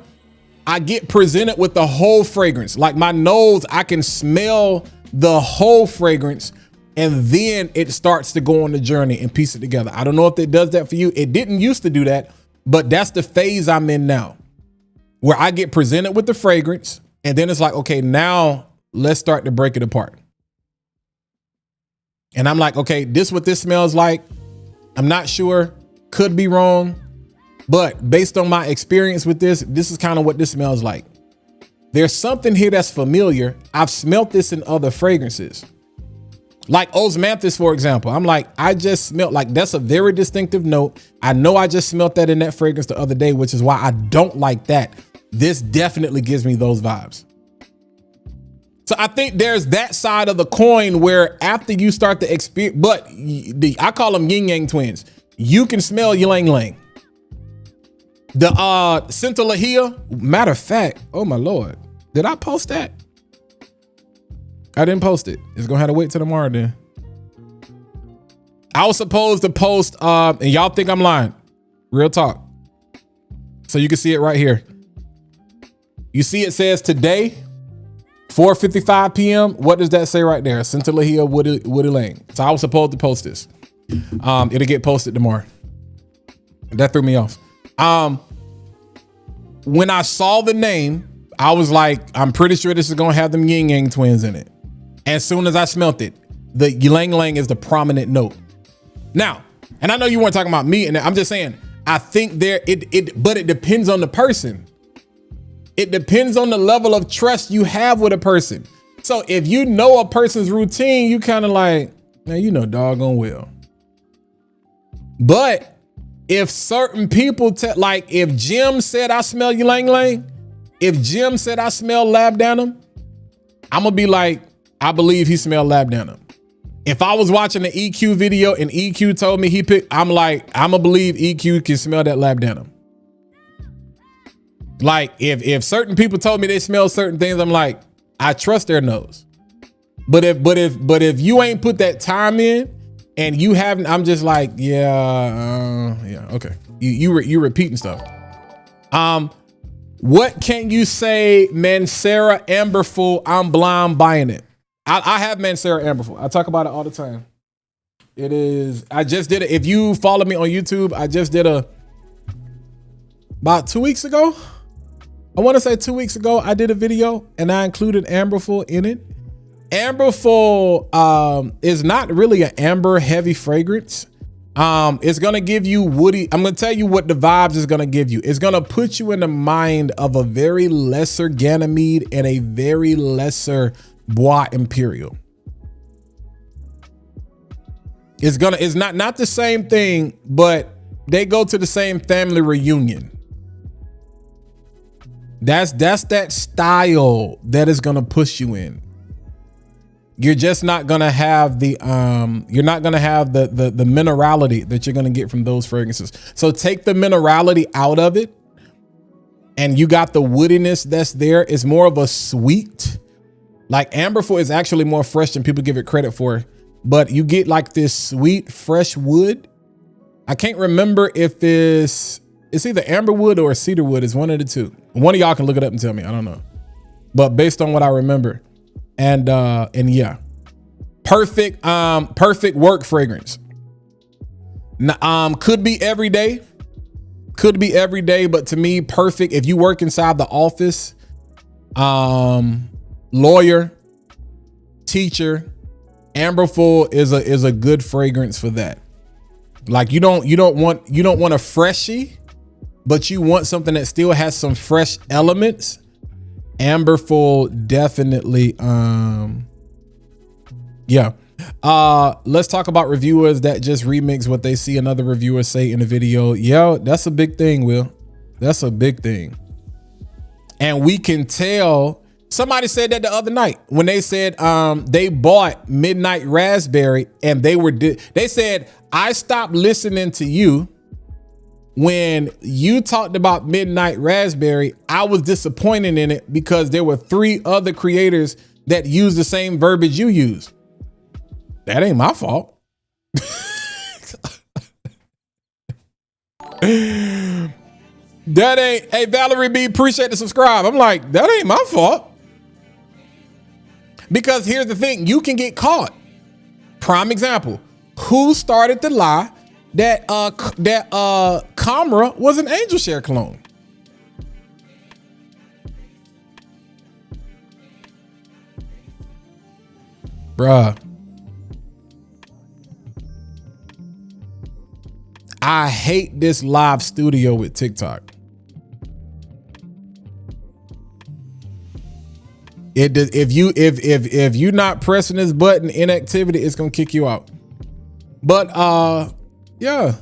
I get presented with the whole fragrance. Like my nose, I can smell the whole fragrance, and then it starts to go on the journey and piece it together. I don't know if it does that for you. It didn't used to do that, but that's the phase I'm in now, where I get presented with the fragrance, and then it's like, okay, now let's start to break it apart. And I'm like, okay, this is what this smells like. I'm not sure, could be wrong. But based on my experience with this is kind of what this smells like. There's something here that's familiar. I've smelt this in other fragrances. Like Osmanthus, for example. I'm like, I just smelled, like, that's a very distinctive note. I know I just smelt that in that fragrance the other day, which is why I don't like that. This definitely gives me those vibes. So I think there's that side of the coin where after you start to experience, but I call them yin yang twins. You can smell ylang ylang. The Scintillahia, matter of fact, oh my Lord, did I post that? I didn't post it. It's gonna have to wait till tomorrow then. I was supposed to post, and y'all think I'm lying. Real talk. So you can see it right here. You see it says today, 4:55 p.m. What does that say right there? Scintillahia Woody Lane. So I was supposed to post this. It'll get posted tomorrow. That threw me off. When I saw the name, I was like, I'm pretty sure this is gonna have them yin yang twins in it. As soon as I smelt it, the ylang ylang is the prominent note. Now, and I know you weren't talking about me, and I'm just saying, I think but it depends on the person. It depends on the level of trust you have with a person. So if you know a person's routine, you kind of like, man, you know doggone well. But if certain people, like if Jim said I smell ylang ylang, if Jim said I smell lab denim, I'm gonna be like, I believe he smelled lab denim. If I was watching the EQ video and EQ told me he picked, I'm like, I'm gonna believe EQ can smell that lab denim. Like if certain people told me they smell certain things, I'm like, I trust their nose. But if you ain't put that time in and you haven't, I'm just like, yeah, okay. You repeating stuff. What can you say, Mancera Amberful? I'm blind buying it. I have Mancera Amberful. I talk about it all the time. It is. I just did it. If you follow me on YouTube, I just did about 2 weeks ago. I want to say 2 weeks ago, I did a video and I included Amberful in it. Amberful is not really an amber heavy fragrance. It's going to give you woody. I'm going to tell you what the vibes is going to give you. It's going to put you in the mind of a very lesser Ganymede and a very lesser Bois Imperial. It's not the same thing, but they go to the same family reunion. That's that style that is going to push you in. You're just not going to have the you're not going to have the minerality that you're going to get from those fragrances. So take the minerality out of it and you got the woodiness that's there. It's more of a sweet. Like Amberful is actually more fresh than people give it credit for, but you get like this sweet fresh wood. I can't remember if it's either amberwood or cedarwood. Is one of the two. One of y'all can look it up and tell me. I don't know, but based on what I remember. And yeah, perfect work fragrance. Could be every day, but to me, perfect if you work inside the office, lawyer, teacher. Amberful is a good fragrance for that. Like you don't want a freshie, but you want something that still has some fresh elements. Amberful definitely. Yeah. Let's talk about reviewers that just remix what they see another reviewer say in a video. Yeah, that's a big thing, Will. That's a big thing. And we can tell. Somebody said that the other night when they said they bought Midnight Raspberry and they said, I stopped listening to you when you talked about Midnight Raspberry. I was disappointed in it because there were 3 other creators that used the same verbiage you use. That ain't my fault. That ain't, hey, Valerie B, appreciate the subscribe. I'm like, that ain't my fault. Because here's the thing, you can get caught. Prime example, who started the lie that Camera was an Angel Share clone? Bruh. I hate this live studio with TikTok. If you're not pressing this button, inactivity, it's gonna kick you out. But yeah.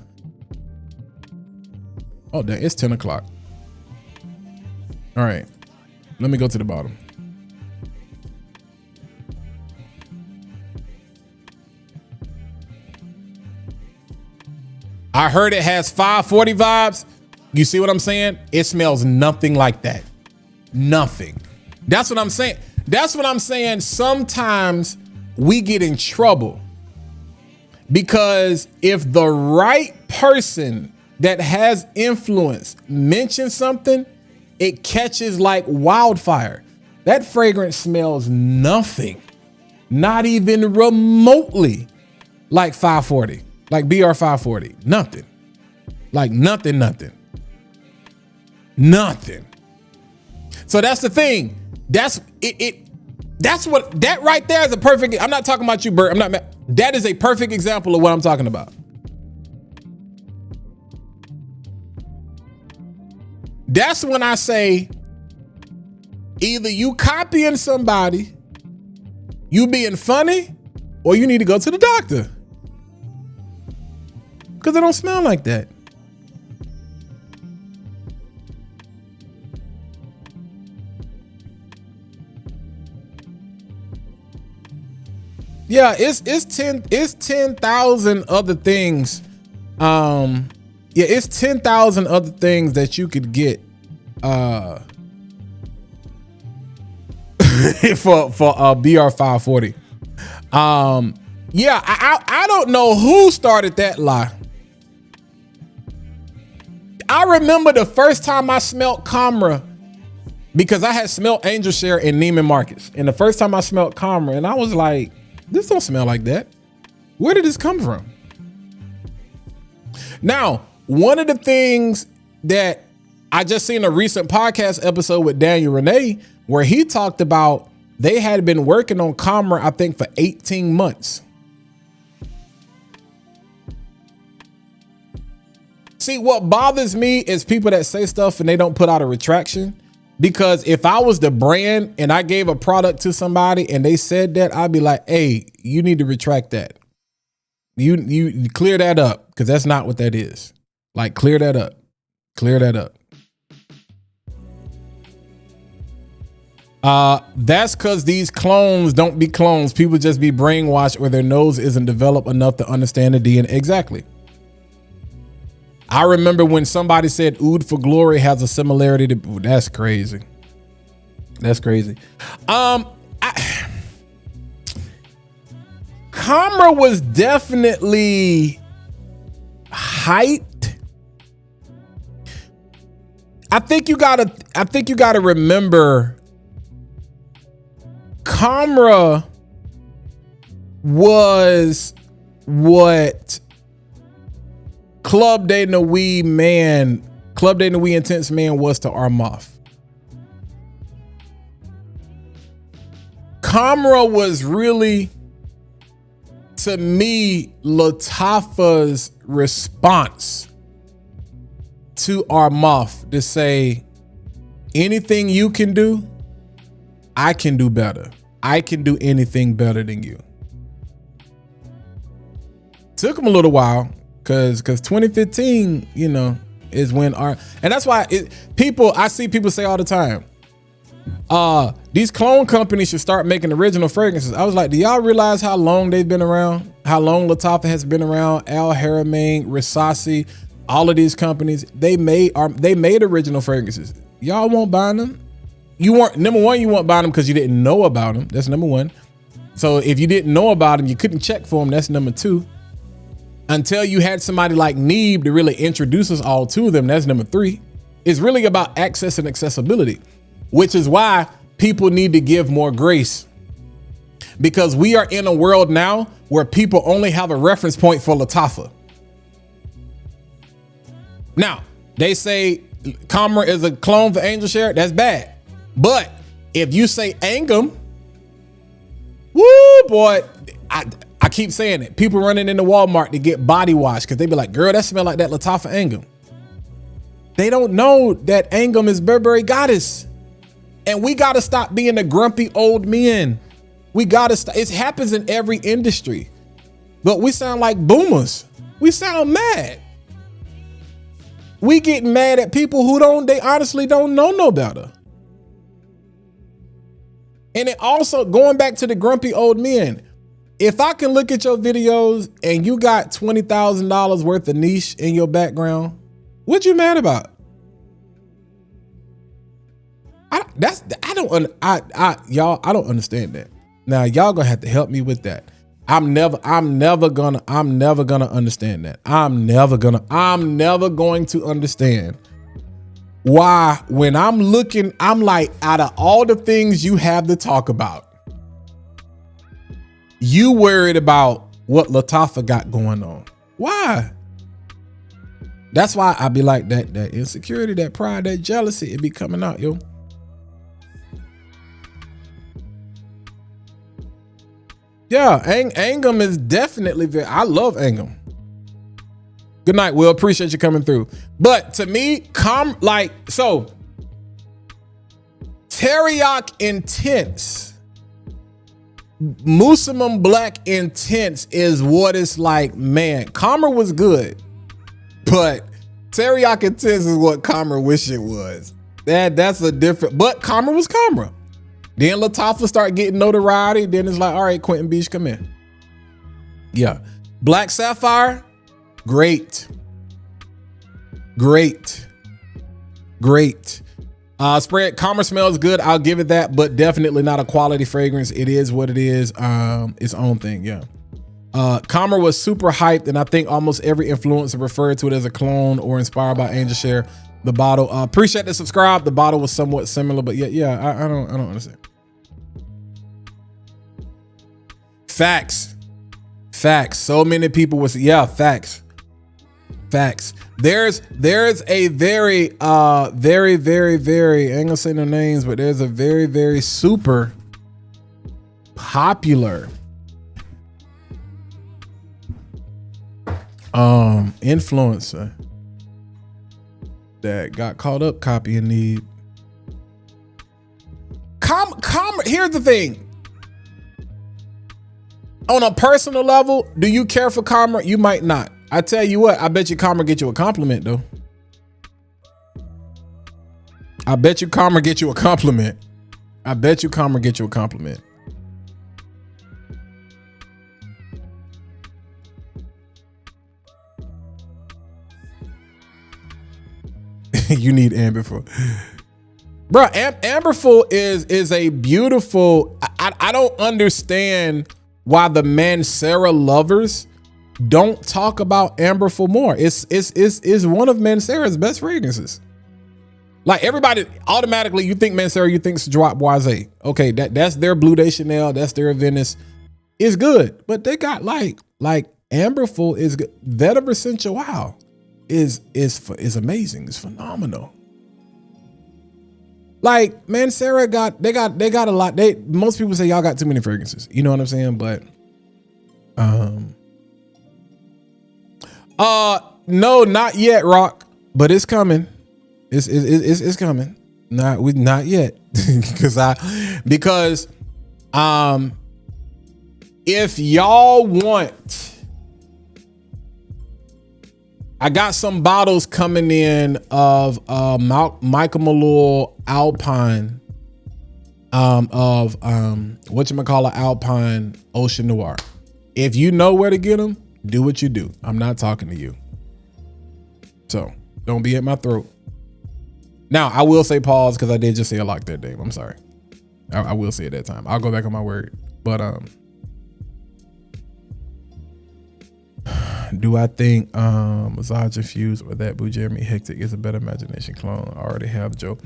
Oh dang, it's 10 o'clock. All right, let me go to the bottom. I heard it has 540 vibes. You see what I'm saying? It smells nothing like that. Nothing. That's what I'm saying. That's what I'm saying. Sometimes we get in trouble because if the right person that has influence mentions something, it catches like wildfire. That fragrance smells nothing, not even remotely like 540, like BR 540. Nothing, like nothing. So that's the thing. That's it. That's what that right there is a perfect. I'm not talking about you, Bert. I'm not. That is a perfect example of what I'm talking about. That's when I say either you copying somebody, you being funny, or you need to go to the doctor because it don't smell like that. Yeah, it's 10,000 other things. Yeah, it's 10,000 other things that you could get for BR 540. Yeah, I don't know who started that lie. I remember the first time I smelled Camera because I had smelled Angel Share in Neiman Marcus, and the first time I smelled Camera, and I was like, this don't smell like that. Where did this come from? Now, one of the things that I just seen a recent podcast episode with Daniel Renee where he talked about they had been working on Commerce, I think, for 18 months. See, what bothers me is people that say stuff and they don't put out a retraction. Because if I was the brand and I gave a product to somebody and they said that, I'd be like, hey, you need to retract that. You clear that up, because that's not what that is. Like, clear that up. Clear that up. That's because these clones don't be clones. People just be brainwashed or their nose isn't developed enough to understand the DNA. Exactly. I remember when somebody said Ood for Glory has a similarity to, that's crazy. That's crazy. Kamra was definitely hyped. I think you gotta remember Kamra was what Club De Nuit Intense Man was to Armoff. Kamra was really, to me, Latifah's response to Armoff to say, anything you can do, I can do better. I can do anything better than you. Took him a little while. Cause 2015, you know, is when and that's why I see people say all the time, these clone companies should start making original fragrances. I was like, do y'all realize how long they've been around? How long Latifah has been around? Al Haramain, Risasi, all of these companies, they made original fragrances. Y'all won't buy them. You won't buy them because you didn't know about them. That's number one. So if you didn't know about them, you couldn't check for them. That's number two. Until you had somebody like Neeb to really introduce us all to them. That's number three. It's really about access and accessibility, which is why people need to give more grace, because we are in a world now where people only have a reference point for Latifah. Now, they say Kamra is a clone for Angel Share. That's bad. But if you say Angum, woo, boy, I keep saying it. People running into Walmart to get body wash because they be like, girl, that smell like that Latifah Angum. They don't know that Angum is Burberry Goddess. And we got to stop being the grumpy old men. We got to stop. It happens in every industry. But we sound like boomers. We sound mad. We get mad at people who they honestly don't know no better. And it also, going back to the grumpy old men, if I can look at your videos and you got $20,000 worth of niche in your background, what you mad about? I don't understand that. Now y'all gonna have to help me with that. I'm never gonna understand that. I'm never going to understand why when I'm looking, I'm like, out of all the things you have to talk about, you worried about what Latifah got going on. Why? That's why I be like that insecurity, that pride, that jealousy, it be coming out, yo. Yeah, Angum is definitely I love Angum. Good night, Will. Appreciate you coming through. But to me, Teriyaki Intense, Musamum Black Intense is what it's like, man. Kamra was good, but Teriyaki Intense is what Kamra wish it was. That's a different, but Kamra was Kamra. Then Latifah start getting notoriety. Then it's like, all right, Quentin Beach, come in. Yeah. Black Sapphire, great. Spread Kamra smells good. I'll give it that, but definitely not a quality fragrance. It is what it is. Its own thing. Yeah. Kamra was super hyped, and I think almost every influencer referred to it as a clone or inspired by Angel Share. The bottle, appreciate the subscribe. The bottle was somewhat similar, but yeah, I don't understand. Facts. Facts. So many people was facts. Facts. There's a very I ain't gonna say no names, but there's a very super popular influencer that got caught up copying the here's the thing. On a personal level, do you care for karma? You might not. I tell you what, I bet you karma get you a compliment though. I bet you karma get you a compliment. I bet you karma get you a compliment. You need Amberful. Bro, Amberful is a beautiful, I don't understand why the Mancera lovers don't talk about Amberful more. It's one of Mancera's best fragrances. Like everybody automatically, you think Mancera, you think Drop Boise. Okay, that's their Blue de Chanel, that's their Venice. It's good, but they got like Amberful is good. Vetiver Sensual is amazing. It's phenomenal. Like Mancera they got a lot. Most people say y'all got too many fragrances. You know what I'm saying? But no, not yet, Rock. But it's coming. It's coming. Not yet. because if y'all want, I got some bottles coming in of Michael Malloy Alpine whatchamacallit Alpine Ocean Noir. If you know where to get them, do what you do. I'm not talking to you. So don't be at my throat. Now I will say pause because I did just say a lock that Dave. I'm sorry. I will say it that time. I'll go back on my word. But do I think Massage Infused or that Boo Jeremy Hectic is a better imagination clone? I already have Joe.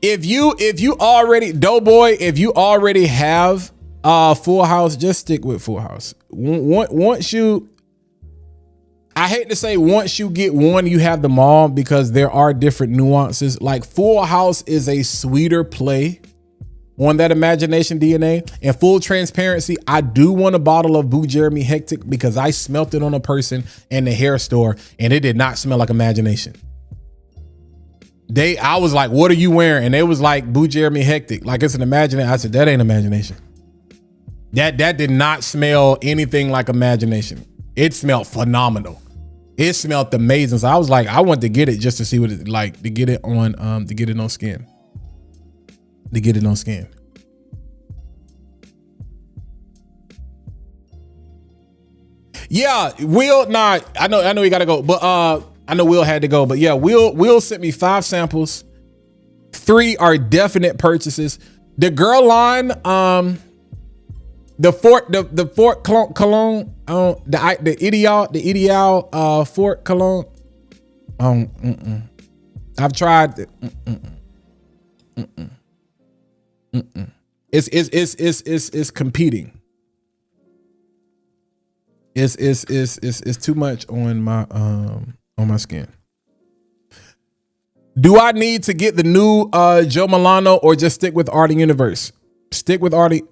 If you already Doughboy, if you already have Full House, just stick with Full House. Once you, I hate to say once you get one, you have them all, because there are different nuances. Like Full House is a sweeter play on that imagination DNA. And full transparency, I do want a bottle of Boo Jeremy Hectic because I smelt it on a person in the hair store and it did not smell like imagination. I was like, what are you wearing? And they was like, Boo Jeremy Hectic. Like it's an imagination. I said, that ain't imagination. That did not smell anything like imagination. It smelled phenomenal. It smelled amazing. So I was like, I want to get it just to see what it's like, to get it on skin. To get it on skin. Yeah, Will not. I know he gotta go, but I know Will had to go, but yeah, Will sent me 5 samples. 3 are definite purchases. The girl line, the Fort Cologne, the Ideal Fort Cologne. I've tried. It's competing. It's too much on my skin. Do I need to get the new Joe Milano or just stick with Artie Universe? Stick with Artie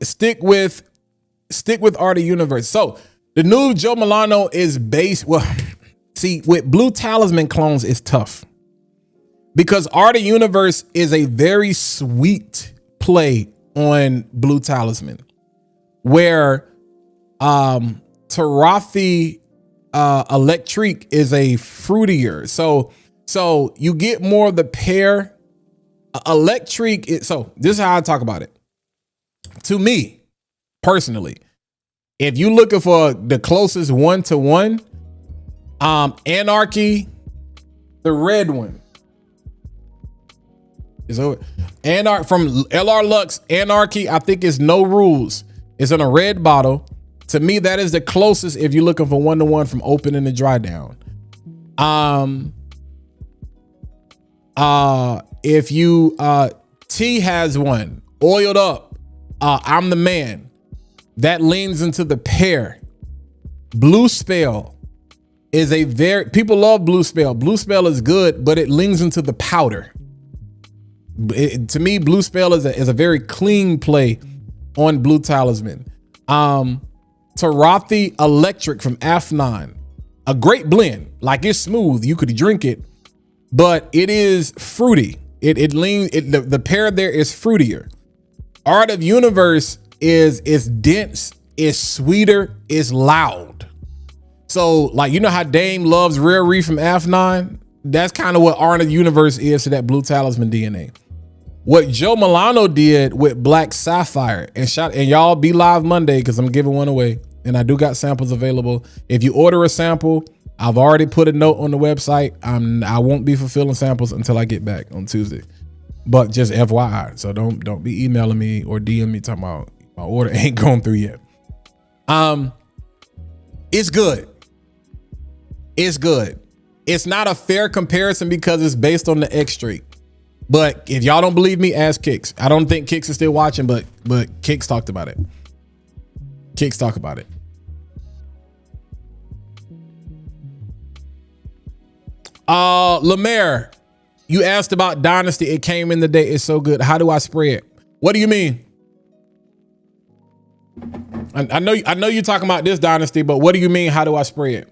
Universe. So the new Joe Milano is based. Well, see, with Blue Talisman clones, it's tough because Artie Universe is a very sweet play on Blue Talisman, where Tarafi Electrique is a fruitier. So you get more of the pear. Electrique. So this is how I talk about it. To me, personally, if you're looking for the closest 1-to-1, Anarchy, the red one. Is over. From LR Lux, Anarchy, I think it's No Rules. It's in a red bottle. To me, that is the closest if you're looking for 1-to-1 from opening to dry down. If you T has one, oiled up. I'm the man. That leans into the pear. Blue Spell is people love Blue Spell. Blue Spell is good, but it leans into the powder. To me, Blue Spell is a very clean play on Blue Talisman. Tarathi Electric from F9, a great blend. Like, it's smooth, you could drink it, but it is fruity. The pair there is fruitier. Art of Universe is dense, is sweeter, is loud. So, like, you know how Dame loves Rare Reef from F9? That's kind of what Art of Universe is to that Blue Talisman DNA. What Joe Milano did with Black Sapphire, and y'all be live Monday because I'm giving one away, and I do got samples available. If you order a sample, I've already put a note on the website. I won't be fulfilling samples until I get back on Tuesday. But just FYI, so don't be emailing me or DM me talking about my order ain't going through yet. It's good. It's good. It's not a fair comparison because it's based on the X streak. But if y'all don't believe me, ask Kix. I don't think Kix is still watching, but Kix talked about it. Kix talk about it. Lemaire, you asked about Dynasty. It came in the day. It's so good. How do I spray it? What do you mean? I know you're talking about this Dynasty, but what do you mean? How do I spray it?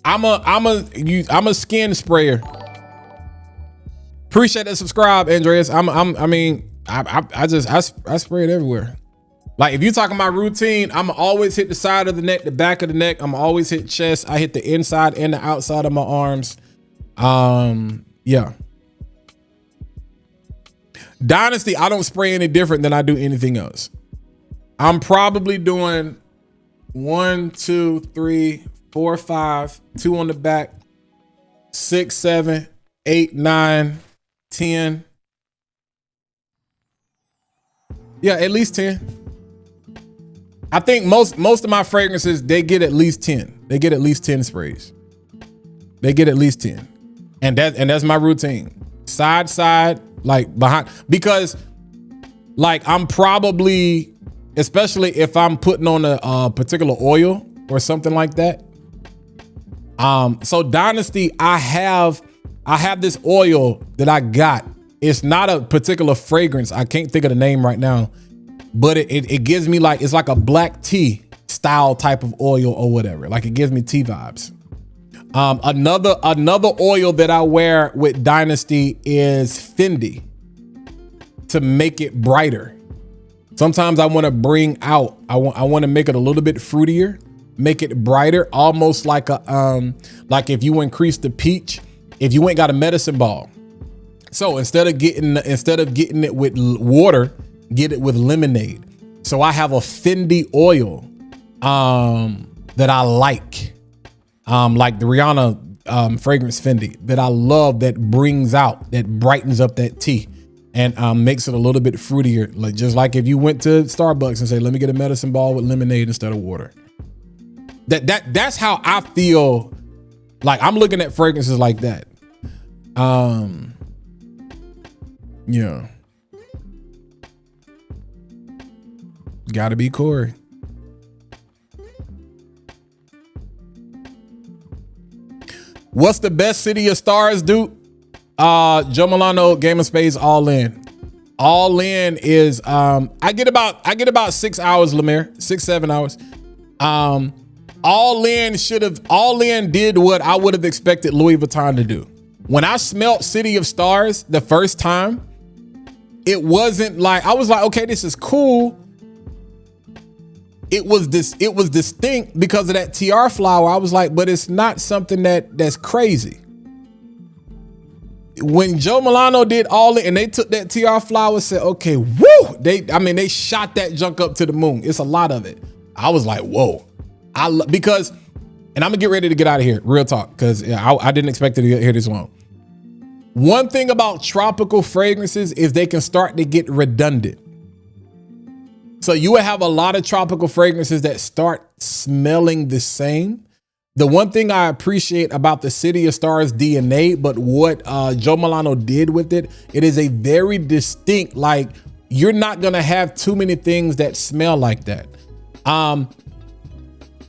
I'm a skin sprayer. Appreciate that subscribe, Andreas. I spray it everywhere. Like, if you're talking about routine, I'm always hit the side of the neck, the back of the neck. I'm always hit chest. I hit the inside and the outside of my arms. Yeah. Dynasty, I don't spray any different than I do anything else. I'm probably doing 1, 2, 3, 4, 5, 2 on the back, 6, 7, 8, 9, 10. Yeah, at least 10. I think most of my fragrances, they get at least 10. They get at least 10 sprays. They get at least 10. And that's my routine. Side, like behind, because like I'm probably, especially if I'm putting on a particular oil or something like that. So Dynasty, I have this oil that I got. It's not a particular fragrance. I can't think of the name right now, but it gives me like, it's like a black tea style type of oil or whatever. Like, it gives me tea vibes. Another oil that I wear with Dynasty is Fendi to make it brighter. Sometimes I want to bring out, I want to make it a little bit fruitier, make it brighter, almost like like if you increase the peach, if you ain't got a medicine ball. So instead of getting it with water, get it with lemonade. So I have a Fendi oil that I like the Rihanna fragrance Fendi that I love, that brightens up that tea and makes it a little bit fruitier. Like, just like if you went to Starbucks and say, let me get a medicine ball with lemonade instead of water. That's how I feel. Like, I'm looking at fragrances like that. Yeah. Gotta be Corey. What's the best City of Stars, dude? Joe Milano, Game of Spades, All In. All In is I get about 6 hours, Lemaire, 6-7 hours. All In did what I would have expected Louis Vuitton to do. When I smelt City of Stars the first time, it wasn't like, I was like, okay, this is cool. It was distinct because of that TR flower. I was like, but it's not something that's crazy. When Joe Milano did All In and they took that TR flower, said, okay, woo! They shot that junk up to the moon. It's a lot of it. I was like, whoa. Because, and I'm gonna get ready to get out of here, real talk, because I didn't expect to get here this long. One thing about tropical fragrances is they can start to get redundant. So you will have a lot of tropical fragrances that start smelling the same. The one thing I appreciate about the City of Stars DNA, but what Joe Milano did with it, it is a very distinct, like, you're not gonna have too many things that smell like that.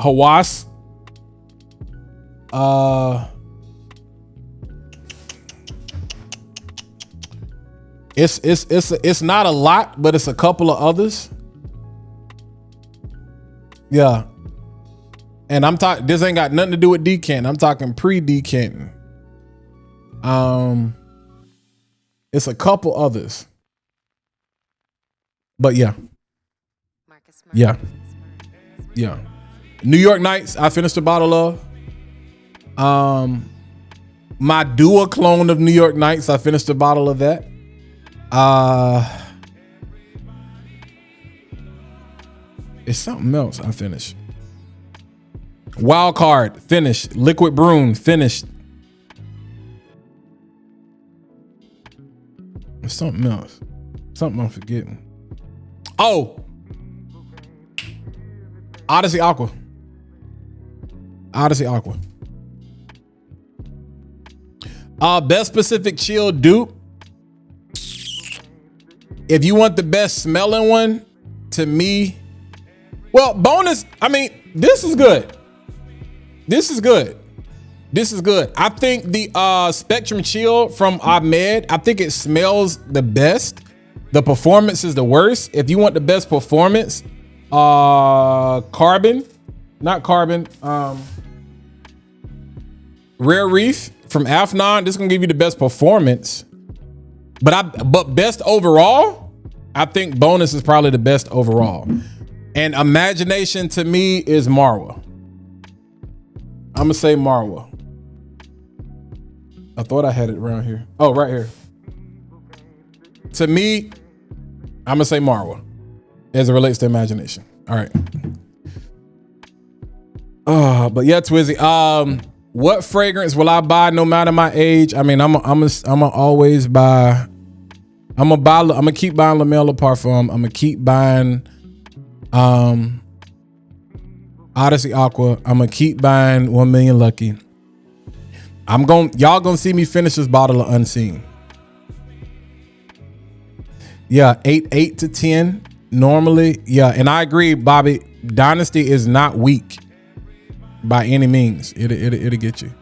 Hawass. It's not a lot, but it's a couple of others. Yeah. And I'm talking, this ain't got nothing to do with decanting. I'm talking pre-decanting. It's a couple others. But yeah. Yeah. Yeah. New York Nights, I finished a bottle of. My dual clone of New York Nights, I finished a bottle of that. It's something else I finished. Wild Card, finished. Liquid Broom, finished. There's something else. Something I'm forgetting. Oh! Odyssey Aqua. Odyssey Aqua. Best Pacific Chill dupe. If you want the best smelling one, to me, well, bonus, I mean, this is good. This is good. This is good. I think the Spectrum Chill from Ahmed, I think it smells the best. The performance is the worst. If you want the best performance, Carbon, not Carbon, Rare Reef from Afnon, this is gonna give you the best performance. But best overall, I think Bonus is probably the best overall. And Imagination to me is Marwa. I'm gonna say Marwa. I thought I had it around here. Oh, right here. To me, I'm gonna say Marwa as it relates to Imagination. All right. But yeah, Twizzy. What fragrance will I buy no matter my age? I mean, I'm always buy. I'm gonna keep buying La Mer Le Parfum. I'm gonna keep buying Odyssey Aqua. I'm gonna keep buying 1 Million Lucky. Y'all gonna see me finish this bottle of Unseen. Yeah, 8 to 10 normally. Yeah, and I agree, Bobby. Dynasty is not weak by any means. It'll get you.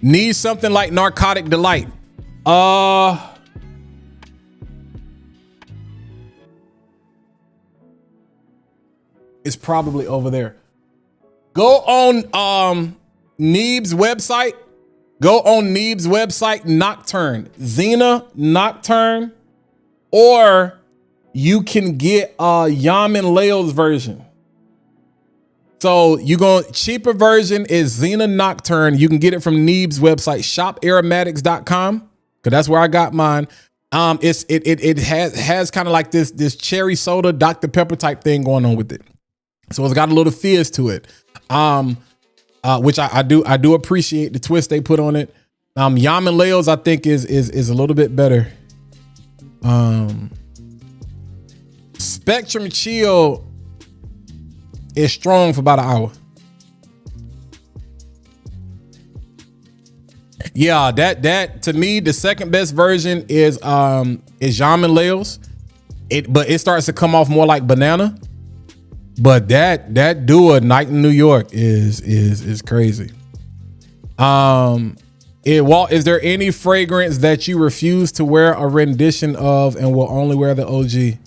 Need something like Narcotic Delight. It's probably over there. Go on Neeb's website. Go on Neeb's website, Nocturne. Xena Nocturne. Or you can get Yamin Leo's version. So cheaper version is Xena Nocturne. You can get it from Neeb's website, shoparomatics.com, because that's where I got mine. It has kind of like this cherry soda, Dr. Pepper type thing going on with it. So it's got a little fizz to it. Which I do appreciate the twist they put on it. Yamin Leo's I think is a little bit better. Spectrum Chill is strong for about an hour. Yeah, that to me the second best version is Yamin Leo's. But it starts to come off more like banana. But that Dua Night in New York is crazy. Is there any fragrance that you refuse to wear a rendition of and will only wear the OG?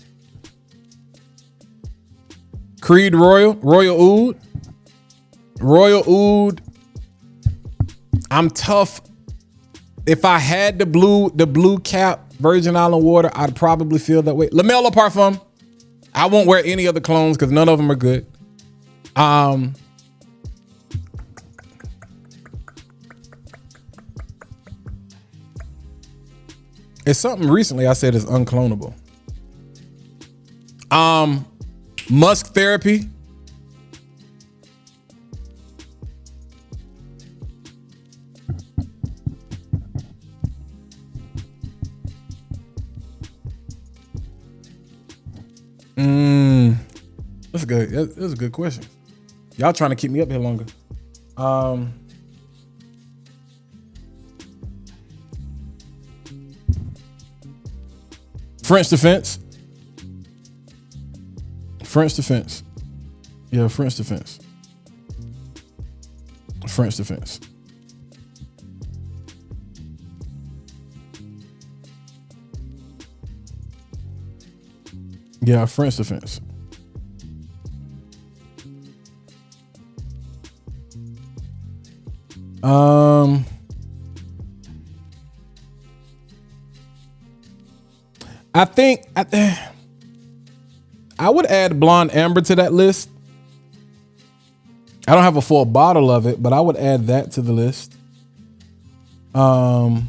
Creed Royal Oud. I'm tough. If I had the blue cap Virgin Island water, I'd probably feel that way. La Mer Le Parfum. I won't wear any other clones because none of them are good. It's something recently I said is unclonable. Musk Therapy. That's good. That's a good question. Y'all trying to keep me up here longer. French Defense. Yeah, French Defense. French defense. Yeah, French defense. I think I would add Blonde Amber to that list. I don't have a full bottle of it, but I would add that to the list. I'm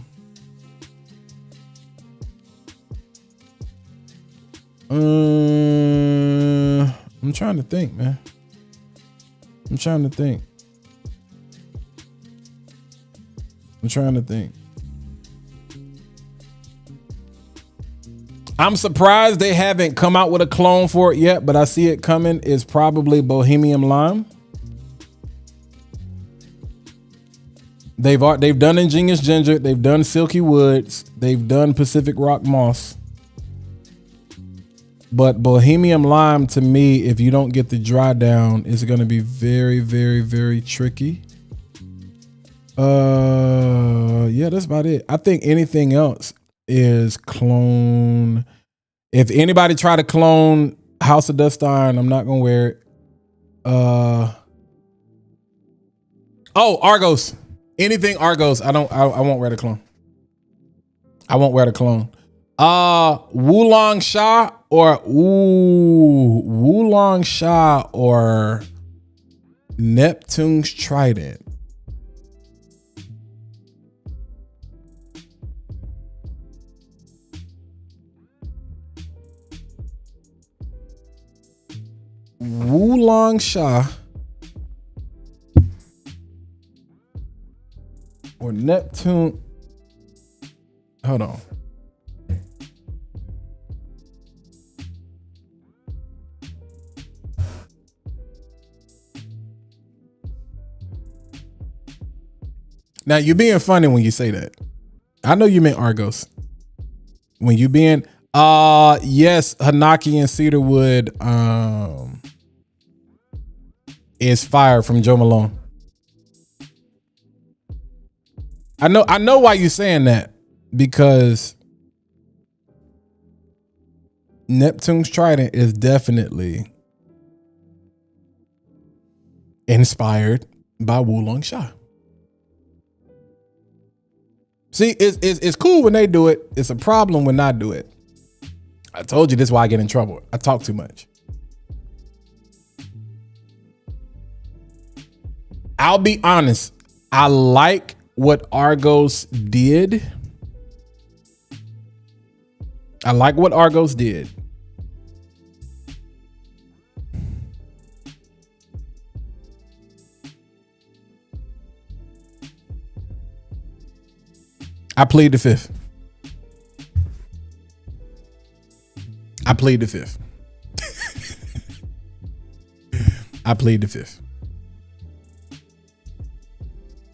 trying to think, man. I'm trying to think. I'm surprised they haven't come out with a clone for it yet, but I see it coming. Is probably Bohemian Lime. They've done Ingenious Ginger, they've done Silky Woods, they've done Pacific Rock Moss. But Bohemian Lime, to me, if you don't get the dry down, is going to be very, very, very tricky. Yeah, that's about it. I think anything else is clone. If anybody try to clone House of Dust Iron, I'm not gonna wear it. Oh, Argos. Anything Argos, I won't wear the clone. I won't wear the clone. Wulong Sha or Neptune's Trident. Wulong Sha or Neptune. Hold on. Now you're being funny when you say that. I know you meant Argos. When you being yes, Hanaki and Cedarwood is fire from Joe Malone. I know why you're saying that, because Neptune's Trident is definitely inspired by Wulong Sha. See, it's cool when they do it. It's a problem when I do it. I told you this is why I get in trouble. I talk too much. I'll be honest. I like what Argos did. I like what Argos did. I plead the fifth. I plead the fifth. I plead the fifth.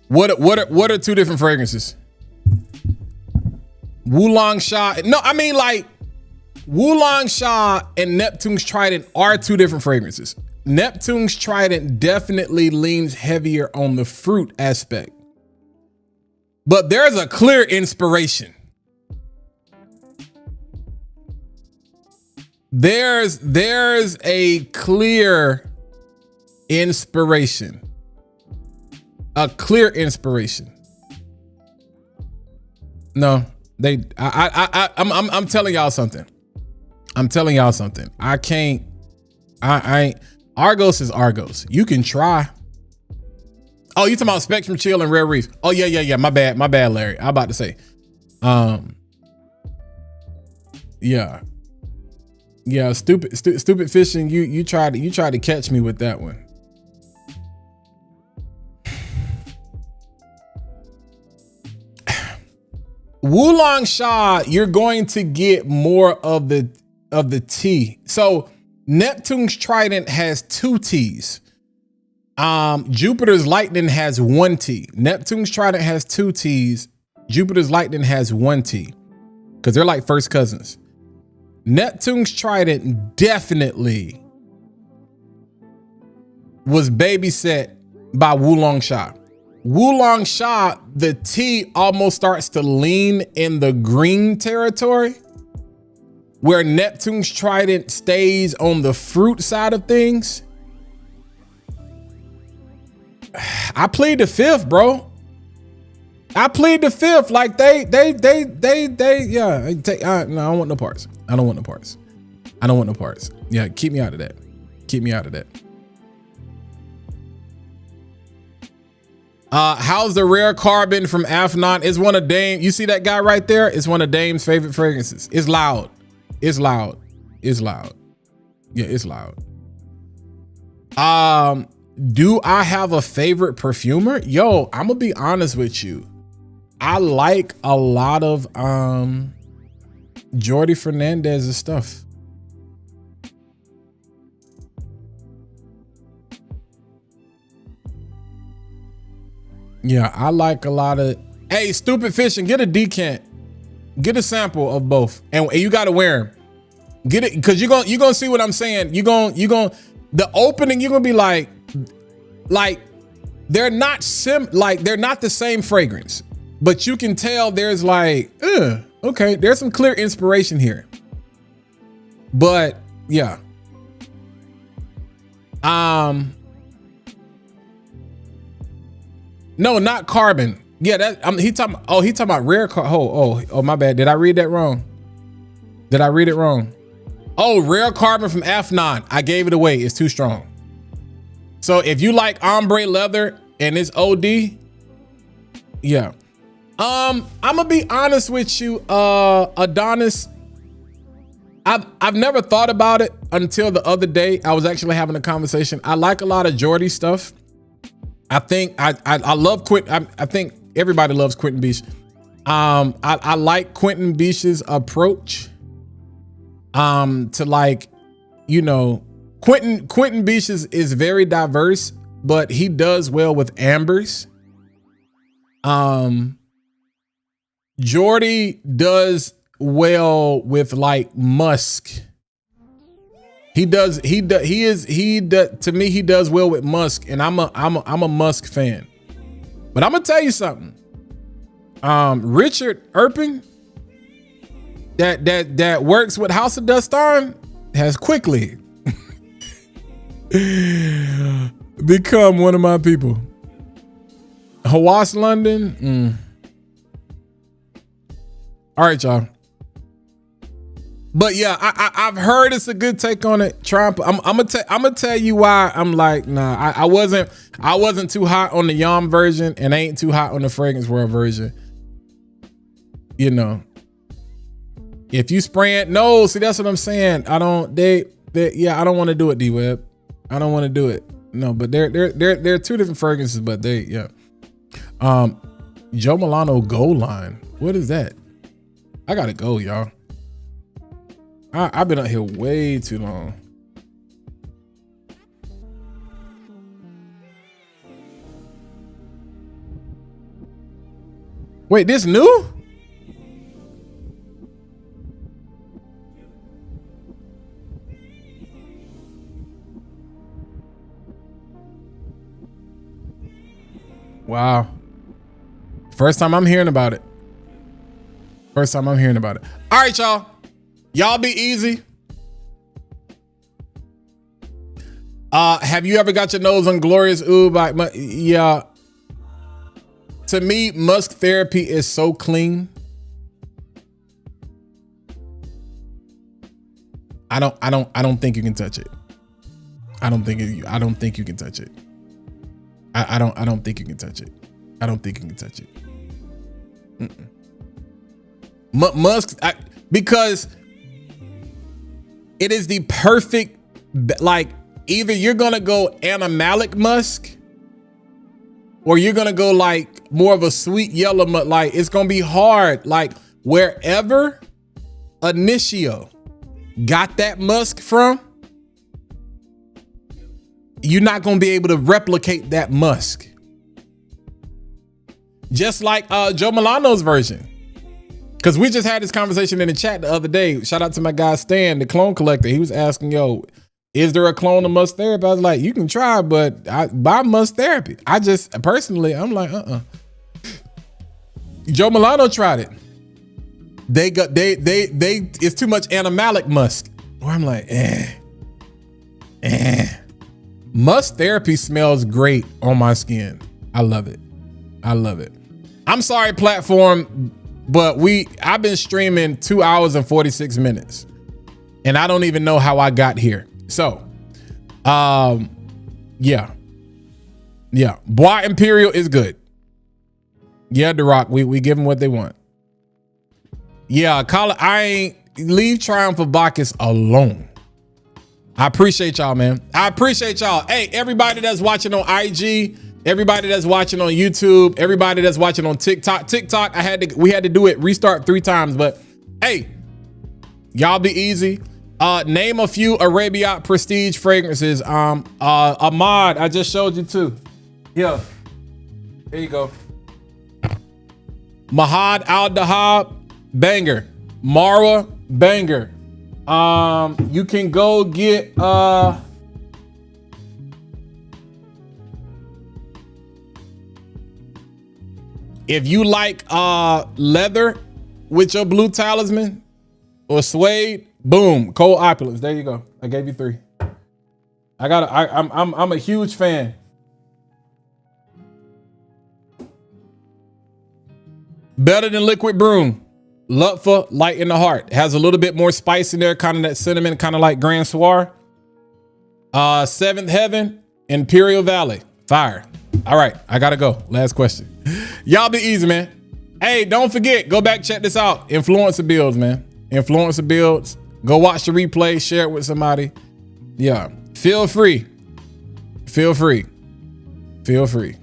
What are two different fragrances? Wulong Sha. No, I mean, like, Wulong Sha and Neptune's Trident are two different fragrances. Neptune's Trident definitely leans heavier on the fruit aspect. But there's a clear inspiration. There's a clear inspiration. A clear inspiration. No, I'm telling y'all something. I'm telling y'all something. I ain't. Argos is Argos. You can try. Oh, you talking about Spectrum Chill and Rare Reef? Oh yeah. My bad, Larry. I'm about to say, yeah. Stupid fishing. You tried to catch me with that one. Wulong Sha, you're going to get more of the tea. So Neptune's Trident has 2 T's. Jupiter's Lightning has 1 T. Neptune's Trident has 2 T's. Jupiter's Lightning has 1 T, because they're like first cousins. Neptune's Trident definitely was babysat by Wulong Sha. Wulong Sha, the tea almost starts to lean in the green territory, where Neptune's trident stays on the fruit side of things. I plead the fifth, bro. I plead the fifth. Like they, yeah. No, I don't want no parts. I don't want no parts. I don't want no parts. Yeah, keep me out of that. Keep me out of that. How's the rare carbon from Afnon? It's one of Dame. You see that guy right there? It's one of Dame's favorite fragrances. It's loud. It's loud. It's loud. Yeah, it's loud. Do I have a favorite perfumer? Yo, I'm gonna be honest with you. I like a lot of Jordi Fernandez's stuff. Yeah, I like a lot of. Hey, stupid fish, and get a decant. Get a sample of both, and you gotta wear them. Get it, because you're gonna see what I'm saying. You're gonna the opening. You're gonna be like they're not they're not the same fragrance, but you can tell there's like, okay, there's some clear inspiration here. But yeah, no, not carbon. Yeah, that he talking about rare carbon. Oh, my bad. Did I read that wrong? Did I read it wrong? Oh, rare carbon from Afnon. I gave it away. It's too strong. So if you like ombre leather and it's OD, yeah. I'm gonna be honest with you, Adonis. I've never thought about it until the other day. I was actually having a conversation. I like a lot of Jordi stuff. I think I love Quentin. I think everybody loves Quentin Biche. I like Quentin Biche's approach. To like, you know, Quentin Biche is very diverse, but he does well with ambers. Jordi does well with like musk. To me, he does well with musk, and I'm a musk fan. But I'm gonna tell you something. Richard Erpin, that works with House of Dustan, has quickly become one of my people. Hawass London. All right, y'all. But yeah, I've heard it's a good take on it. Trump. I'm gonna tell you why I'm like, nah. I wasn't too hot on the Yom version, and I ain't too hot on the Fragrance World version. You know, if you spraying, no, see, that's what I'm saying. I don't. Yeah, I don't want to do it, D-Web. I don't want to do it. No, but they're two different fragrances, but yeah. Joe Milano Gold Line. What is that? I gotta go, y'all. I've been out here way too long. Wait, this new? Wow. First time I'm hearing about it. First time I'm hearing about it. All right, y'all. Y'all be easy. Have you ever got your nose on Glorious Oud by, yeah. To me, musk therapy is so clean. I don't think you can touch it. I don't think you can touch it. I don't think you can touch it. I don't think you can touch it. Musk, because it is the perfect, like, either you're gonna go animalic musk, or you're gonna go like more of a sweet yellow musk. Like, it's gonna be hard. Like, wherever Initio got that musk from, you're not gonna be able to replicate that musk. Just like Joe Milano's version. Because we just had this conversation in the chat the other day. Shout out to my guy Stan, the clone collector. He was asking, yo, is there a clone of Must Therapy? I was like, you can try, but buy Must Therapy. I just personally, I'm like, Joe Milano tried it. They it's too much animalic musk. Or I'm like, Must Therapy smells great on my skin. I love it. I love it. I'm sorry, platform, but I've been streaming 2 hours and 46 minutes. And I don't even know how I got here. So, yeah. Bois Imperial is good. Yeah, The Rock, we give them what they want. Yeah, leave Triumph of Bacchus alone. I appreciate y'all, man. I appreciate y'all. Hey, everybody that's watching on IG, everybody that's watching on YouTube, everybody that's watching on TikTok. TikTok, we had to do it, restart 3 times, but hey, y'all be easy. Name a few Arabia prestige fragrances. Ahmad, I just showed you 2. Yeah. Here you go. Mahad Al-Dahab, banger. Marwa, banger. You can go get if you like leather with your blue talisman or suede, boom, Cold Opulence. There you go. I gave you 3. I'm a huge fan. Better than Liquid Broom. Lutfa, Light in the Heart. Has a little bit more spice in there, kind of that cinnamon, kind of like Grand Soir. Seventh Heaven, Imperial Valley. Fire. All right, I gotta go. Last question. Y'all be easy, man. Hey, don't forget, go back, check this out. Influencer Builds, man. Influencer Builds. Go watch the replay, share it with somebody. Yeah, feel free. Feel free. Feel free.